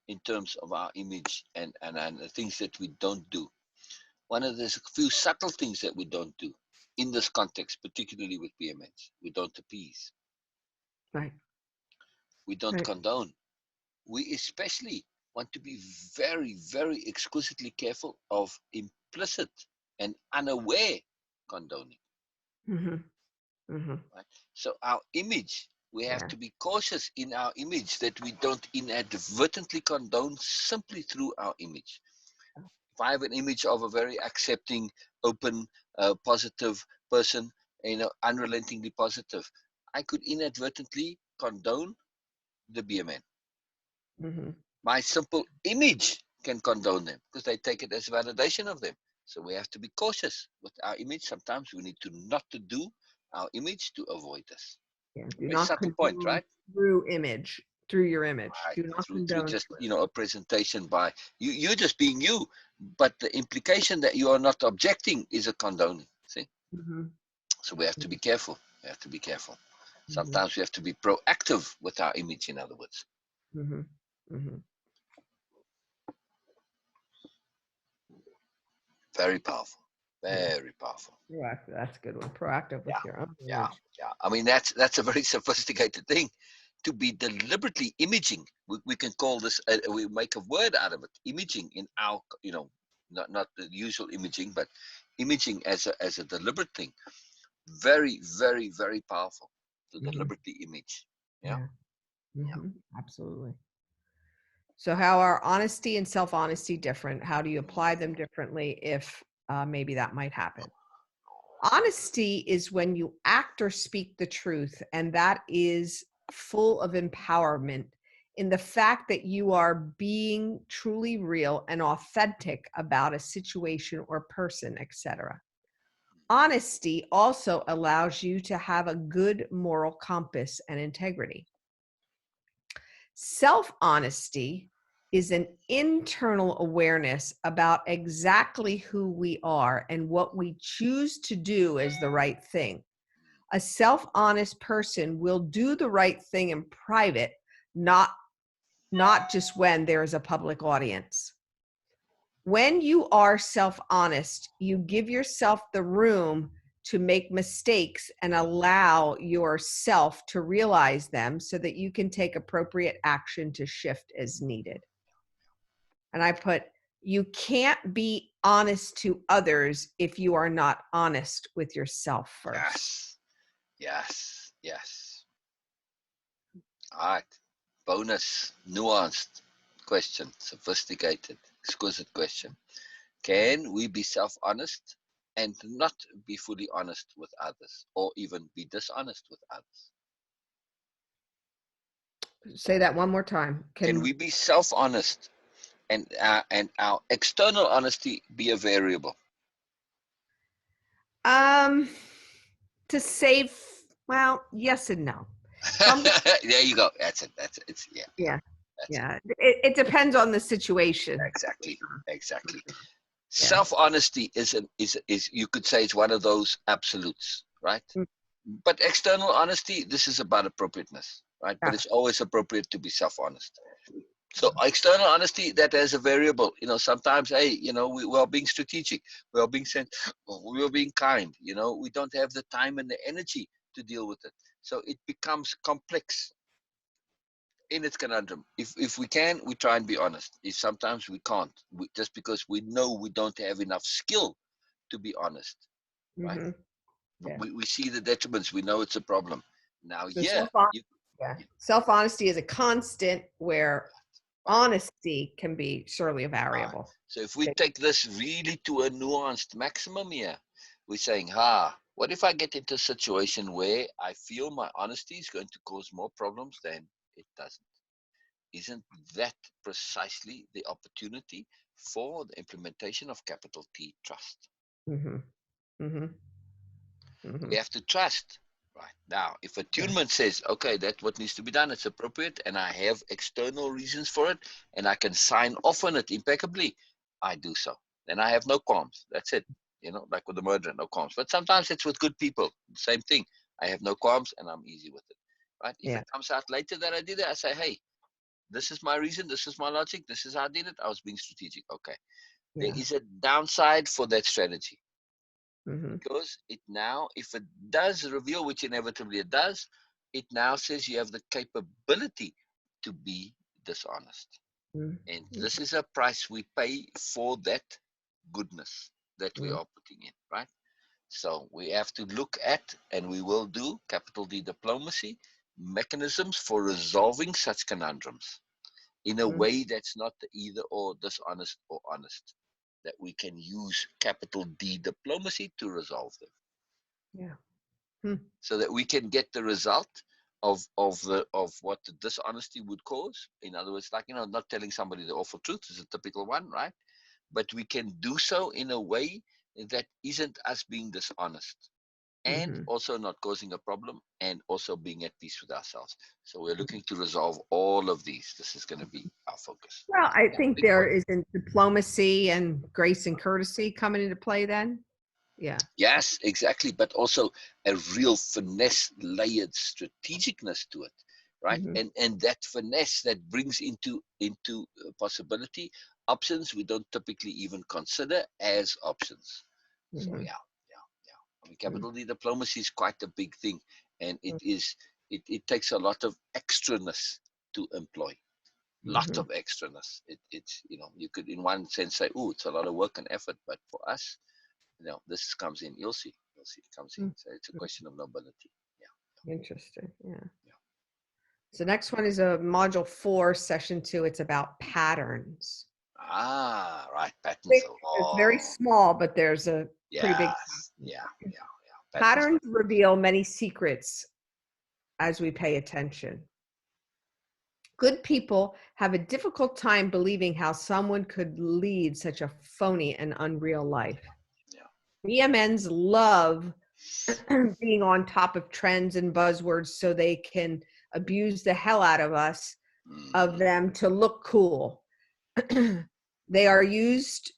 in terms of our image and the things that we don't do. There's a few subtle things that we don't do in this context, particularly with BMNs. We don't appease.
Right.
We don't
Right.
condone. We especially want to be very, very exquisitely careful of implicit and unaware condoning.
Mm-hmm. Mm-hmm.
Right? So our image, we have
Yeah.
to be cautious in our image that we don't inadvertently condone simply through our image. If I have an image of a very accepting, open, positive person, unrelentingly positive, I could inadvertently condone the BMN.
Mm-hmm.
My simple image can condone them because they take it as validation of them. So we have to be cautious with our image. Sometimes we need to not to do our image to avoid this.
Yeah. Do
Very
not
subtle point,
condone
right?
through your image.
Right.
Do not
Through
condone
just
through.
a presentation by you just being you, but the implication that you are not objecting is a condoning. See,
Mm-hmm.
so we have to be careful. We have to be careful.
Mm-hmm.
Sometimes we have to be proactive with our image. In other words,
Mm-hmm. Mm-hmm.
very powerful.
Yeah.
Very powerful.
Proactive. That's a good one. Proactive with
Yeah,
your own
yeah,
image.
yeah. I mean, that's a very sophisticated thing to be deliberately imaging. We can call this. We make a word out of it. Imaging in our, not the usual imaging, but imaging as a deliberate thing. Very, very, very powerful to
Mm-hmm.
deliberately image. Yeah,
Yeah.
yeah.
Mm-hmm. Absolutely. So, how are honesty and self-honesty different? How do you apply them differently if maybe that might happen? Honesty is when you act or speak the truth, and that is full of empowerment in the fact that you are being truly real and authentic about a situation or person, etc. Honesty also allows you to have a good moral compass and integrity. Self-honesty is an internal awareness about exactly who we are and what we choose to do as the right thing. A self-honest person will do the right thing in private, not just when there is a public audience. When you are self-honest, you give yourself the room to make mistakes and allow yourself to realize them so that you can take appropriate action to shift as needed. And I put, you can't be honest to others if you are not honest with yourself first.
Yes, yes, yes. All right. Bonus, nuanced question, sophisticated, exquisite question. Can we be self-honest and not be fully honest with others, or even be dishonest with others?
Say that one more time.
Can we be self-honest and our external honesty be a variable?
Um to save, well, yes and no. Some,
There you go. That's it. That's it. It's yeah, yeah.
yeah,
That's it.
yeah. It depends on the situation.
Exactly. Exactly.
Yeah.
Self-honesty is you could say it's one of those absolutes, right?
Mm,
But external honesty, this is about appropriateness, right? But it's
abs-
always appropriate to be self-honest. So external honesty, that has a variable. Sometimes, hey, we are being strategic, we are being sent, we are being kind. We don't have the time and the energy to deal with it. So it becomes complex in its conundrum. If we can, we try and be honest. If sometimes we can't, just because we know we don't have enough skill to be honest, right?
mhm, yeah.
We see the detriments. We know it's a problem. Now,
So
yeah,
yeah. Self-honesty is a constant where
right.
honesty can be surely a
All right.
variable.
So if we
Okay.
take this really to a nuanced maximum here, we're saying, what if I get into a situation where I feel my honesty is going to cause more problems than it doesn't? Isn't that precisely the opportunity for the implementation of capital T trust?
Mm-hmm. Mm-hmm. Mm-hmm.
We have to trust. Right now, if
Yeah.
attunement says, okay, that's what needs to be done, it's appropriate, and I have external reasons for it, and I can sign off on it impeccably, I do so. Then I have no qualms. That's it. Like with the murder, no qualms. But sometimes it's with good people. Same thing. I have no qualms, and I'm easy with it. Right? If
Yeah.
it comes out later that I did it, I say, hey, this is my reason. This is my logic. This is how I did it. I was being strategic. Okay. There
Yeah.
is a downside for that strategy.
Mm-hmm.
Because it now, if it does reveal, which inevitably it does, it now says you have the capability to be dishonest. And
Mm-hmm.
this is a price we pay for that goodness that we
Mm-hmm.
are putting in, right? So we have to look at, and we will do, capital D diplomacy, mechanisms for resolving such conundrums in a
Mm-hmm.
way that's not either or dishonest or honest, that we can use capital D diplomacy to resolve them,
Yeah. Hmm.
so that we can get the result of what the dishonesty would cause. In other words, like, not telling somebody the awful truth is a typical one, right? But we can do so in a way that isn't us being dishonest, and
Mm-hmm.
also not causing a problem, and also being at peace with ourselves. So we're looking to resolve all of these. This is going to be our focus.
Well, I
Yeah,
think
big
there
one.
isn't diplomacy and grace and courtesy coming into play then. Yeah.
Yes, exactly, but also a real finesse, layered strategicness to it, right?
Mm-hmm.
And that finesse that brings into possibility options we don't typically even consider as options. So
Mm-hmm.
yeah. I mean, capital D diplomacy is quite a big thing, and it takes a lot of extraness to employ. Lot
Mm-hmm.
of extraness. It's you could in one sense say, oh, it's a lot of work and effort, but for us, this comes in. You'll see it comes in. So it's a question of nobility.
Interesting. Yeah.
Yeah.
So next one is a module 4, session 2. It's about patterns.
Right. Patterns.
It's very small, but there's a pretty big
Yes. Yeah. Patterns.
patterns reveal many secrets as we pay attention. Good people have a difficult time believing how someone could lead such a phony and unreal life.
Yeah.
BMNs love being on top of trends and buzzwords so they can abuse the hell out of us, of
Mm,
them to look cool. They are used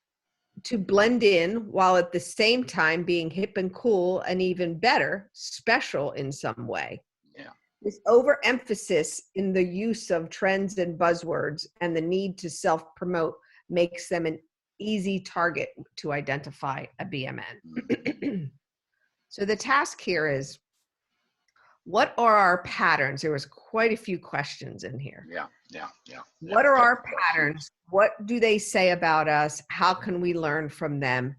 to blend in while at the same time being hip and cool and even better, special in some way.
yeah.
This overemphasis in the use of trends and buzzwords and the need to self-promote makes them an easy target to identify a
Mm,
BMN. So the task here is, what are our patterns? There was quite a few questions in here.
yeah.
What are
Very
our patterns? What do they say about us? How can we learn from them?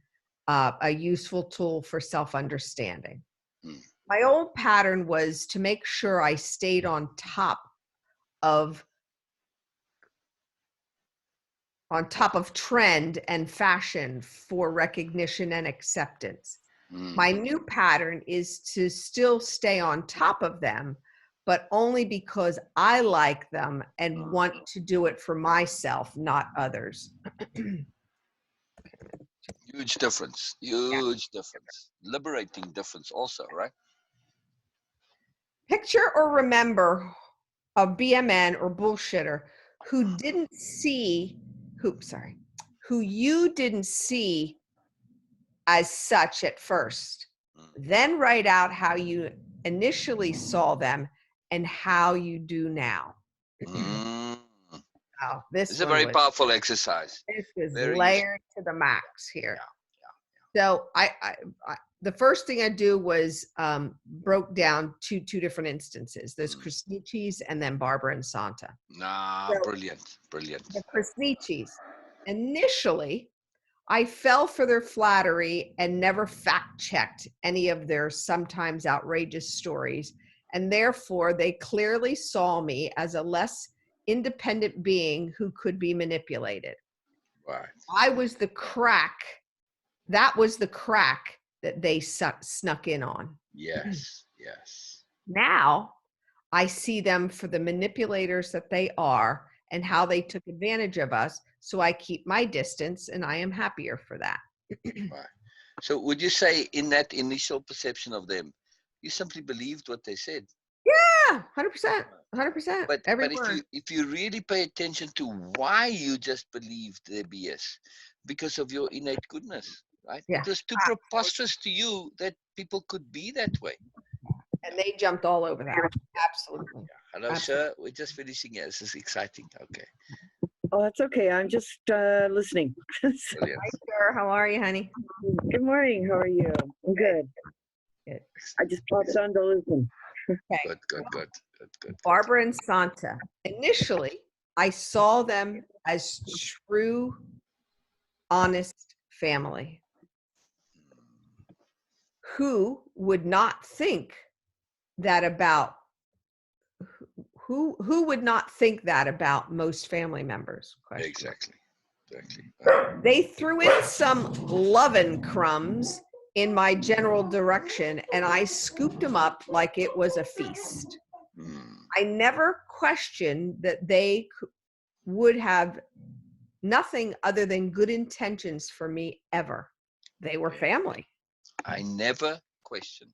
A useful tool for self-understanding.
Mm,
My old pattern was to make sure I stayed of on top of trend and fashion for recognition and acceptance. My
mm,
new pattern is to still stay on top of them, but only because I like them and
mm.
want to do it for myself, not others.
Huge difference.
Yeah.
Huge difference. Liberating difference also, right?
Picture or remember a BMN or bullshitter who didn't see, who you didn't see as such at first.
Mm.
Then write out how you initially saw them and how you do now.
Mm.
Oh,
It's a very powerful exercise.
this was
Very useful.
layered to the max here.
Yeah.
So I the first thing I do was broke down two different instances. There's
Mm.
Krasnichis and then Barbara and Santa.
Nah,
So
brilliant.
the Krasnichis, initially, I fell for their flattery and never fact checked any of their sometimes outrageous stories. And therefore, they clearly saw me as a less independent being who could be manipulated.
Right.
I was the crack. That was the crack that they snuck in on.
Yes.
Now I see them for the manipulators that they are and how they took advantage of us. So I keep my distance and I am happier for that.
Right. So would you say in that initial perception of them, you simply believed what they said?
Yeah, 100%, 100%, every
But
word.
if you really pay attention to why you just believed their BS, because of your innate goodness, right?
Yeah,
It was too preposterous to you that people could be that way.
and they jumped all over that. Absolutely.
Hello,
Absolutely.
sir. We're just finishing. Yeah, this is exciting. Okay,
Oh, that's okay. I'm just listening.
brilliant.
Hi, sir. How are you, honey?
Good morning. How are you? I'm good.
Good.
I just popped on to listen.
Okay.
Good, good, good, good, good.
Barbara and Santa. Initially, I saw them as true, honest family who would not think that about who would not think that about most family members? Question mark.
Exactly, exactly.
They threw in some lovin' crumbs in my general direction, and I scooped them up like it was a feast.
Mm,
I never questioned that they would have nothing other than good intentions for me ever. They were family.
I never questioned.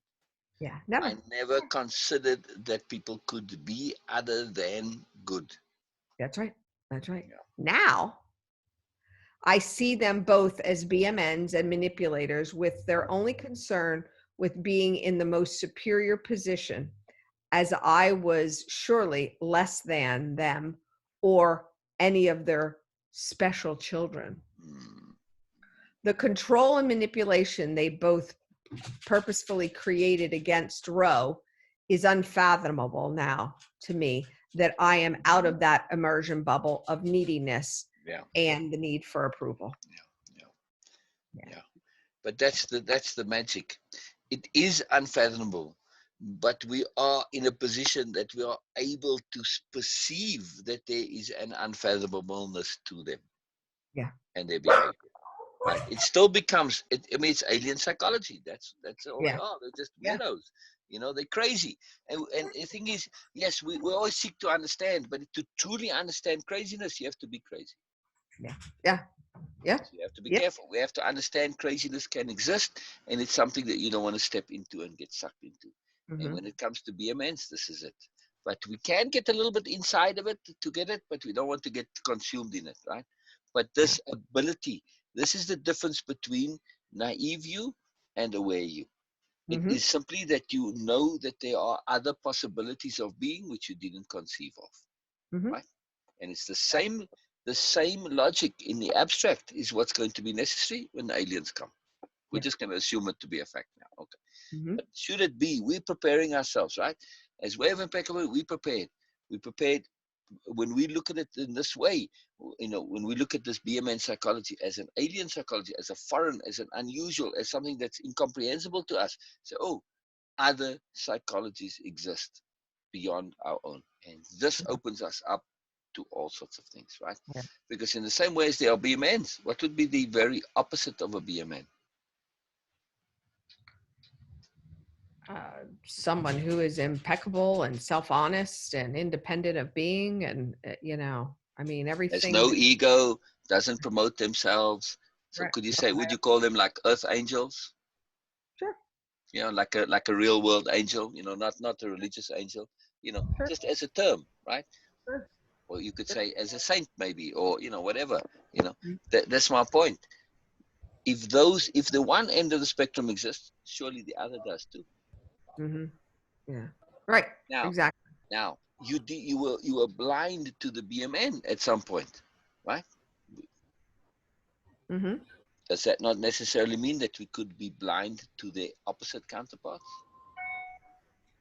Yeah, never.
I never considered that people could be other than good.
That's right. That's right.
Yeah.
Now I see them both as BMNs and manipulators with their only concern with being in the most superior position, as I was surely less than them or any of their special children.
Mm,
The control and manipulation they both purposefully created against Roe is unfathomable now to me, that I am out of that immersion bubble of neediness
yeah,
and the need for approval.
yeah,
Yeah.
yeah. But that's the magic. It is unfathomable, but we are in a position that we are able to perceive that there is an unfathomableness to them
Yeah.
and their behavior. Right? It still becomes. I mean, it's alien psychology. That's all they
Yeah.
are. They're just
Yeah.
weirdos. You know, they're crazy. And the thing is, yes, we always seek to understand, but to truly understand craziness, you have to be crazy.
Yeah. Yeah. Yeah.
So you have to be
Yeah.
careful. We have to understand craziness can exist, and it's something that you don't want to step into and get sucked into. And
Mm-hmm.
when it comes to BMNs, this is it. But we can get a little bit inside of it to get it, but we don't want to get consumed in it, right? But this ability, this is the difference between naive you and aware you. It
Mm-hmm.
is simply that you know that there are other possibilities of being which you didn't conceive of,
Mm-hmm.
right? And it's the same logic in the abstract is what's going to be necessary when the aliens come. We're
Yeah.
just going to assume it to be a fact now. Okay.
Mm-hmm.
But should it be, we're preparing ourselves, right? As way of impeccable, we prepared. We prepared when we look at it in this way, when we look at this BMN psychology as an alien psychology, as a foreign, as an unusual, as something that's incomprehensible to us. So, other psychologies exist beyond our own. And this opens us up to all sorts of things, right?
Yeah.
Because in the same way as there are BMNs, what would be the very opposite of a BMN?
Someone who is impeccable and self-honest and independent of being, and I mean,
There's
everything
no
that,
ego, doesn't promote themselves. So
right.
could you say, would you call them like earth angels?
Sure.
Like a real world angel, not a religious angel,
Sure.
just as a term, right?
Sure.
Or you could
Sure.
say as a saint maybe, or whatever.
Mhm.
That's my point. If the one end of the spectrum exists, surely the other does too.
Mm-hmm. Yeah. Right.
Now,
Exactly.
you were blind to the BMN at some point, right?
Mm-hmm.
Does that not necessarily mean that we could be blind to the opposite counterparts?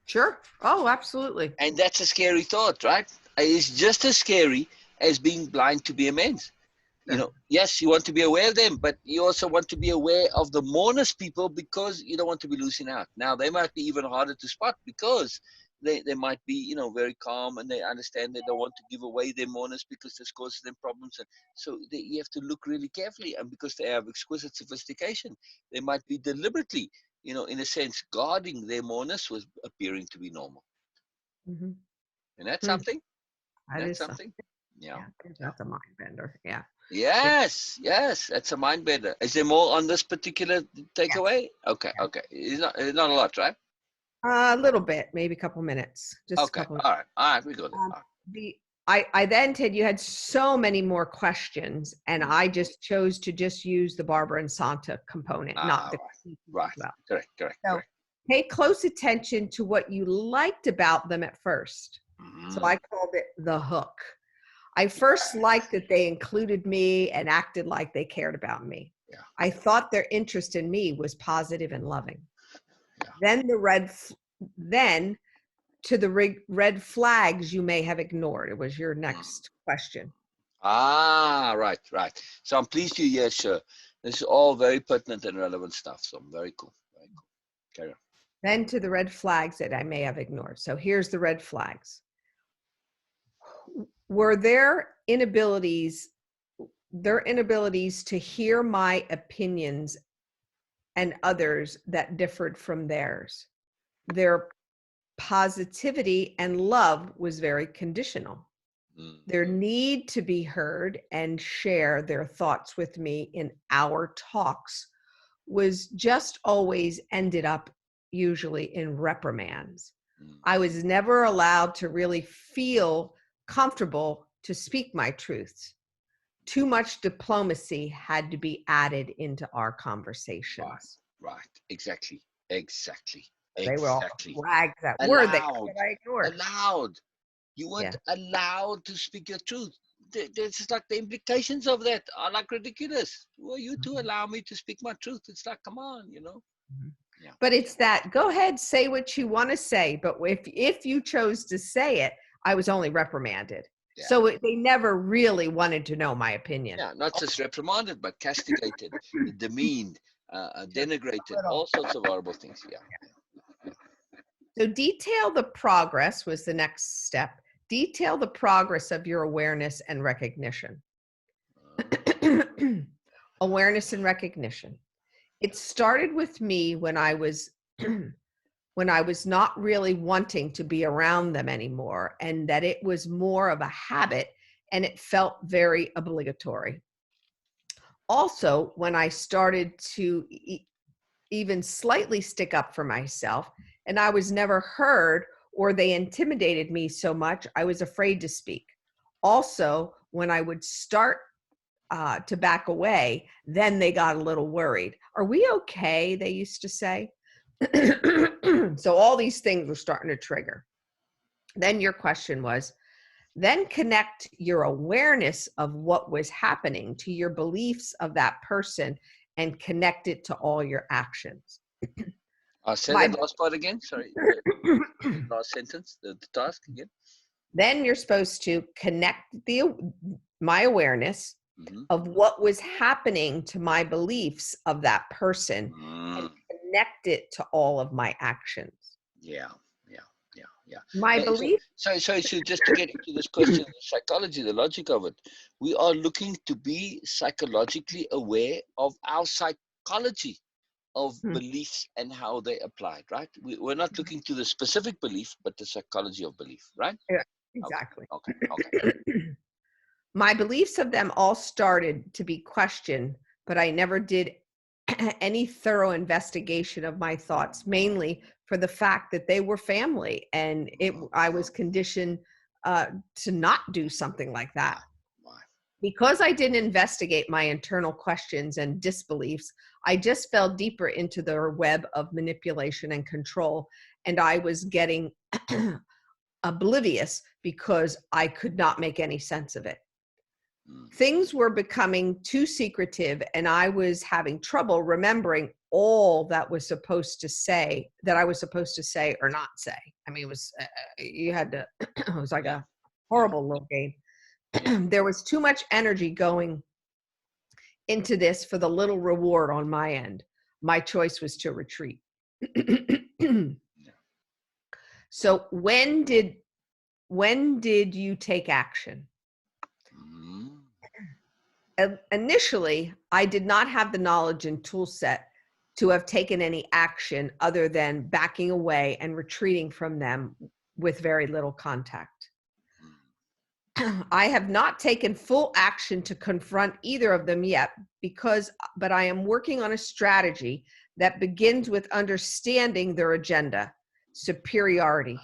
Sure. Oh, absolutely.
And that's a scary thought, right? It's just as scary as being blind to BMNs.
Yeah.
Yes, you want to be aware of them, but you also want to be aware of the mourners people because you don't want to be losing out. Now, they might be even harder to spot because they might be, very calm and they understand they don't want to give away their mourners because this causes them problems. And so you have to look really carefully. And because they have exquisite sophistication, they might be deliberately, in a sense, guarding their mourners with appearing to be normal.
Mm-hmm.
And that's
Hmm.
something.
That
That's
is something.
something. Yeah.
Yeah.
Yeah.
That's a mind bender. Yeah.
Yes, yes, that's a mind bender. Is there more on this particular takeaway? Okay,
Yeah.
okay. It's not a lot, right?
A little bit, maybe a couple minutes, just a
Okay,
couple.
all right, we got it.
Um,
All right.
the I then, Ted, you had so many more questions, and I just chose to just use the Barbara and Santa component, not the
Right,
well.
correct, correct,
So
correct.
pay close attention to what you liked about them at first. So
Mhm.
I called it the hook. I first liked that they included me and acted like they cared about me.
Yeah.
I thought their interest in me was positive and loving.
Yeah.
Then then to the red flags you may have ignored. It was your next question.
Ah, right, right. So I'm pleased you're here, sure. This is all very pertinent and relevant stuff. So very cool, very cool. Carry on.
Then to the red flags that I may have ignored. So here's the red flags. Were their inabilities to hear my opinions and others that differed from theirs. Their positivity and love was very conditional. Their need to be heard and share their thoughts with me in our talks was just always ended up usually in reprimands. I was never allowed to really feel comfortable to speak my truths. Too much diplomacy had to be added into our conversations.
Right, exactly, exactly,
They were all
exactly.
flags that were there
Allowed,
that I ignored.
allowed. You
Yeah.
weren't allowed to speak your truth. It's just like the implications of that are like ridiculous. Well, you to allow me to speak my truth. It's like, come on, you know. Yeah.
But it's that, go ahead, say what you want to say. But if you chose to say it, I was only reprimanded.
Yeah.
So they never really wanted to know my opinion.
Yeah, not just reprimanded, but castigated, demeaned, denigrated, all sorts of horrible things. Yeah.
So detail the progress was the next step. Detail the progress of your awareness and recognition. Awareness and recognition. It started with me when I was when I was not really wanting to be around them anymore, and that it was more of a habit and it felt very obligatory. Also, when I started to even slightly stick up for myself and I was never heard, or they intimidated me so much, I was afraid to speak. Also, when I would start to back away, then they got a little worried. Are we okay? They used to say. So all these things were starting to trigger. Then your question was, then connect your awareness of what was happening to your beliefs of that person and connect it to all your actions.
Say that last part again. Sorry. Last sentence, the task again.
Then you're supposed to connect my awareness of what was happening to my beliefs of that person and connect it to all of my actions.
Yeah.
My belief.
So just to get into this question, the psychology, the logic of it, we are looking to be psychologically aware of our psychology of beliefs and how they applied, right? We're not looking to the specific belief, but the psychology of belief, right?
Yeah, exactly.
Okay.
My beliefs of them all started to be questioned, but I never did any thorough investigation of my thoughts, mainly for the fact that they were family and I was conditioned to not do something like that.
Why?
Because I didn't investigate my internal questions and disbeliefs, I just fell deeper into their web of manipulation and control, and I was getting oblivious because I could not make any sense of it. Things were becoming too secretive, and I was having trouble remembering all that was supposed to say, that I was supposed to say or not say. I mean, it was, you had to, it was like a horrible little game. There was too much energy going into this for the little reward on my end. My choice was to retreat. So when did you take action? Initially, I did not have the knowledge and tool set to have taken any action other than backing away and retreating from them with very little contact. I have not taken full action to confront either of them yet but I am working on a strategy that begins with understanding their agenda, superiority,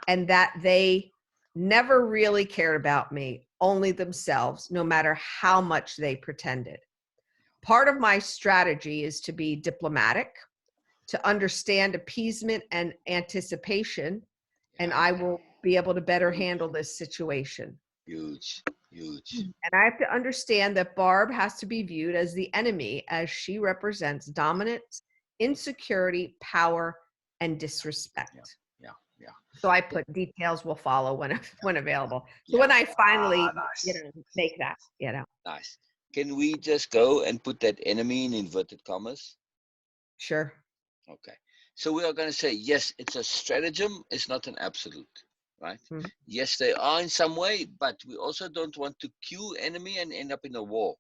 and that they never really cared about me, only themselves, no matter how much they pretended. Part of my strategy is to be diplomatic, to understand appeasement and anticipation, and I will be able to better handle this situation.
Huge, huge.
And I have to understand that Barb has to be viewed as the enemy, as she represents dominance, insecurity, power, and disrespect.
Yeah.
So I put details will follow when available. So when I finally,
nice.
make that,
Nice. Can we just go and put that enemy in inverted commas?
Sure.
Okay. So we are going to say, yes, it's a stratagem. It's not an absolute, right?
Mhm.
Yes, they are in some way, but we also don't want to cue enemy and end up in a war,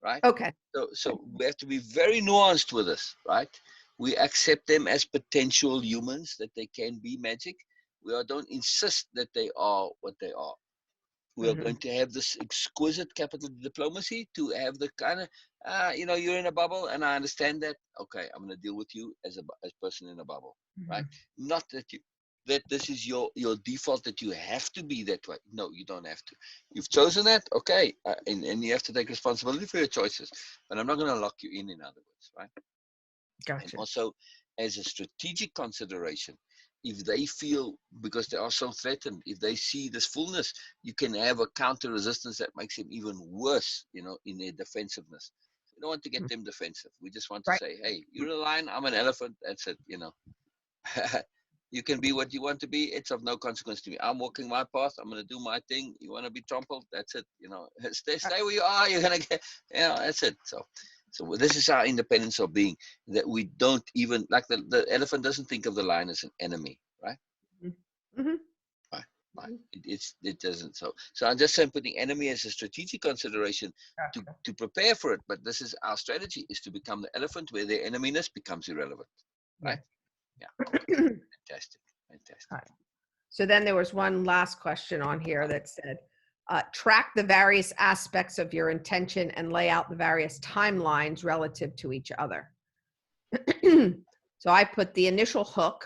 right?
Okay.
So we have to be very nuanced with this, right? We accept them as potential humans, that they can be magic. We don't insist that they are what they are. We are
Mhm.
going to have this exquisite capital diplomacy to have the kind of, you're in a bubble, and I understand that. Okay, I'm going to deal with you as a person in a bubble, right? Not that this is your default, that you have to be that way. No, you don't have to. You've chosen that, okay, and you have to take responsibility for your choices. But I'm not going to lock you in other words, right? And
Gotcha.
also, as a strategic consideration, if they feel, because they are so threatened, if they see this fullness, you can have a counter resistance that makes them even worse, in their defensiveness. We don't want to get them defensive. We just want to
Right.
say, hey, you're a lion, I'm an elephant. That's it. You can be what you want to be. It's of no consequence to me. I'm walking my path. I'm going to do my thing. You want to be trampled? That's it. Stay where you are. You're going to get, that's it. So this is our independence of being, that we don't even, like the elephant doesn't think of the lion as an enemy, right?
Mm-hmm.
Right. It doesn't. So I'm just saying, putting enemy as a strategic consideration to prepare for it. But this is our strategy, is to become the elephant where their eneminess becomes irrelevant, right? Yeah. Okay. Fantastic.
Right. So then there was one last question on here that said, track the various aspects of your intention and lay out the various timelines relative to each other. So I put the initial hook.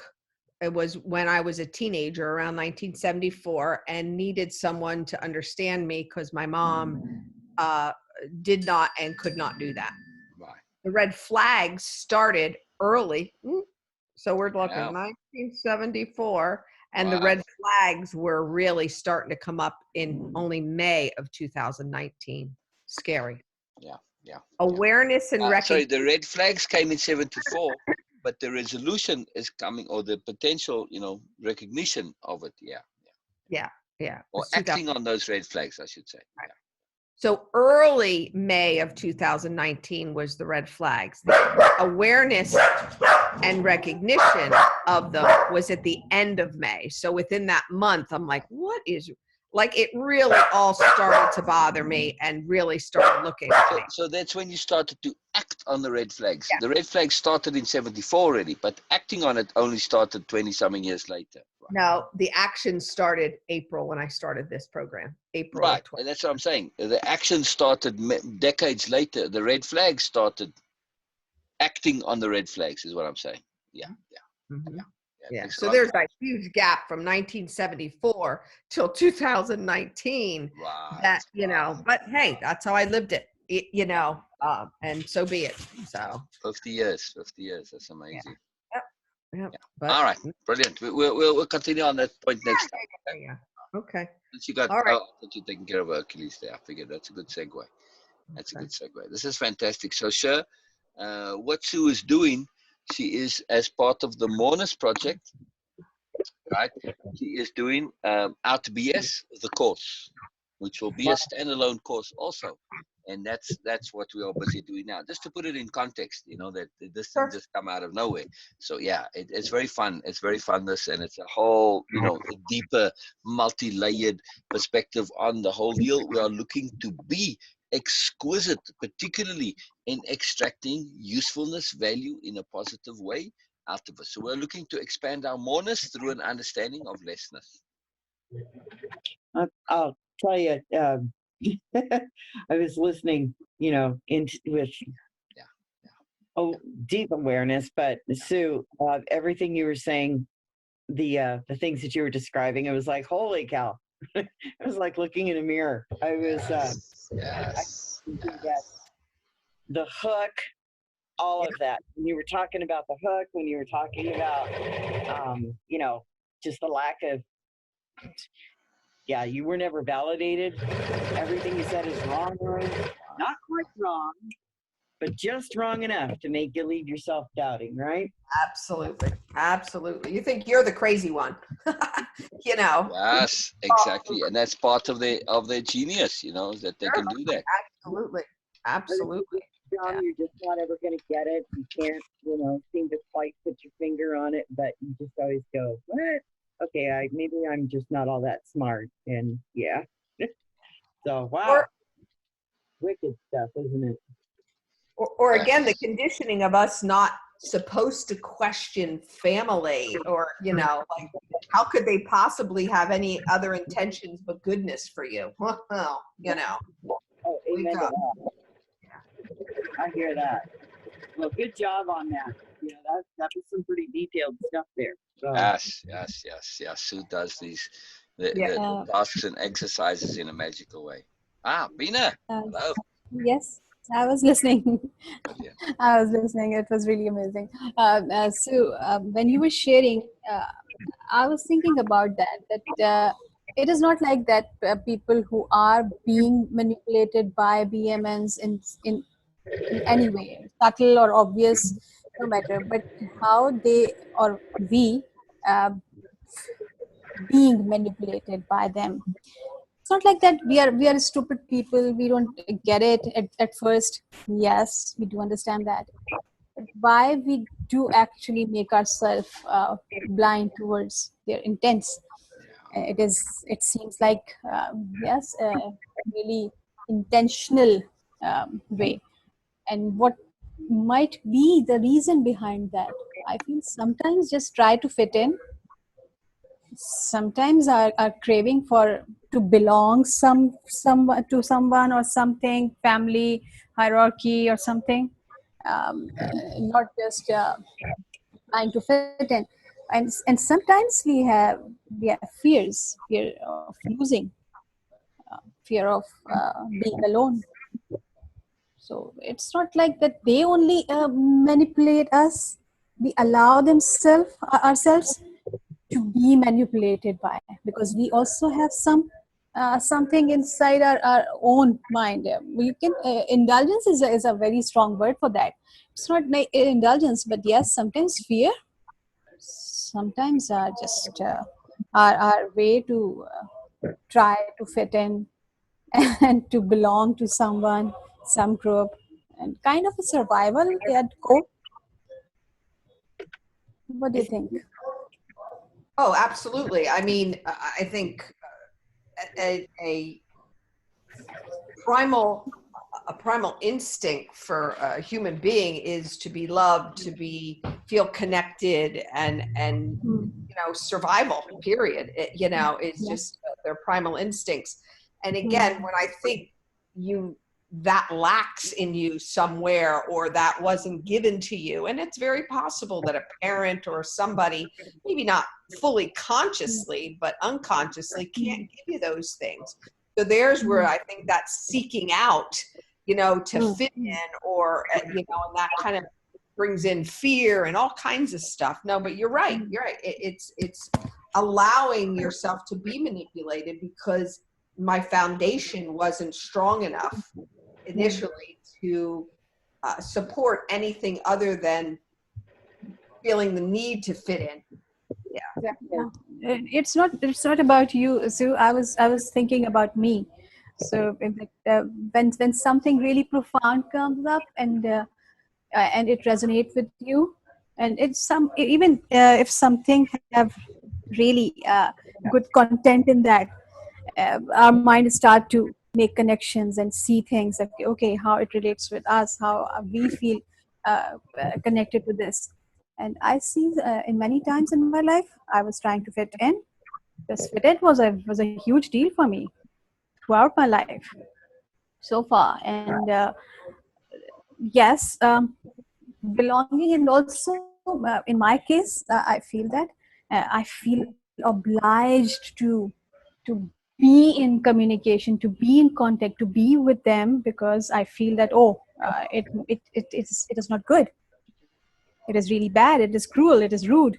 It was when I was a teenager around 1974 and needed someone to understand me because my mom did not and could not do that.
Right.
The red flags started early. So we're looking
Wow.
1974, and the
Wow.
red flags were really starting to come up in only May of 2019. Scary.
Yeah.
Awareness and
Sorry,
recognition.
the red flags came in 74, but the resolution is coming, or the potential, recognition of it.
Yeah.
Or acting on those red flags, I should say.
Right. So early May of 2019 was the red flags. The awareness and recognition of them was at the end of May. So within that month, I'm like, it really all started to bother me and really started looking at me.
So that's when you started to act on the red flags.
Yeah.
The red flags started in 74 already, but acting on it only started 20-something years later. Right.
No, the action started April when I started this program. April
Right,
of 20.
and that's what I'm saying. The action started decades later. The red flags started acting on the red flags, is what I'm saying. Yeah.
Mm-hmm.
Yeah.
So there's a huge gap from 1974 till 2019.
Right.
But hey, that's how I lived it. And so be it. So
50 years. That's amazing.
Yeah.
All right, brilliant. We'll continue on that point next time.
Yeah. Okay.
Since you got,
All right.
that you're taking care of Hercules there, I figured that's a good segue. That's a good segue. This is fantastic. So, Sher, what Sue is doing, she is, as part of the Mourners Project, right? She is doing Out BS, the course, which will be a standalone course also. And that's what we are busy doing now. Just to put it in context, that this didn't just come out of nowhere. So yeah, it's very fun. It's very fun, this, and it's a whole, a deeper, multi-layered perspective on the whole deal. We are looking to be exquisite, particularly in extracting usefulness, value in a positive way out of us. So we're looking to expand our moreness through an understanding of lessness.
tell you, I was listening, into with
Yeah.
deep awareness, but Sue, everything you were saying, the things that you were describing, it was like, holy cow. It was like looking in a mirror. I was
Yes.
I
Yes.
thinking that
Yes.
the hook, all
Yeah.
of that. When you were talking about the hook, when you were talking about just the lack of, yeah, you were never validated. Everything you said is wrong, not quite wrong, but just wrong enough to make you leave yourself doubting, right?
Absolutely. Absolutely. You think you're the crazy one. You know.
Yes, exactly. And that's part of their genius, that they
Sure.
can do that.
Absolutely.
But if
Absolutely.
you're
Yeah.
dumb, you're just not ever going to get it. You can't, seem to quite put your finger on it, but you just always go, what? Okay, maybe I'm just not all that smart. And yeah. So, wow,
Or
wicked stuff, isn't it?
or again, the
Yes.
conditioning of us not supposed to question family, or like, how could they possibly have any other intentions but goodness for you? Well,
Oh,
we
amen
go.
to that. I hear that. Well, good job on that. That was some pretty detailed stuff there. So,
Yes. Yes. Yes. Yes. Sue does
Yeah.
the tasks and exercises in a magical way. Ah, Beena.
Uh,
Hello.
yes, I was listening.
Brilliant.
I was listening. It was really amazing. So when you were sharing, I was thinking about that it is not like that people who are being manipulated by BMNs in any way, subtle or obvious, no matter, but how they or we uh, being manipulated by them. It's not like that we are stupid people. We don't get it at first. Yes, we do understand that. But why we do actually make ourselves blind towards their intents?
Yeah.
It seems like yes, a really intentional way. And what might be the reason behind that? I feel sometimes just try to fit in, sometimes are craving for to belong some to someone or something, family hierarchy or something, not just trying to fit in. And sometimes we have fear of losing, fear of being alone. So it's not like that they only manipulate us. We allow themselves ourselves to be manipulated by, because we also have something inside our own mind. We can indulgence is a very strong word for that. It's not indulgence, but yes, sometimes fear, sometimes just our way to try to fit in and to belong to someone, some group, and kind of a survival at core. What do you think?
Oh, absolutely. I mean, I think a primal a primal instinct for a human being is to be loved, to be feel connected, and
Hmm.
survival. Period. It's
Yeah.
just their primal instincts. And again,
Hmm.
when I think you that lacks in you somewhere, or that wasn't given to you, and it's very possible that a parent or somebody, maybe not fully consciously but unconsciously, can't
Hmm.
give you those things. So there's where
Hmm.
I think that seeking out, to
Hmm.
fit in, or and that kind of brings in fear and all kinds of stuff. No, but you're right.
Hmm.
You're right. It's allowing yourself to be manipulated because my foundation wasn't strong enough
Hmm.
initially to support anything other than feeling the need to fit in. Yeah.
Yeah, yeah. It's not about you. So I was thinking about me. So when something really profound comes up, and it resonates with you, and it's some even if something have really good content in that, our mind start to make connections and see things like, okay, how it relates with us, how we feel connected to this. And I see in many times in my life I was trying to fit in. This fit in was a huge deal for me. throughout my life so far. And yes, belonging, and also in my case, I feel that I feel obliged to be in communication, to be in contact, to be with them, because I feel that, it is not good. It is really bad. It is cruel. It is rude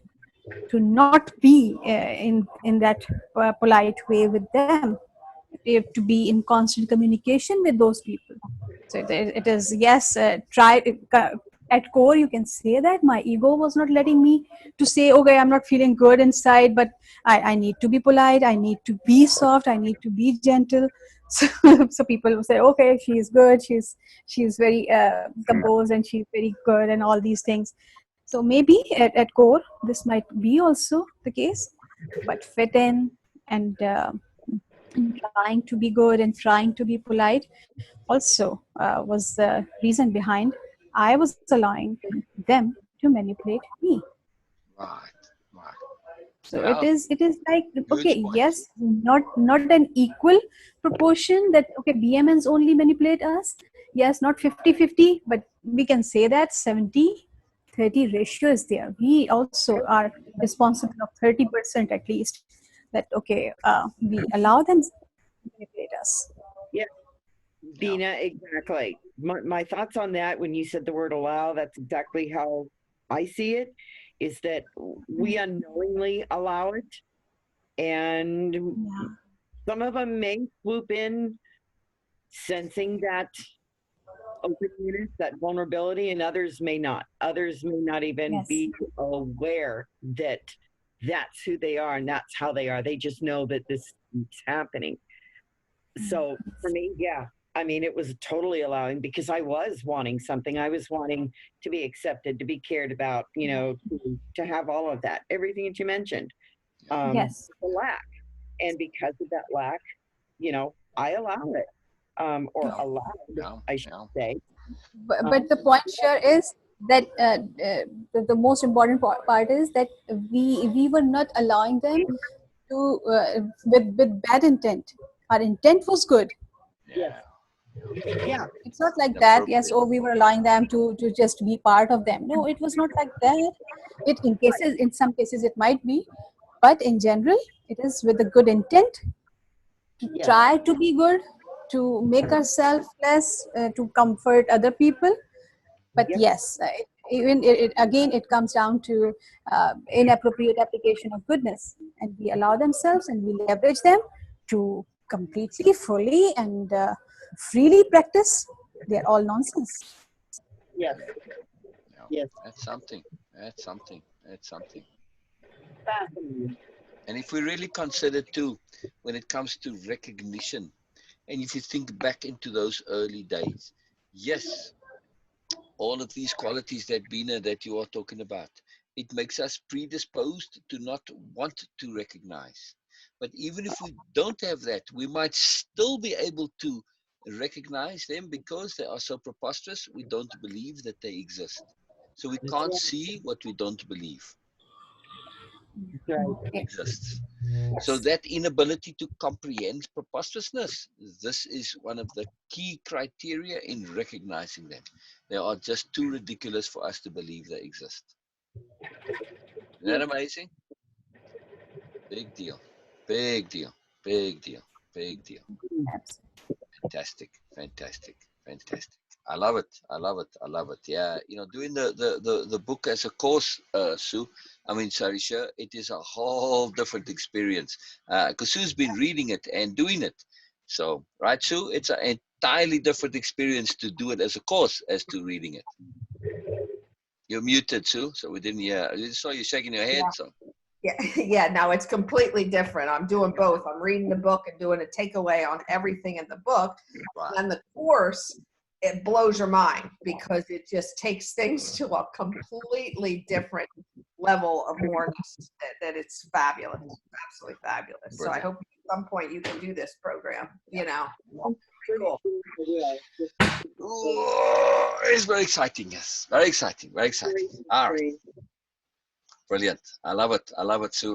to not be in that polite way with them. To be in constant communication with those people. So it is, yes, at core you can say that my ego was not letting me to say, okay, I'm not feeling good inside, but I need to be polite, I need to be soft, I need to be gentle. So, so people will say, okay, she's good, she's very composed, and she's very good, and all these things. So maybe at core this might be also the case, but fit in and trying to be good and trying to be polite also was the reason behind I was allowing them to manipulate me.
Right, right.
So
Yeah,
it is like,
huge
okay,
point.
yes, not an equal proportion that, okay, BMNs only manipulate us. Yes, not 50-50, but we can say that 70-30 ratio is there. We also are responsible of 30% at least. That, okay, we allow them to manipulate us.
Yeah,
Yeah.
Beena, exactly. My thoughts on that when you said the word allow, that's exactly how I see it, is that we unknowingly allow it. And
Yeah.
some of them may swoop in sensing that openness, that vulnerability, and others may not. Others may not even
Yes.
be aware that that's who they are and that's how they are. They just know that this is happening. So for me, yeah, I mean, it was totally allowing, because I was wanting something. I was wanting to be accepted, to be cared about, to have all of that, everything that you mentioned.
Yes.
The lack. And because of that lack, I allow it, or
Yeah.
allowed,
Yeah.
I should
Yeah.
say.
But the point here is that the most important part is that we were not allowing them to with bad intent. Our intent was good.
Yes.
Yeah.
Yeah.
It's not like that. Yes,
Inappropriate.
oh, we were allowing them to just be part of them. No, it was not like that. It, in some cases it might be, but in general it is with a good intent, to
Yes.
try to be good, to make ourselves less, to comfort other people. But
Yep.
yes, again it comes down to inappropriate application of goodness, and we allow themselves and we leverage them to completely, fully, and freely practice. They're all nonsense.
Yes.
Yeah.
Yes.
That's something. That's something. That's something.
Fascinating.
And if we really consider too, when it comes to recognition, and if you think back into those early days, yes, all of these qualities that Bina that you are talking about, it makes us predisposed to not want to recognize. But even if we don't have that, we might still be able to recognize them because they are so preposterous. We don't believe that they exist. So we
That's
can't
right.
see what we don't believe
That's right.
exists. So
Yes.
that inability to comprehend preposterousness, this is one of the key criteria in recognizing them. They are just too ridiculous for us to believe they exist. Isn't that amazing? Big deal. Big deal. Big deal. Big deal.
Absolutely.
Fantastic. Fantastic. Fantastic. I love it. I love it. I love it. Yeah, doing the book as a course, Sue. I mean, sorry, sure. It is a whole different experience because Sue's been reading it and doing it. So, right, Sue? It's an entirely different experience to do it as a course as to reading it. You're muted, Sue, so we didn't hear. I just saw you shaking your head. So,
Yeah, yeah, no, it's completely different. I'm doing both. I'm reading the book and doing a takeaway on everything in the book.
right.
And the course, it blows your mind because it just takes things to a completely different level of awareness. That it's fabulous, absolutely fabulous. So I
Brilliant.
hope at some point you can do this program.
I'm pretty
Cool.
sure I will.
Oh, it's very exciting. Yes, very exciting. Very exciting. All right.
Very
Brilliant. I love it. I love it, Sue.